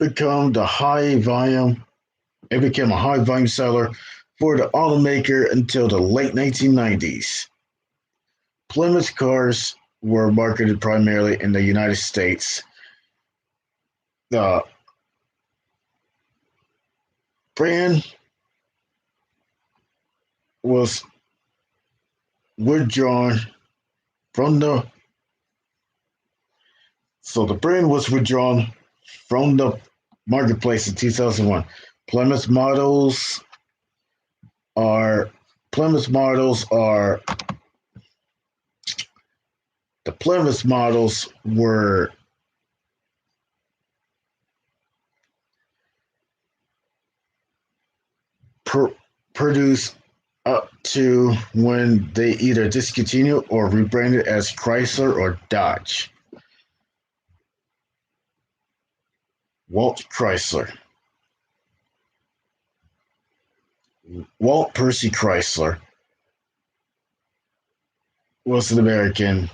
become the high volume. It became a high volume seller for the automaker until the late 1990s. Plymouth cars were marketed primarily in the United States. The brand was withdrawn from the the brand was withdrawn from the marketplace in 2001. Plymouth models are Plymouth models are the Plymouth models were produced up to when they either discontinued or rebranded as Chrysler or Dodge. Walt Chrysler. Walt Percy Chrysler was an American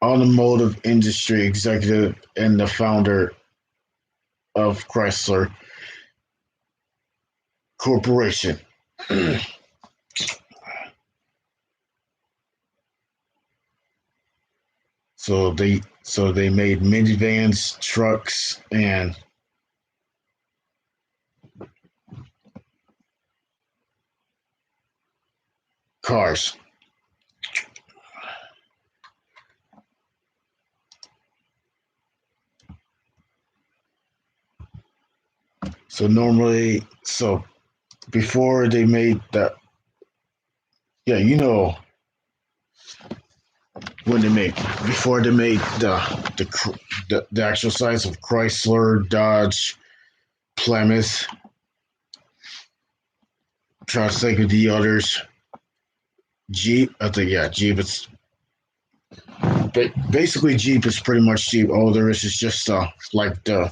automotive industry executive and the founder of Chrysler Corporation. So they made minivans, trucks, and cars. So before they made that, yeah, you know, when they made before they made the actual size of Chrysler, Dodge, Plymouth, trying to think of the others. Jeep, I think, yeah, Jeep. It's basically Jeep is pretty much Jeep. All there is just like the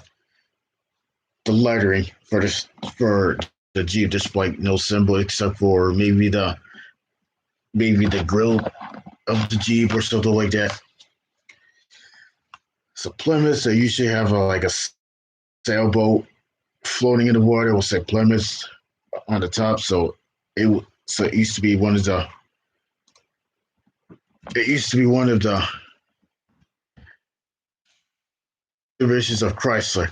lettering for the Jeep. Just like no symbol except for maybe the grill of the Jeep or something like that. So Plymouth, they usually have like a sailboat floating in the water. We'll say Plymouth on the top. It used to be one of the divisions of Chrysler.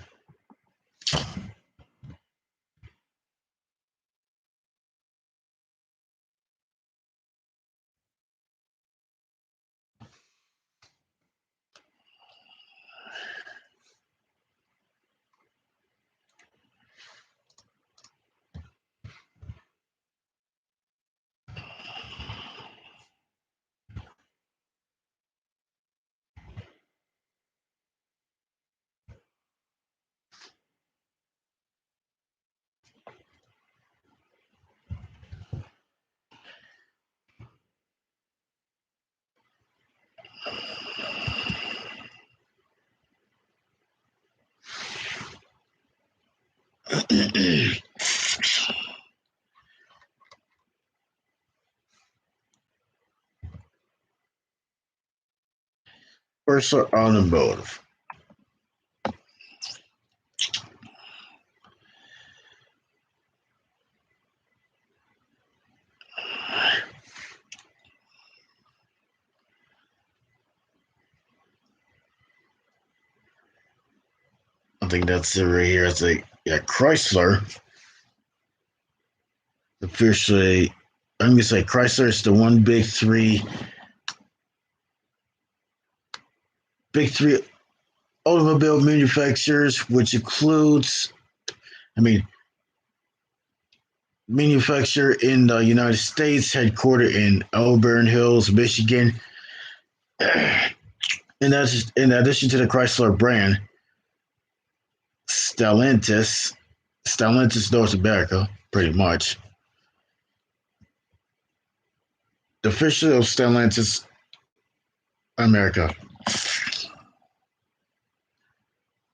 Chrysler Automotive. I think that's it right here. It's like, yeah, Chrysler. Officially, I'm gonna say Chrysler is the big three automobile manufacturers, which includes, I mean, manufacturer in the United States, headquartered in Auburn Hills, Michigan. In addition to the Chrysler brand, Stellantis North America, pretty much. The official of Stellantis America.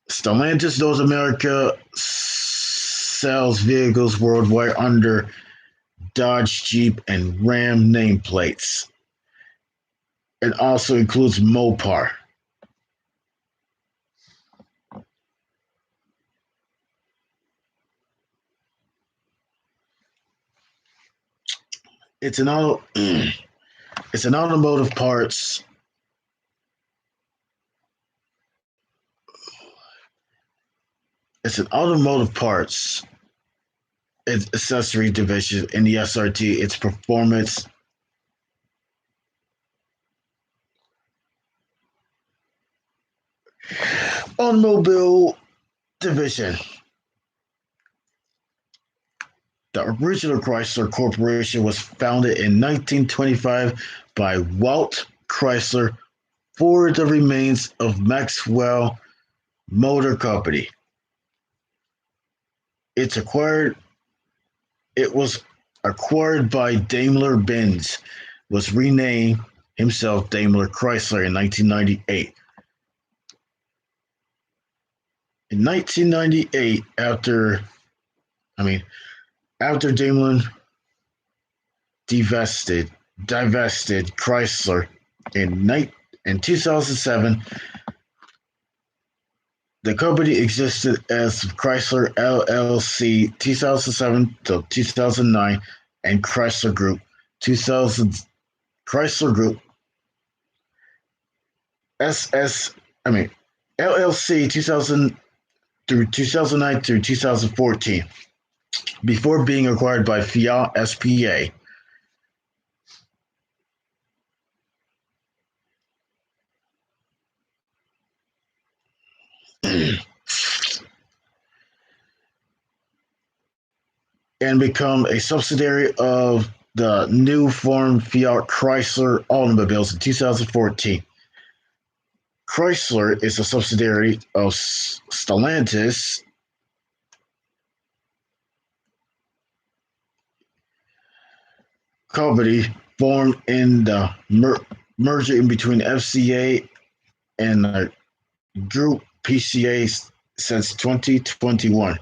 Stellantis North America sells vehicles worldwide under Dodge, Jeep, and Ram nameplates. It also includes Mopar. It's an auto. It's an automotive parts. It's an automotive parts. It's accessory division in the SRT. It's performance. Automobile division. The original Chrysler Corporation was founded in 1925 by Walt Chrysler for the remains of Maxwell Motor Company. It was acquired by Daimler-Benz, was renamed himself Daimler Chrysler in 1998. In 1998, after Daimler divested Chrysler in 2007, the company existed as Chrysler LLC 2007 to 2009 and Chrysler Group 2000 Chrysler Group LLC 2000 through 2009 through 2014 before being acquired by Fiat SPA. And become a subsidiary of the new formed Fiat Chrysler automobiles in 2014. Chrysler is a subsidiary of Stellantis company formed in the merger in between FCA and the Group PCA since 2021.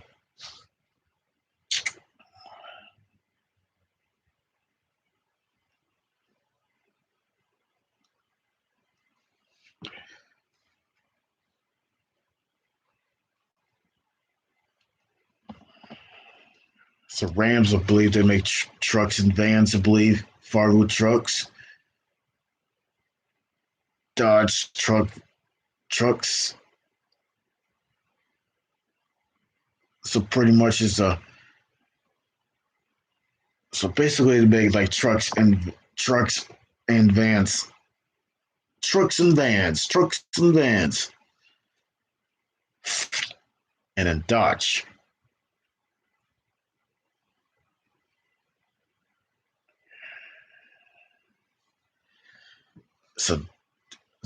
So Rams, I believe they make trucks and vans, I believe. Fargo trucks. Dodge trucks. So pretty much is so basically they make like trucks and vans. Trucks and vans. And then Dodge.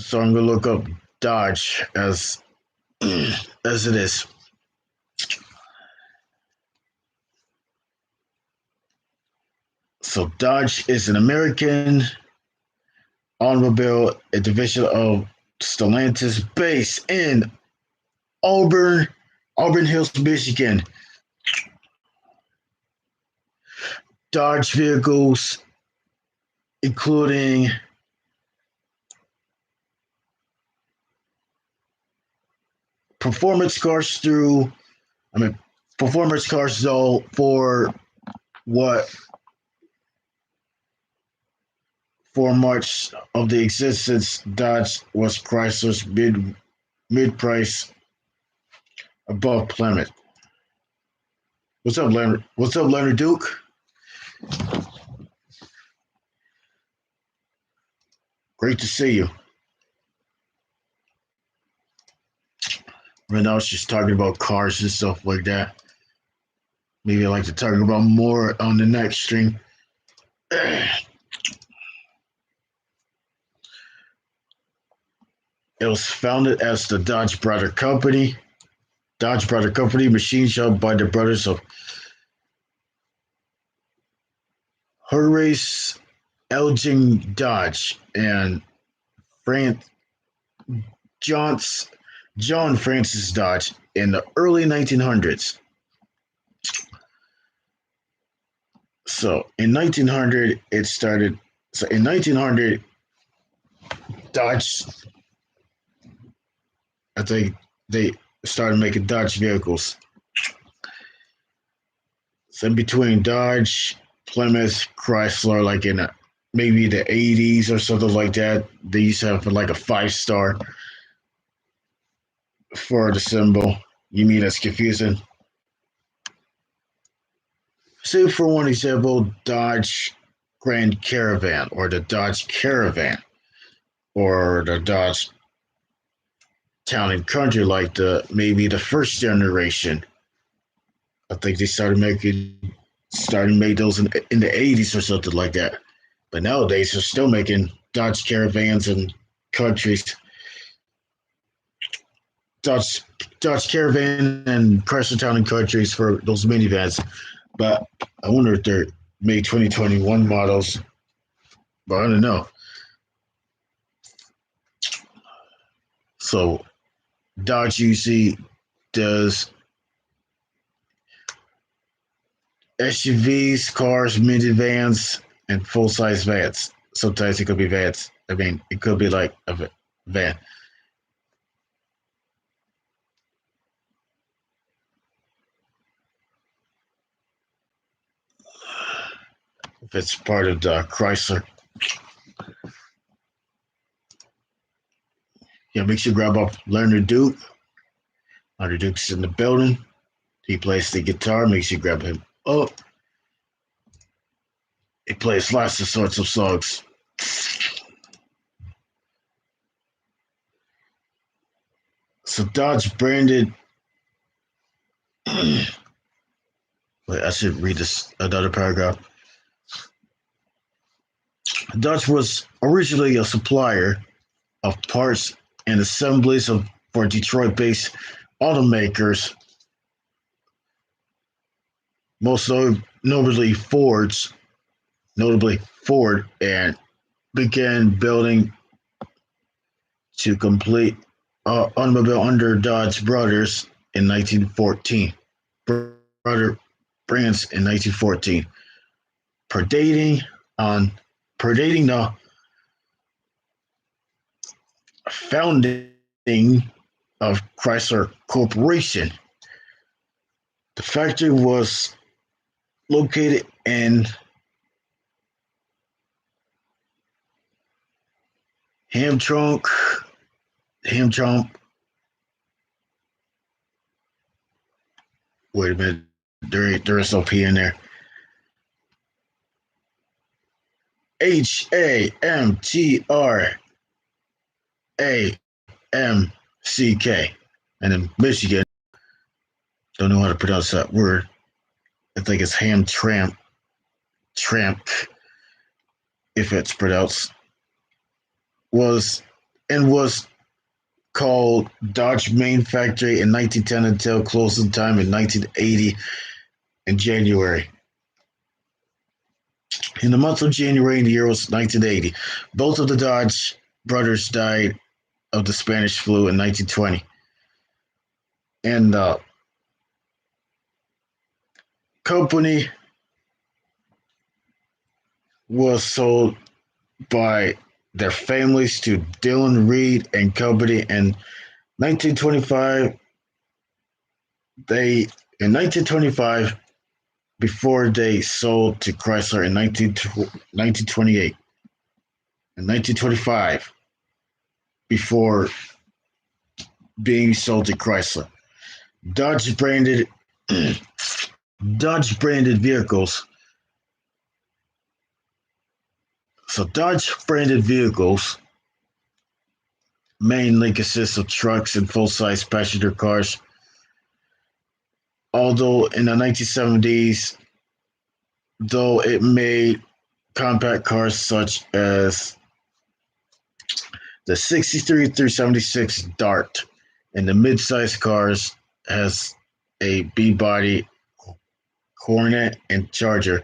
So I'm gonna look up Dodge as it is. So Dodge is an American automobile, a division of Stellantis, based in Auburn Hills, Michigan. Dodge vehicles, including performance cars sold for much of the existence. Dodge was Chrysler's mid-price above Plymouth. What's up, Leonard? What's up, Leonard Duke? Great to see you. Right now, it's just talking about cars and stuff like that. Maybe I'd like to talk about more on the next stream. It was founded as the Dodge Brother Company. Machine shop by the brothers of Horace Elgin Dodge and John Francis Dodge in the early 1900s. So in 1900, it started. So in 1900, Dodge, I think they started making Dodge vehicles. So in between Dodge Plymouth, Chrysler, like in maybe the 80s or something like that. They used to have like a 5-star for the symbol. You mean that's confusing? Say for one example, Dodge Grand Caravan or the Dodge Caravan or the Dodge Town and Country, like the maybe the first generation. I think they started make those in the 80s or something like that. But nowadays they're still making Dodge Caravans and countries. Dodge Dodge Caravan and Chrysler Town and Countries for those minivans. But I wonder if they're May 2021 models. But I don't know. So Dodge usually does SUVs, cars, minivans, and full size vans. Sometimes it could be vans. I mean, it could be like a van. If it's part of the Chrysler. Yeah, make sure you grab up Leonard Duke. Leonard Duke's in the building. He plays the guitar. Make sure you grab him up. He plays lots of sorts of songs. So Dodge branded. Wait, I should read this another paragraph. Dodge was originally a supplier of parts and assemblies for Detroit-based automakers, most notably Ford, and began building to complete automobile under Dodge Brothers in 1914. Brother brands in 1914, predating the founding of Chrysler Corporation. The factory was located in Hamtramck. Wait a minute, there is no P in there. Hamtramck, and in Michigan. Don't know how to pronounce that word. I think it's Hamtramck, if it's pronounced. Was called Dodge Main Factory in 1910 until closing time in 1980 in January. In the month of January in the year was 1980, both of the Dodge brothers died of the Spanish flu in 1920. And the company was sold by their families to Dillon Read and Company in 1925. In 1925, before they sold to Chrysler in 1928. In 1925, before being sold to Chrysler. Dodge branded vehicles. So Dodge branded vehicles mainly consist of trucks and full-size passenger cars. Although in the 1970s, though it made compact cars such as the 63 through 76 Dart, and the mid-size cars has a B-body Coronet and Charger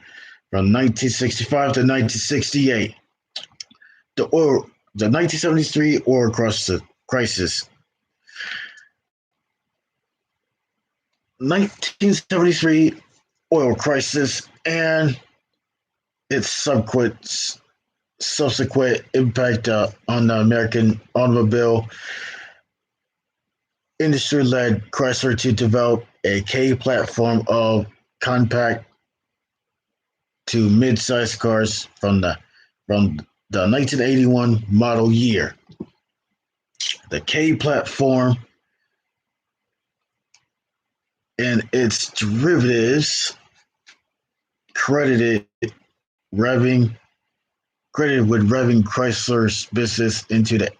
from 1965 to 1968. The 1973 oil crisis. 1973 oil crisis and its subsequent impact on the American automobile industry led Chrysler to develop a K platform of compact to mid-size cars from the 1981 model year. The K platform and its derivatives credited with revving Chrysler's business in the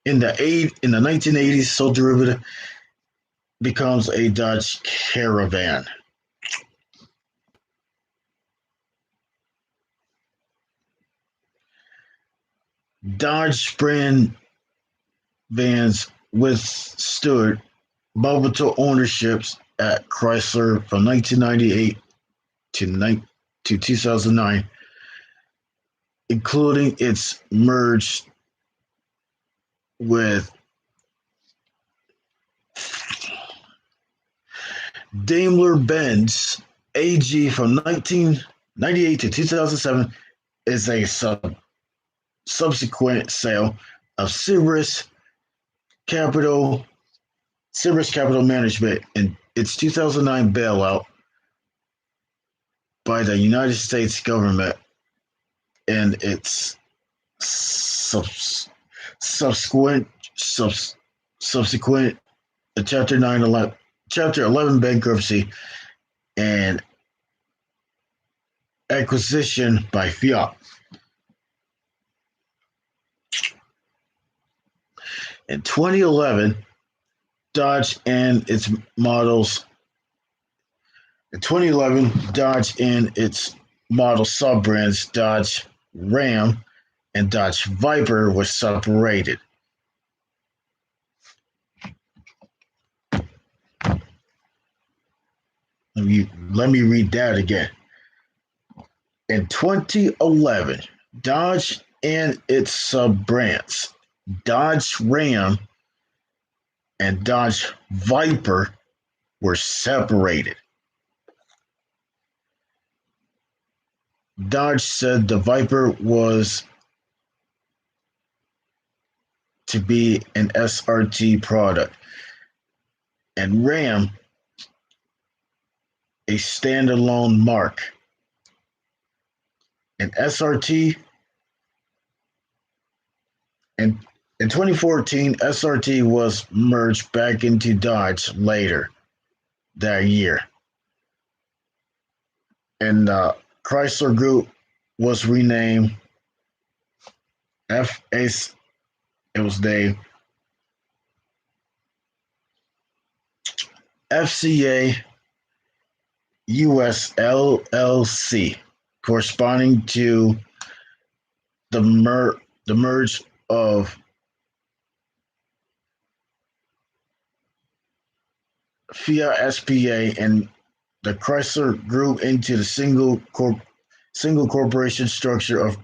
1980s. So derivative becomes a Dodge Caravan. Dodge brand vans withstood volatile ownerships at Chrysler from 1998 to 2009, including its merge with Daimler-Benz AG from 1998 to 2007 is a subsequent sale of Cerberus Capital Management in its 2009 bailout by the United States government and its subsequent Chapter 11 bankruptcy and acquisition by Fiat. In 2011, Dodge and its model sub-brands Dodge Ram and Dodge Viper were separated. Let me read that again. In 2011, Dodge and its sub-brands Dodge Ram and Dodge Viper were separated. Dodge said the Viper was to be an SRT product and Ram a standalone mark. An SRT and in 2014, SRT was merged back into Dodge later that year. And Chrysler Group was renamed FCA US LLC, corresponding to the merge of Fiat SPA and the Chrysler Group into the single corporation structure of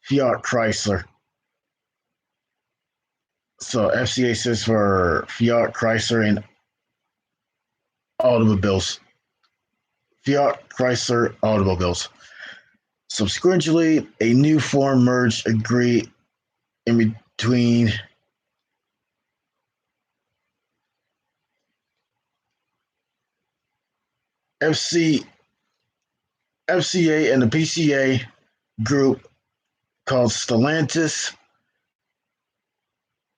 Fiat Chrysler. So FCA stands for Fiat Chrysler and Automobiles. Fiat Chrysler Automobiles. Subsequently, a new form merged agreed in between FCA and the PCA group called Stellantis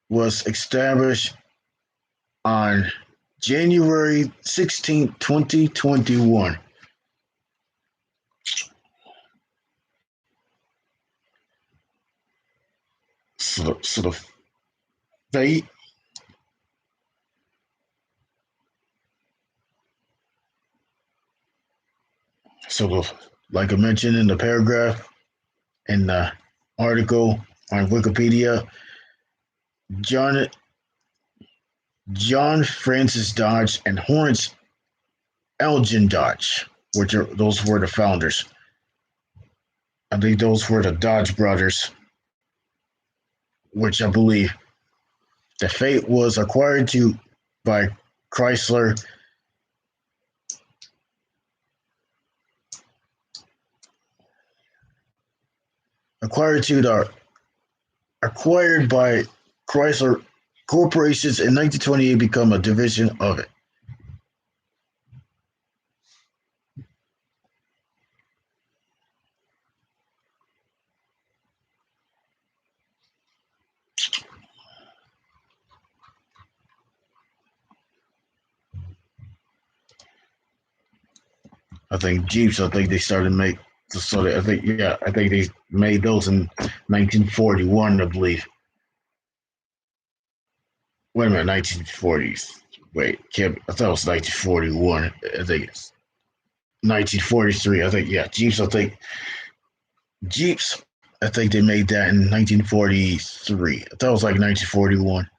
was established on January 16, 2021. So the fate like I mentioned in the paragraph in the article on Wikipedia, John Francis Dodge and Horace Elgin Dodge, those were the founders. I think those were the Dodge brothers, which I believe the fate was acquired by Chrysler acquired by Chrysler corporations in 1928, become a division of it. I think Jeeps. I think they started make. So I think I think they made those in 1941, I believe. Wait a minute, 1940s. Wait, I thought it was 1941. I think it's 1943. I think Jeeps. I think Jeeps. I think they made that in 1943. I thought it was like 1941.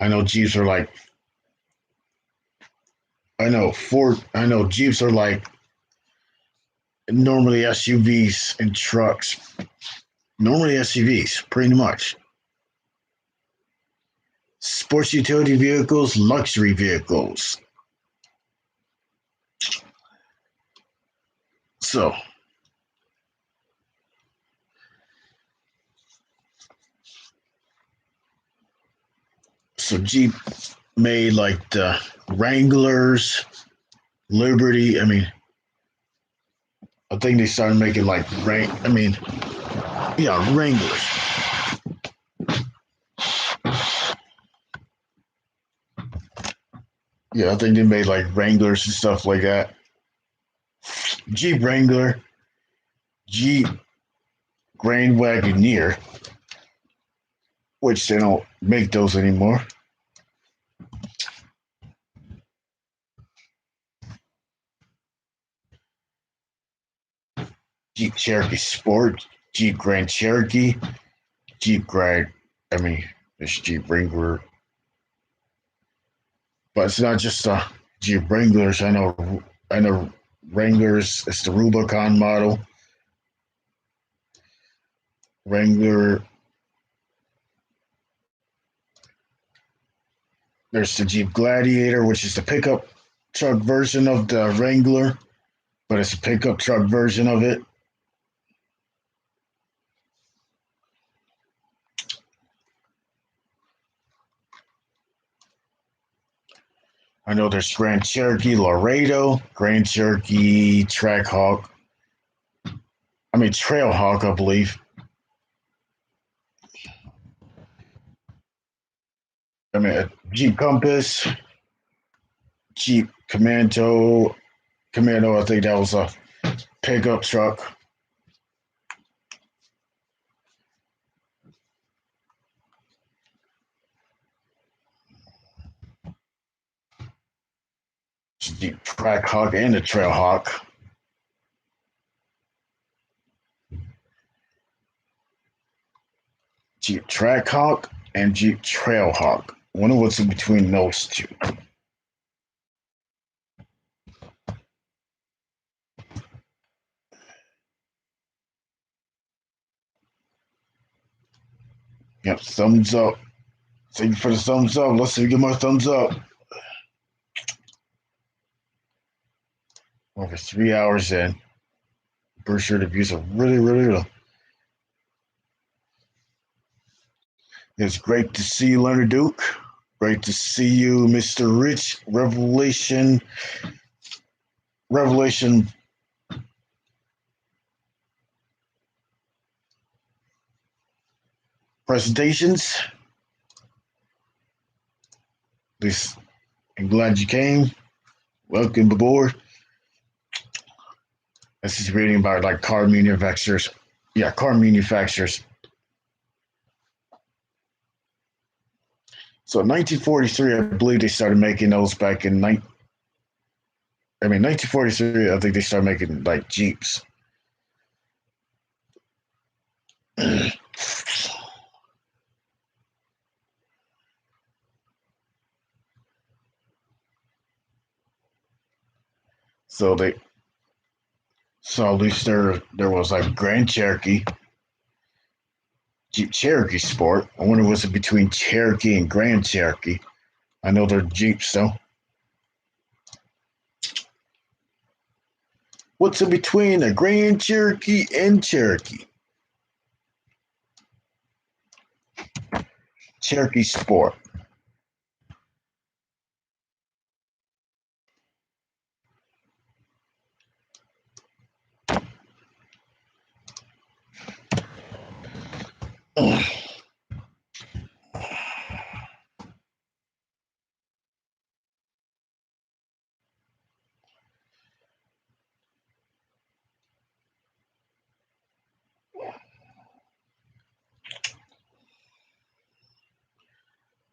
I know Jeeps are like. I know Jeeps are like normally SUVs and trucks. Normally SUVs, pretty much. Sports utility vehicles, luxury vehicles. So, Jeep made like the Wranglers, Liberty. I mean, I think they started making like Wranglers. Yeah, I think they made like Wranglers and stuff like that. Jeep Wrangler, Jeep Grand Wagoneer, which they don't make those anymore. Jeep Cherokee Sport, Jeep Grand Cherokee, Jeep Grand. I mean, there's Jeep Wrangler, but it's not just Jeep Wranglers. I know Wranglers. It's the Rubicon model. Wrangler. There's the Jeep Gladiator, which is the pickup truck version of the Wrangler, but it's a pickup truck version of it. I know there's Grand Cherokee Laredo, Grand Cherokee Trackhawk. I mean Trailhawk, I believe. I mean Jeep Compass, Jeep Commando. I think that was a pickup truck. Jeep Trackhawk and the Trailhawk. Jeep Trackhawk and Jeep Trailhawk. I wonder what's in between those two. Yep, thumbs up. Thank you for the thumbs up. Let's see if we get more thumbs up. Over 3 hours in. Pretty sure the views are really, really low. It's great to see you, Leonard Duke. Great to see you, Mr. Rich. Revelation presentations. At least I'm glad you came. Welcome aboard. This is reading about like car manufacturers. Yeah, car manufacturers. So in 1943, I believe they started making those back in 1943. I think they started making like Jeeps. So at least there was like Grand Cherokee, Jeep Cherokee Sport. I wonder what's it between Cherokee and Grand Cherokee. I know they're Jeeps though. What's in between a Grand Cherokee and Cherokee? Cherokee Sport.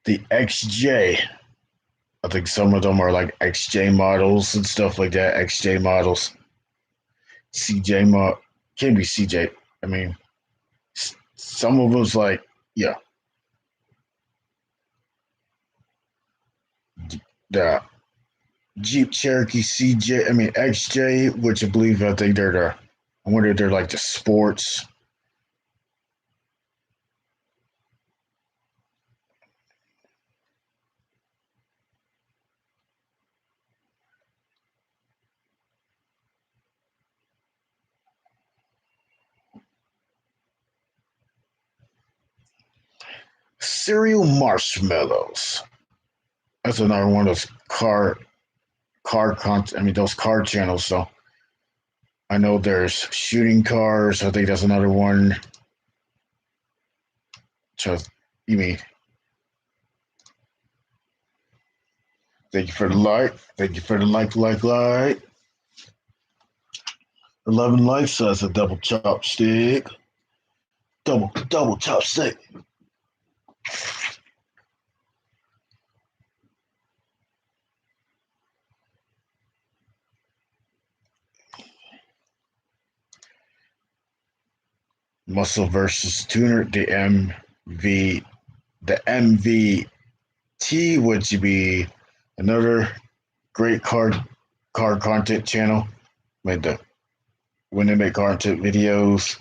the XJ. I think some of them are like XJ models and stuff like that. XJ models. CJ mod can't be CJ. I mean, some of them's like, yeah, the Jeep Cherokee CJ. I mean XJ, which I think they're the. I wonder if they're like the sports. Cereal marshmallows. That's another one of those car content. I mean those car channels. So I know there's shooting cars. I think that's another one. Just you mean? Thank you for the like. Thank you for the like. 11 likes, so that's a double chopstick. Double chopstick. Muscle versus Tuner, the MVT would be another great car content channel. Like the when they make content videos.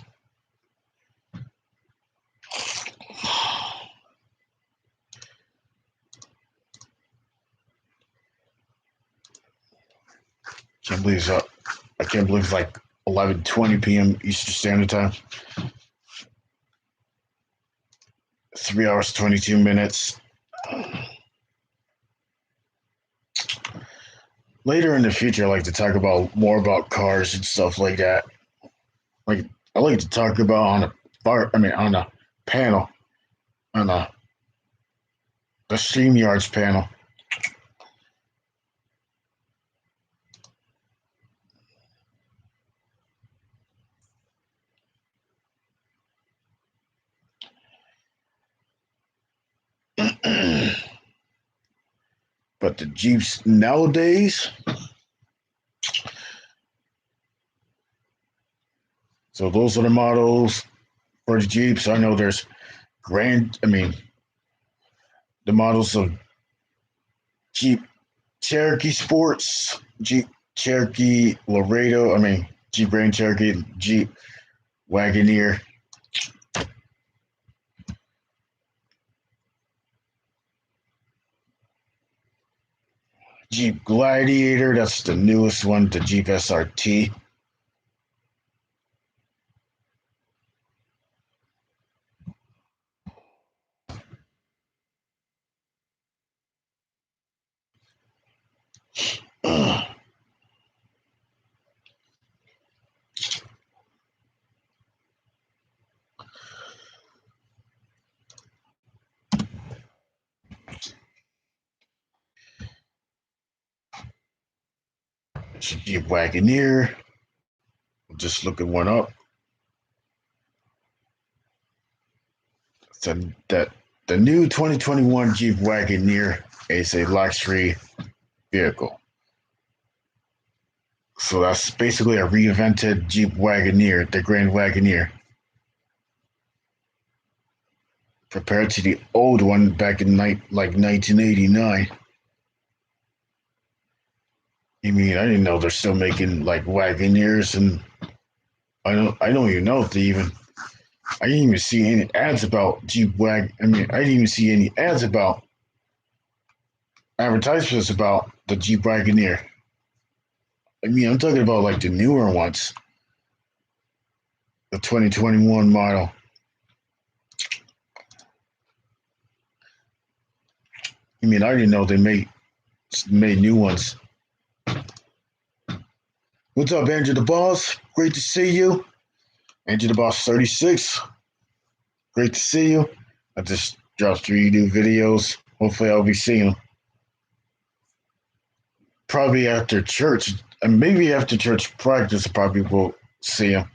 Can't believe it's up. I can't believe it's like 11:20 p.m. Eastern Standard Time. 3 hours 22 minutes. Later in the future, I like to talk about more about cars and stuff like that. Like I like to talk about on a panel on the StreamYards panel. But the Jeeps nowadays, so those are the models for the Jeeps. I know there's the models of Jeep Cherokee Sports, Jeep Cherokee Laredo, Jeep Grand Cherokee, Jeep Wagoneer. Jeep Gladiator, that's the newest one, the Jeep SRT. Jeep Wagoneer. Just looking one up. So that the new 2021 Jeep Wagoneer is a luxury vehicle. So that's basically a reinvented Jeep Wagoneer, the Grand Wagoneer, compared to the old one back in 1989. I didn't know they're still making like Wagoneers, and I don't even know if they even. I didn't even see any ads about Jeep Wag. I didn't even see any ads about advertisements about the Jeep Wagoneer. I'm talking about like the newer ones, the 2021 model. I didn't know they made new ones. What's up, Andrew the Boss? Great to see you. Andrew the Boss 36. Great to see you. I just dropped 3 new videos. Hopefully I'll be seeing them. Probably after church, and maybe after church practice, I probably will see them.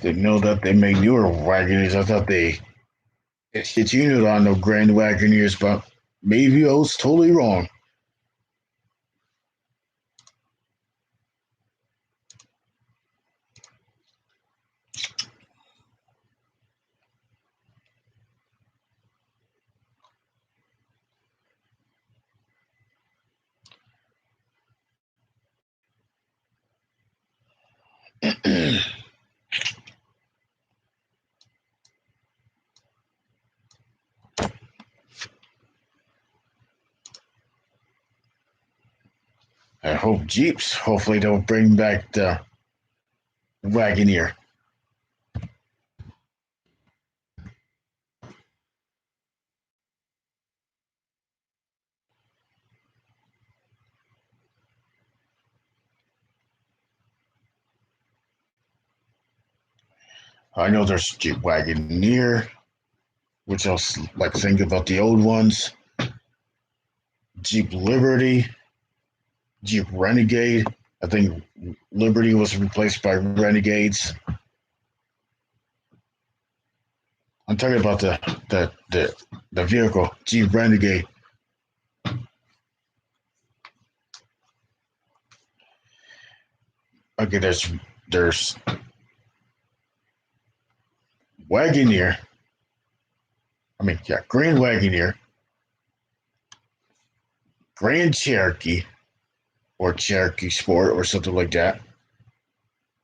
didn't know that they make newer Wagoneers. I thought they discontinued on the Grand Wagoneers, but maybe I was totally wrong. I hope Jeeps. Hopefully, they'll bring back the Wagoneer. I know there's Jeep Wagoneer, which I'll like think about the old ones. Jeep Liberty, Jeep Renegade. I think Liberty was replaced by Renegades. I'm talking about the vehicle, Jeep Renegade. Okay, there's Wagoneer. Grand Wagoneer, Grand Cherokee, or Cherokee Sport, or something like that.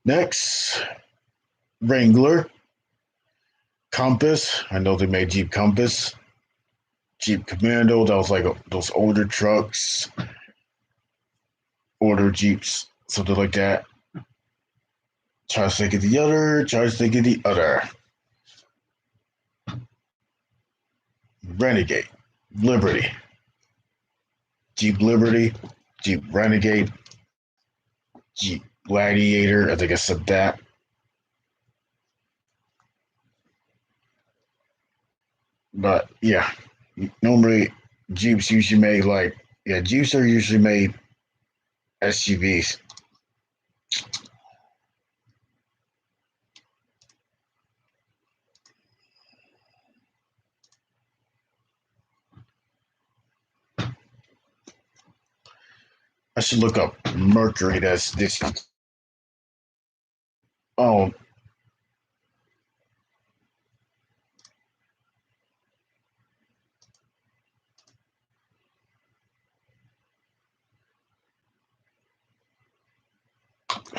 Next, Wrangler, Compass. I know they made Jeep Compass. Jeep Commando, that was like those older trucks, older Jeeps, something like that. Try to think of the other. Renegade, Liberty, Jeep Liberty, Jeep Renegade, Jeep Gladiator. I think I said that. But yeah, normally Jeeps usually made Jeeps are usually made SUVs. I should look up Mercury. That's this. Oh,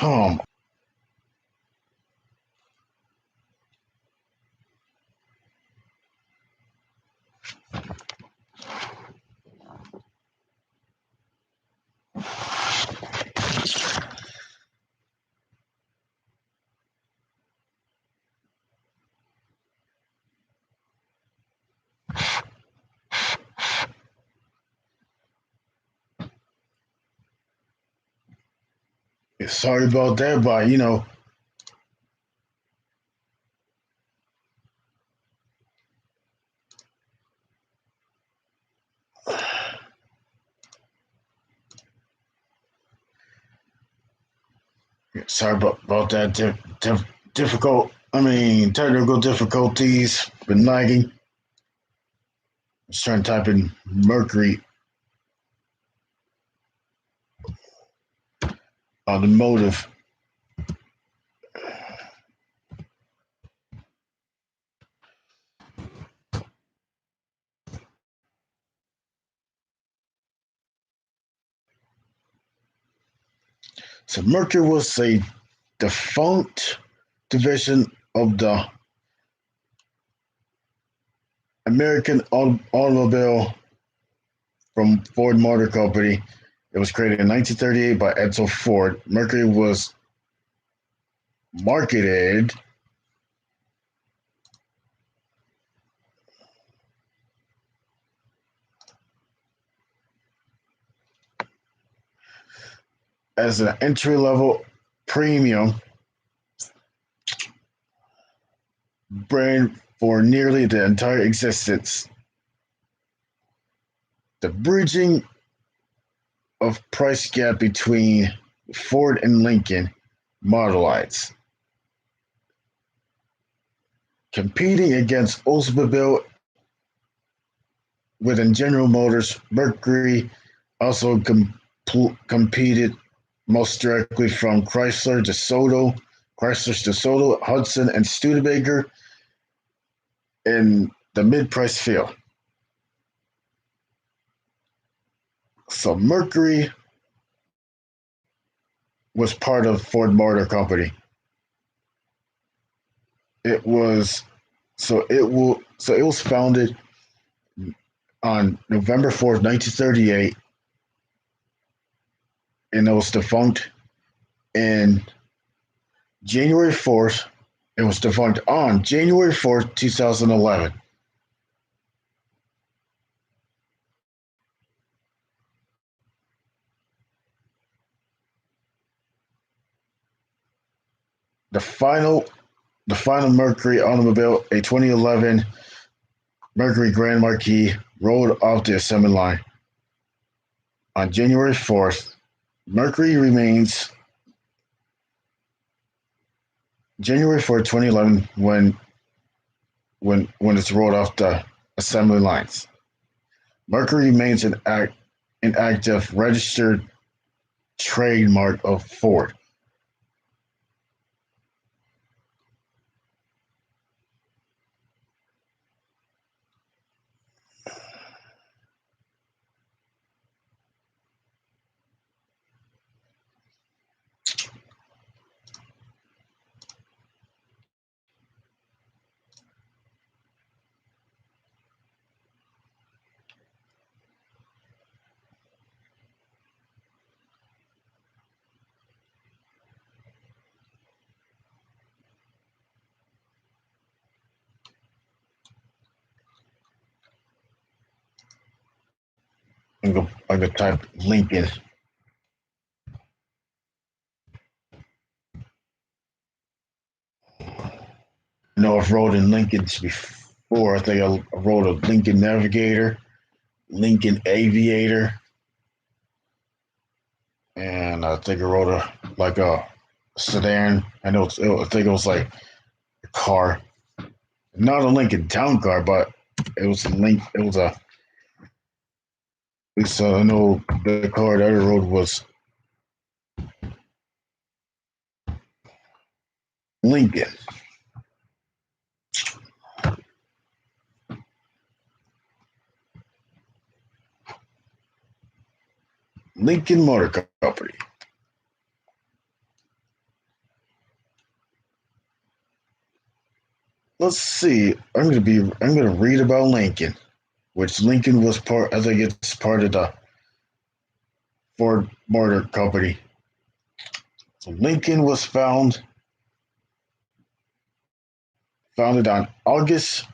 um, sorry about that, but sorry about that. Technical difficulties. Been lagging. I was trying to type in Mercury automotive. So Mercury was a defunct division of the American Automobile from Ford Motor Company. It was created in 1938 by Edsel Ford. Mercury was marketed as an entry-level premium brand for nearly the entire existence. The bridging of price gap between Ford and Lincoln Model Lights. Competing against Oldsmobile within General Motors, Mercury also competed most directly from Chrysler, DeSoto, Hudson, and Studebaker in the mid-price field. So Mercury was part of Ford Motor Company. It was founded on November 4th, 1938, and it was defunct in January 4th. It was defunct on January 4th, 2011. The final Mercury automobile, a 2011 Mercury Grand Marquis, rolled off the assembly line on January 4th. Mercury remains January 4th, 2011, when it's rolled off the assembly lines. Mercury remains an active registered trademark of Ford. I'm gonna type Lincoln. I've rode in Lincolns before. I think I rode a Lincoln Navigator, Lincoln Aviator, and I think I rode a sedan. I think it was like a car, not a Lincoln Town Car, but it was a. So I know the car that I rode was Lincoln. Lincoln Motor Company. Let's see. I'm gonna read about Lincoln, which Lincoln was part. I think it's part of the Ford Motor Company. So Lincoln was founded on August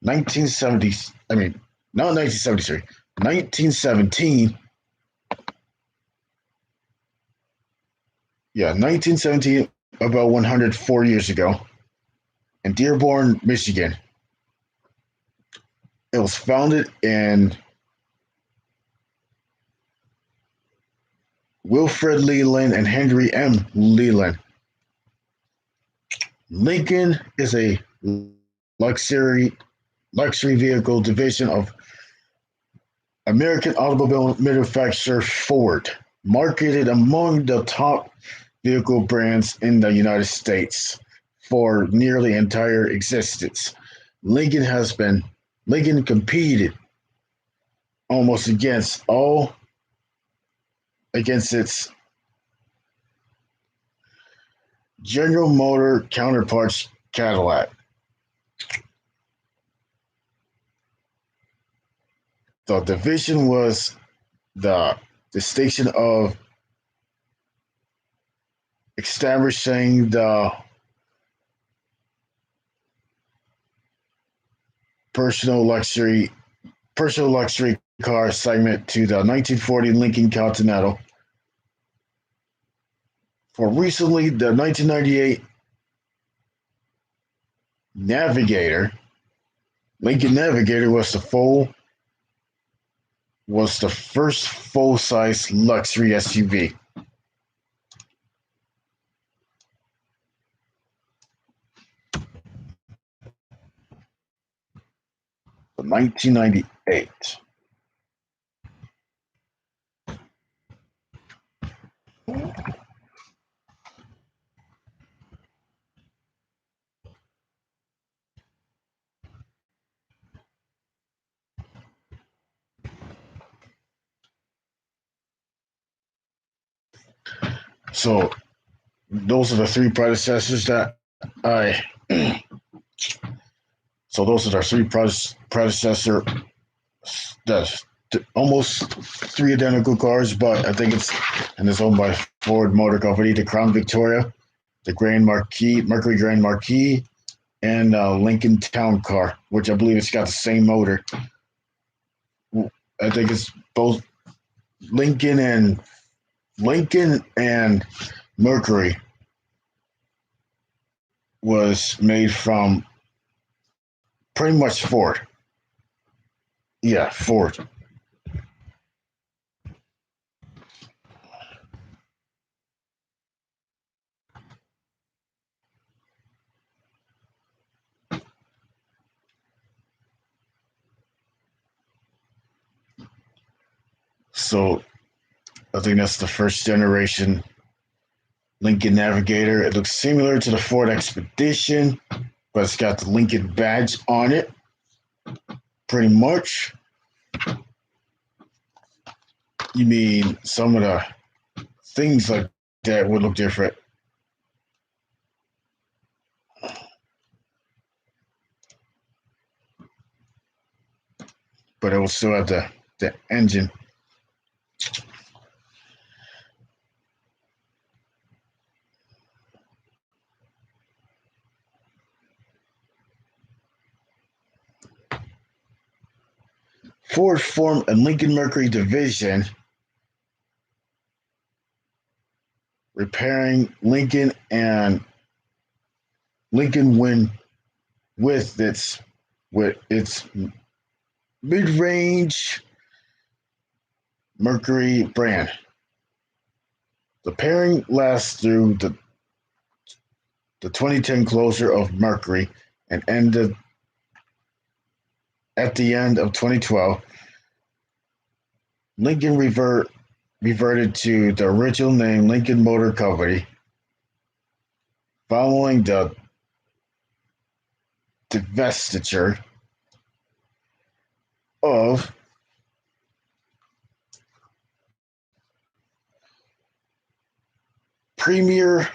1970. I mean, not 1973, 1917. Yeah, 1917, about 104 years ago, in Dearborn, Michigan. It was founded in Wilfred Leland and Henry M. Leland. Lincoln is a luxury vehicle division of American automobile manufacturer Ford, marketed among the top vehicle brands in the United States for nearly entire existence. Lincoln competed almost against its General Motor counterparts, Cadillac. The division was the distinction of establishing the personal luxury car segment to the 1940 Lincoln Continental. For recently, the 1998 Lincoln Navigator was the first full-size luxury SUV. 1998. So those are the three predecessors that I. So those are the three predecessor. That's almost three identical cars, but I think it's owned by Ford Motor Company. The Crown Victoria, the Grand Marquis, Mercury Grand Marquis, and Lincoln Town Car, which I believe it's got the same motor. I think it's both Lincoln and Mercury was made from pretty much Ford. Yeah, Ford. So I think that's the first generation Lincoln Navigator. It looks similar to the Ford Expedition, but it's got the Lincoln badge on it. Pretty much. You mean some of the things like that would look different. But it will still have the engine. Ford formed a Lincoln Mercury division, repairing Lincoln and Lincoln with its mid-range Mercury brand. The pairing lasts through the 2010 closure of Mercury and ended at the end of 2012. Lincoln reverted to the original name Lincoln Motor Company following the divestiture of Premier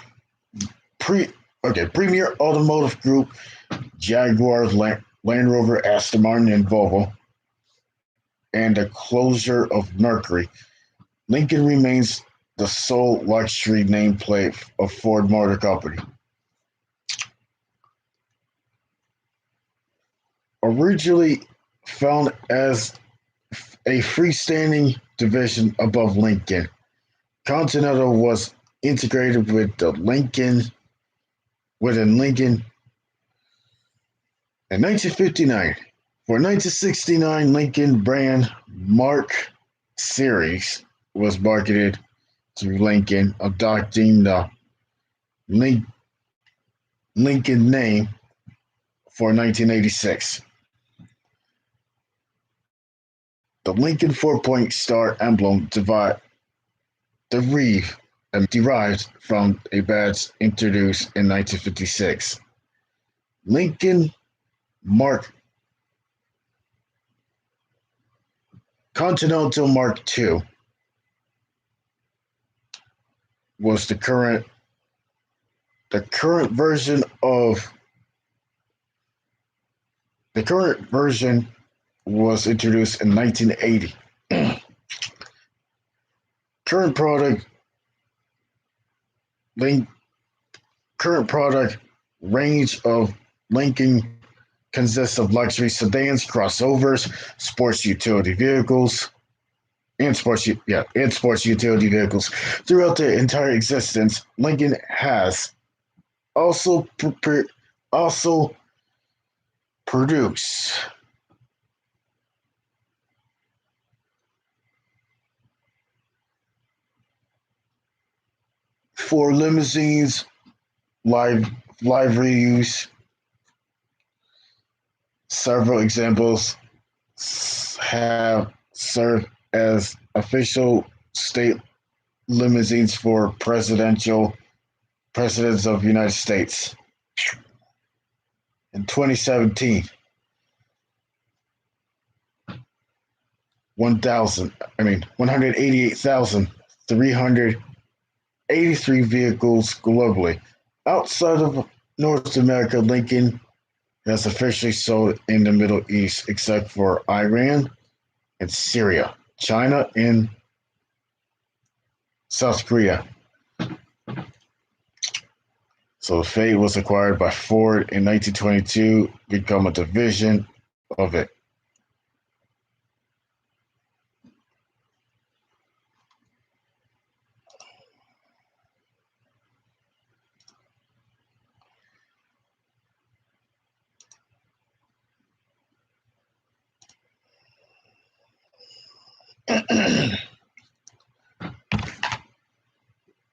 Automotive Group, Jaguar, Land Rover, Aston Martin, and Volvo, and the closure of Mercury. Lincoln remains the sole luxury nameplate of Ford Motor Company. Originally found as a freestanding division above Lincoln, Continental was integrated within Lincoln in 1959. For 1969, Lincoln brand Mark Series was marketed to Lincoln, adopting the Lincoln name for 1986. The Lincoln 4-point star emblem derived from a badge introduced in 1956. Lincoln Mark Continental Mark II was the current version was introduced in 1980. Current product range of Lincoln consists of luxury sedans, crossovers, sports utility vehicles, and sports utility vehicles. Throughout their entire existence, Lincoln has also produced for limousines, liveries. Several examples have served as official state limousines for presidents of the United States. In 2017, 188,383 vehicles globally. Outside of North America, Lincoln has officially sold in the Middle East, except for Iran and Syria, China, and South Korea. So the Fate was acquired by Ford in 1922, become a division of it.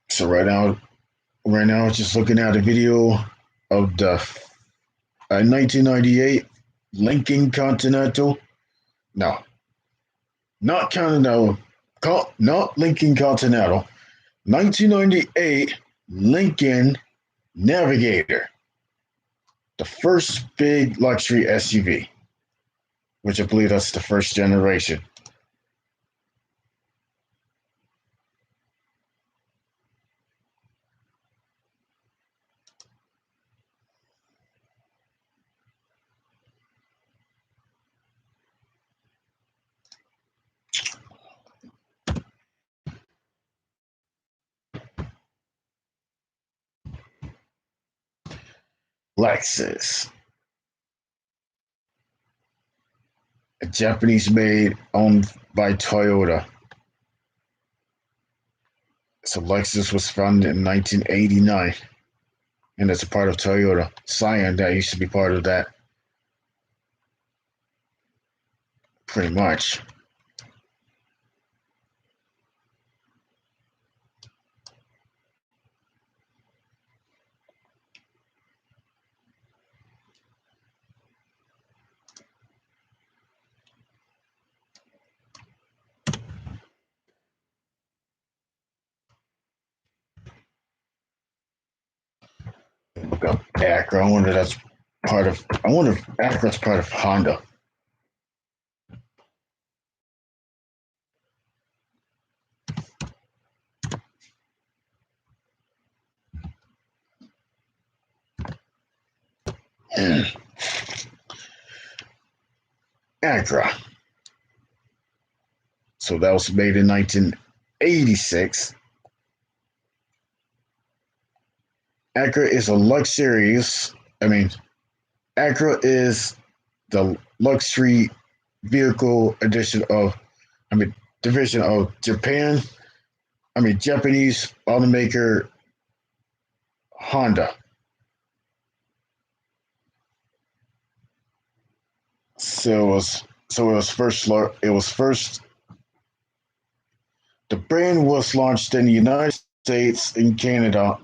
So right now, just looking at a video of the 1998 Lincoln Continental. No, not Continental, not Lincoln Continental. 1998 Lincoln Navigator, the first big luxury SUV, which I believe that's the first generation. Lexus, a Japanese made, owned by Toyota. So Lexus was founded in 1989, and it's a part of Toyota. Scion, that used to be part of that. Pretty much. Look up Acura. I wonder if Acura's part of Honda. Acura. So that was made in 1986. Acura is a luxurious. Acura is the luxury vehicle division of Japanese automaker Honda. The brand was launched in the United States and Canada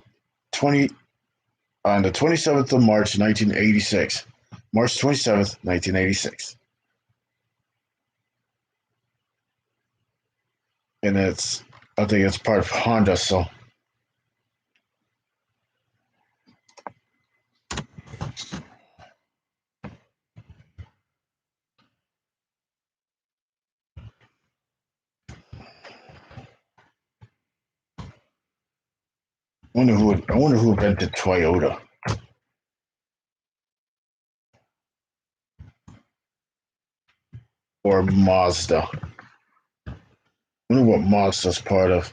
on the 27th of March 1986. March 27th, 1986. And I think it's part of Honda, so I wonder who invented Toyota. Or Mazda. I wonder what Mazda's part of.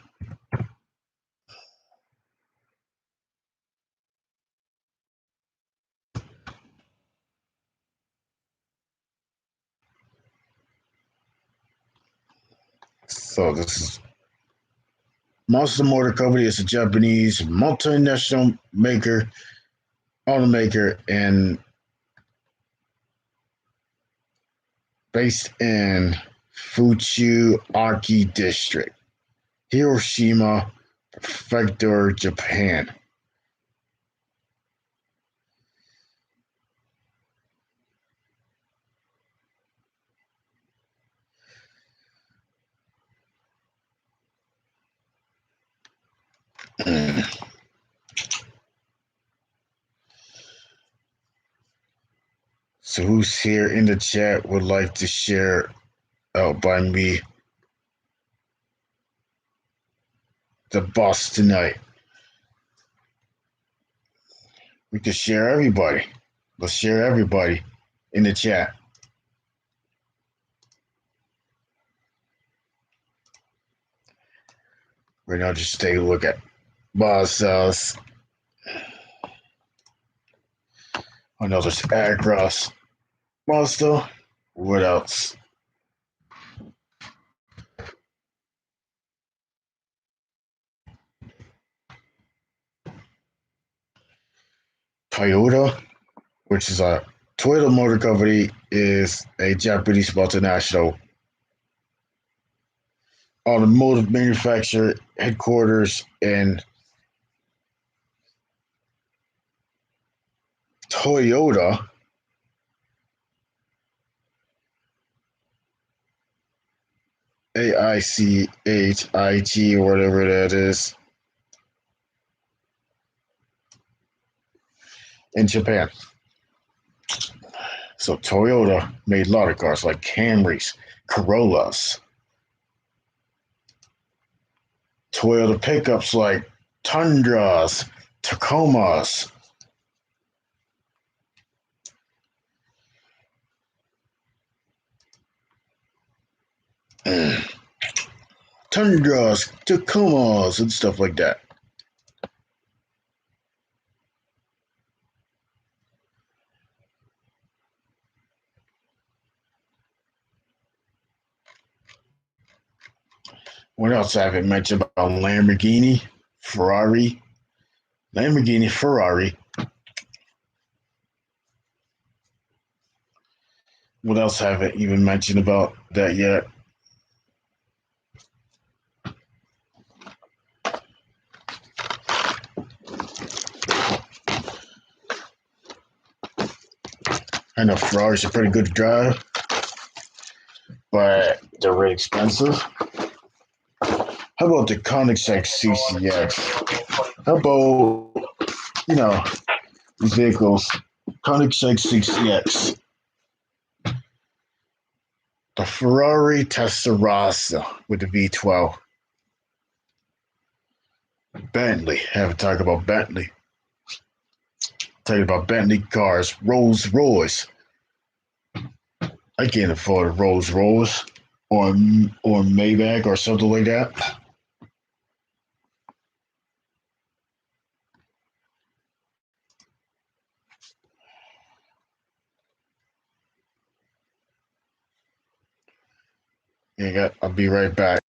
So this is Mazda Motor Company is a Japanese multinational automaker, and based in Futsuaki District, Hiroshima Prefecture, Japan. So who's here in the chat would like to share out by me the boss tonight? We could share everybody. Let's share everybody in the chat. Right now, just take a look at boss house. I know there's Agros. Monster. What else? Toyota, which is a Toyota Motor Company, is a Japanese multinational automotive manufacturer headquarters in Toyota. AICHIG, or whatever that is, in Japan. So Toyota made a lot of cars like Camrys, Corollas, Toyota pickups like Tundras, Tacomas. Tundras, Tacomas, and stuff like that. What else I haven't mentioned about Lamborghini, Ferrari? Lamborghini, Ferrari. What else I haven't even mentioned about that yet? I know Ferraris are pretty good to drive, but they're really expensive. How about the Koenigsegg CCX? How about, these vehicles? Koenigsegg CCX. The Ferrari Testarossa with the V12. Bentley. Haven't talked about Bentley. Talking about Bentley cars. Rolls Royce. I can't afford a Rolls Royce or Maybach or something like that. Yeah, I'll be right back.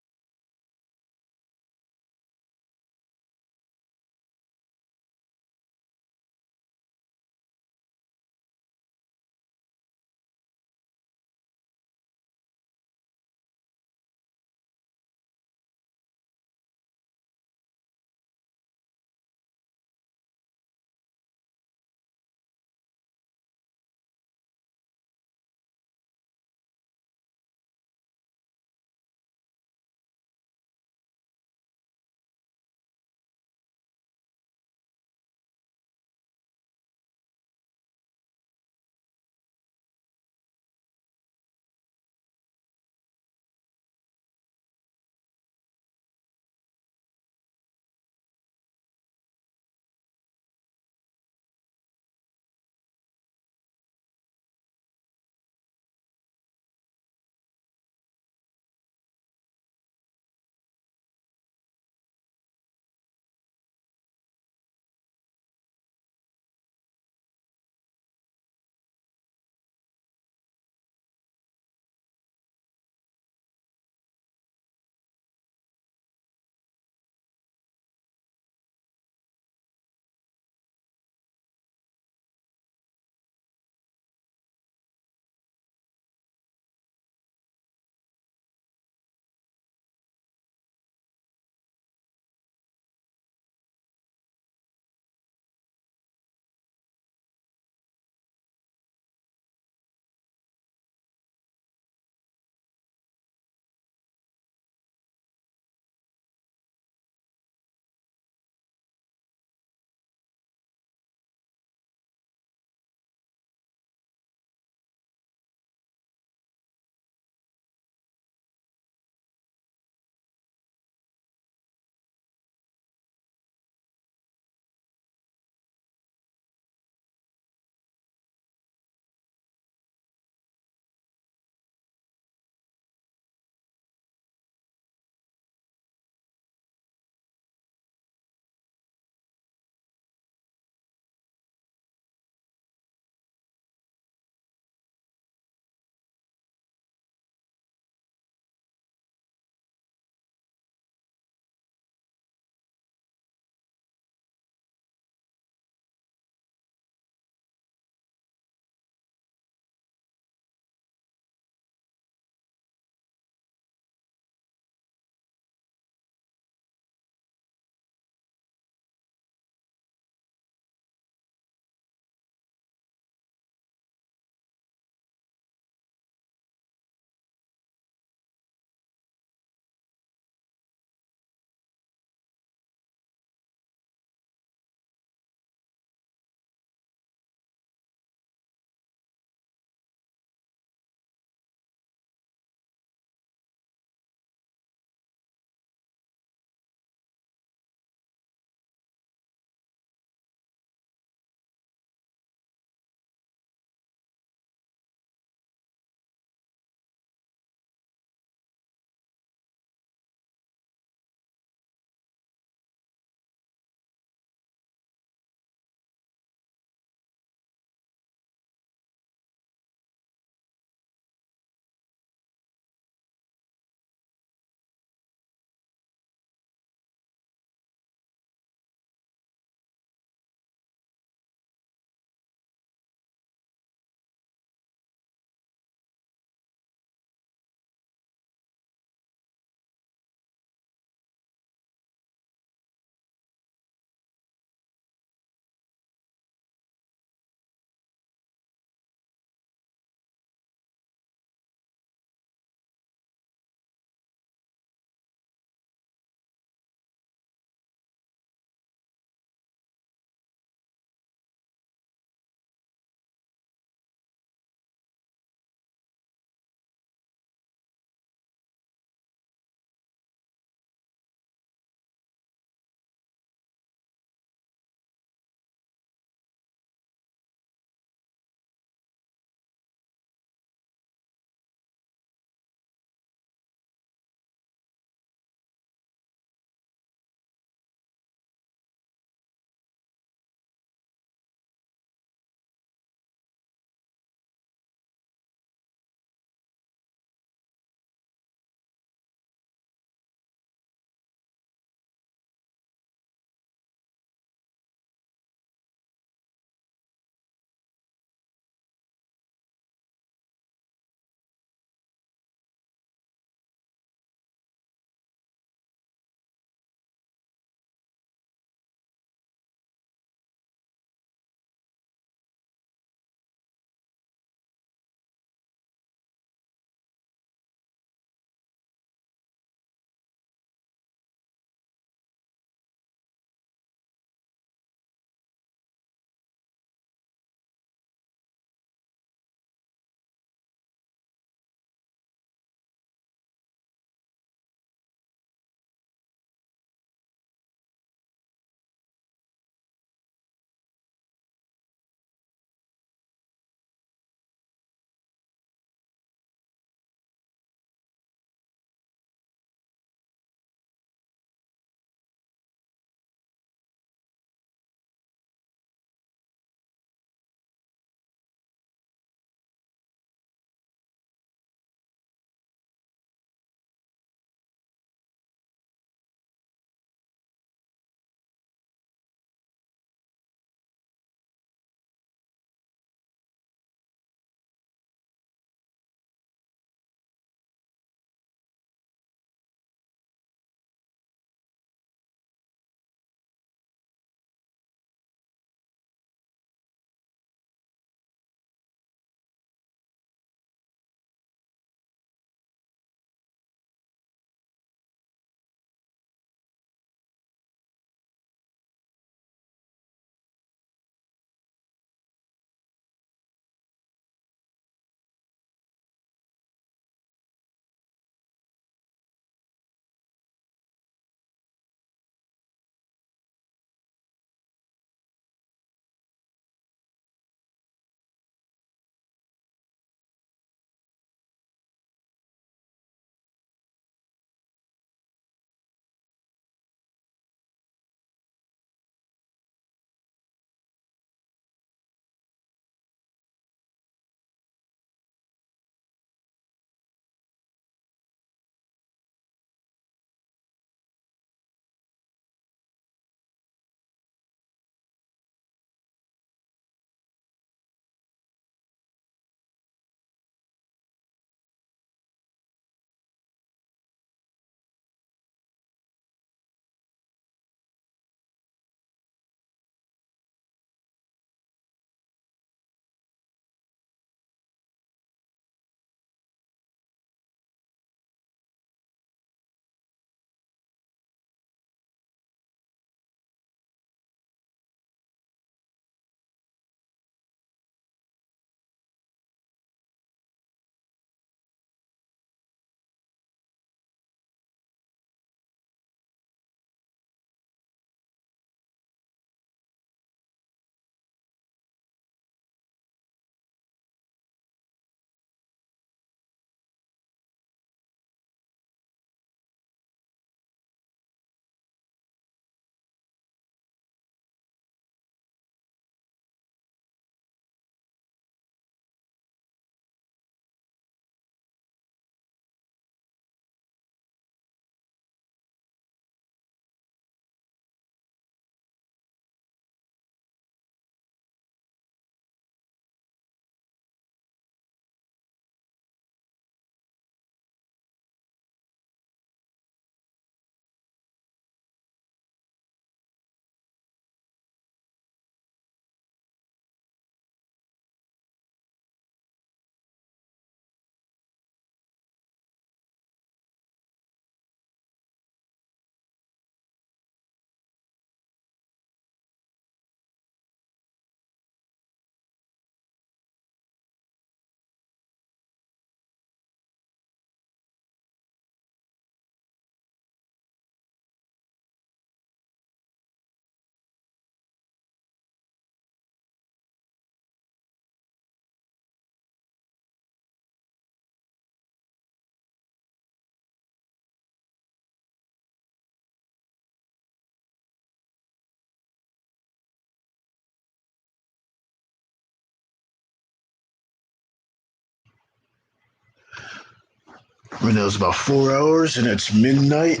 Right now it's about 4 hours and it's midnight.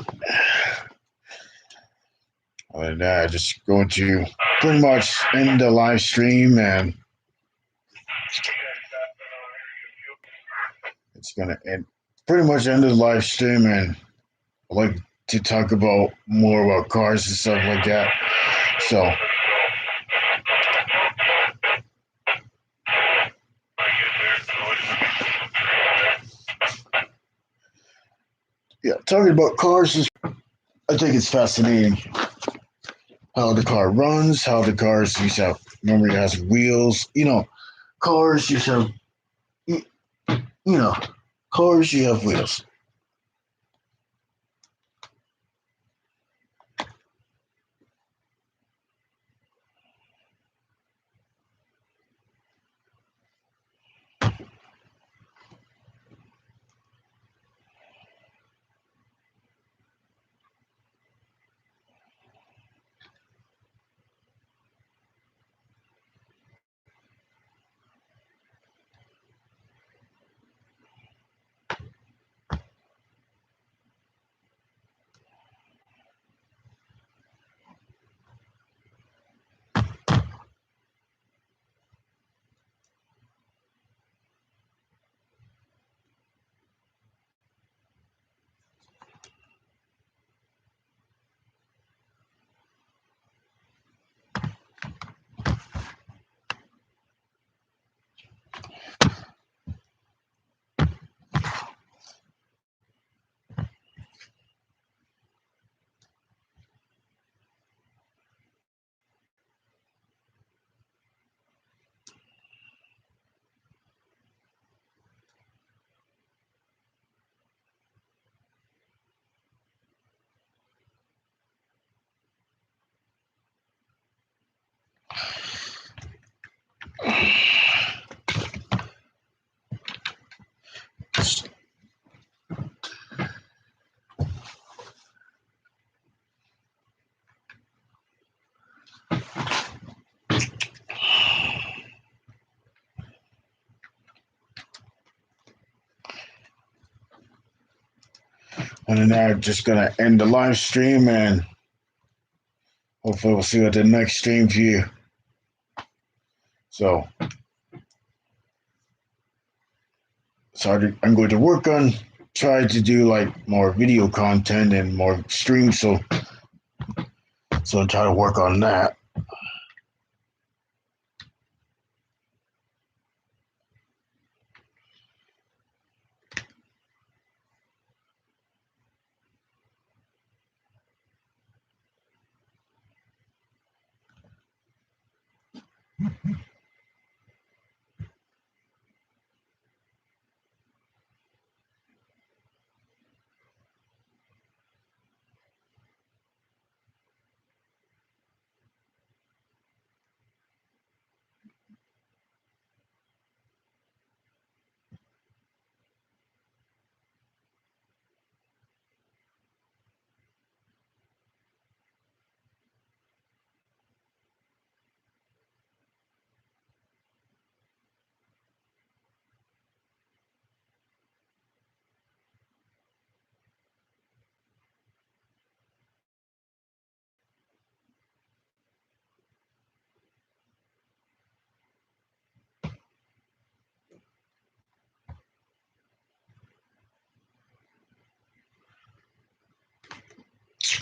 And just going to pretty much end the live stream, and it's gonna end pretty much end the live stream, and I'd like to talk about more about cars and stuff like that. So yeah, talking about cars is, I think it's fascinating how the car runs, how the cars used to have, remember it has wheels, cars used to have, cars you have wheels. And then I'm just gonna end the live stream, and hopefully we'll see you at the next stream for you. So I'm going to work on try to do like more video content and more streams. So I'm trying to work on that.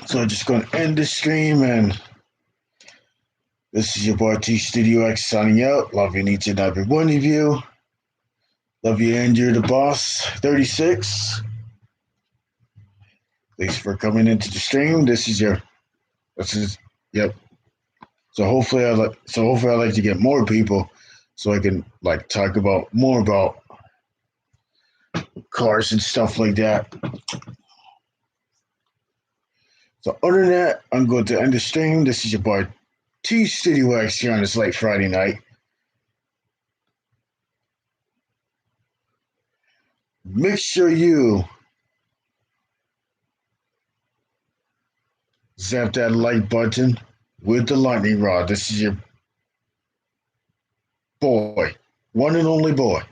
So I'm just going to end the stream, and this is your boy T Studio X signing out. Love you, each and every one of you. Love you, Andrew the Boss 36. Thanks for coming into the stream. Yep. So hopefully I like to get more people, so I can like talk about more about cars and stuff like that. So other than that, I'm going to end the stream. This is your boy T Studio X here on this late Friday night. Make sure you zap that like button with the lightning rod. This is your boy, one and only boy,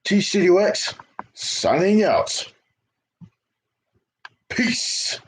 T Studio X, Signing out. Peace.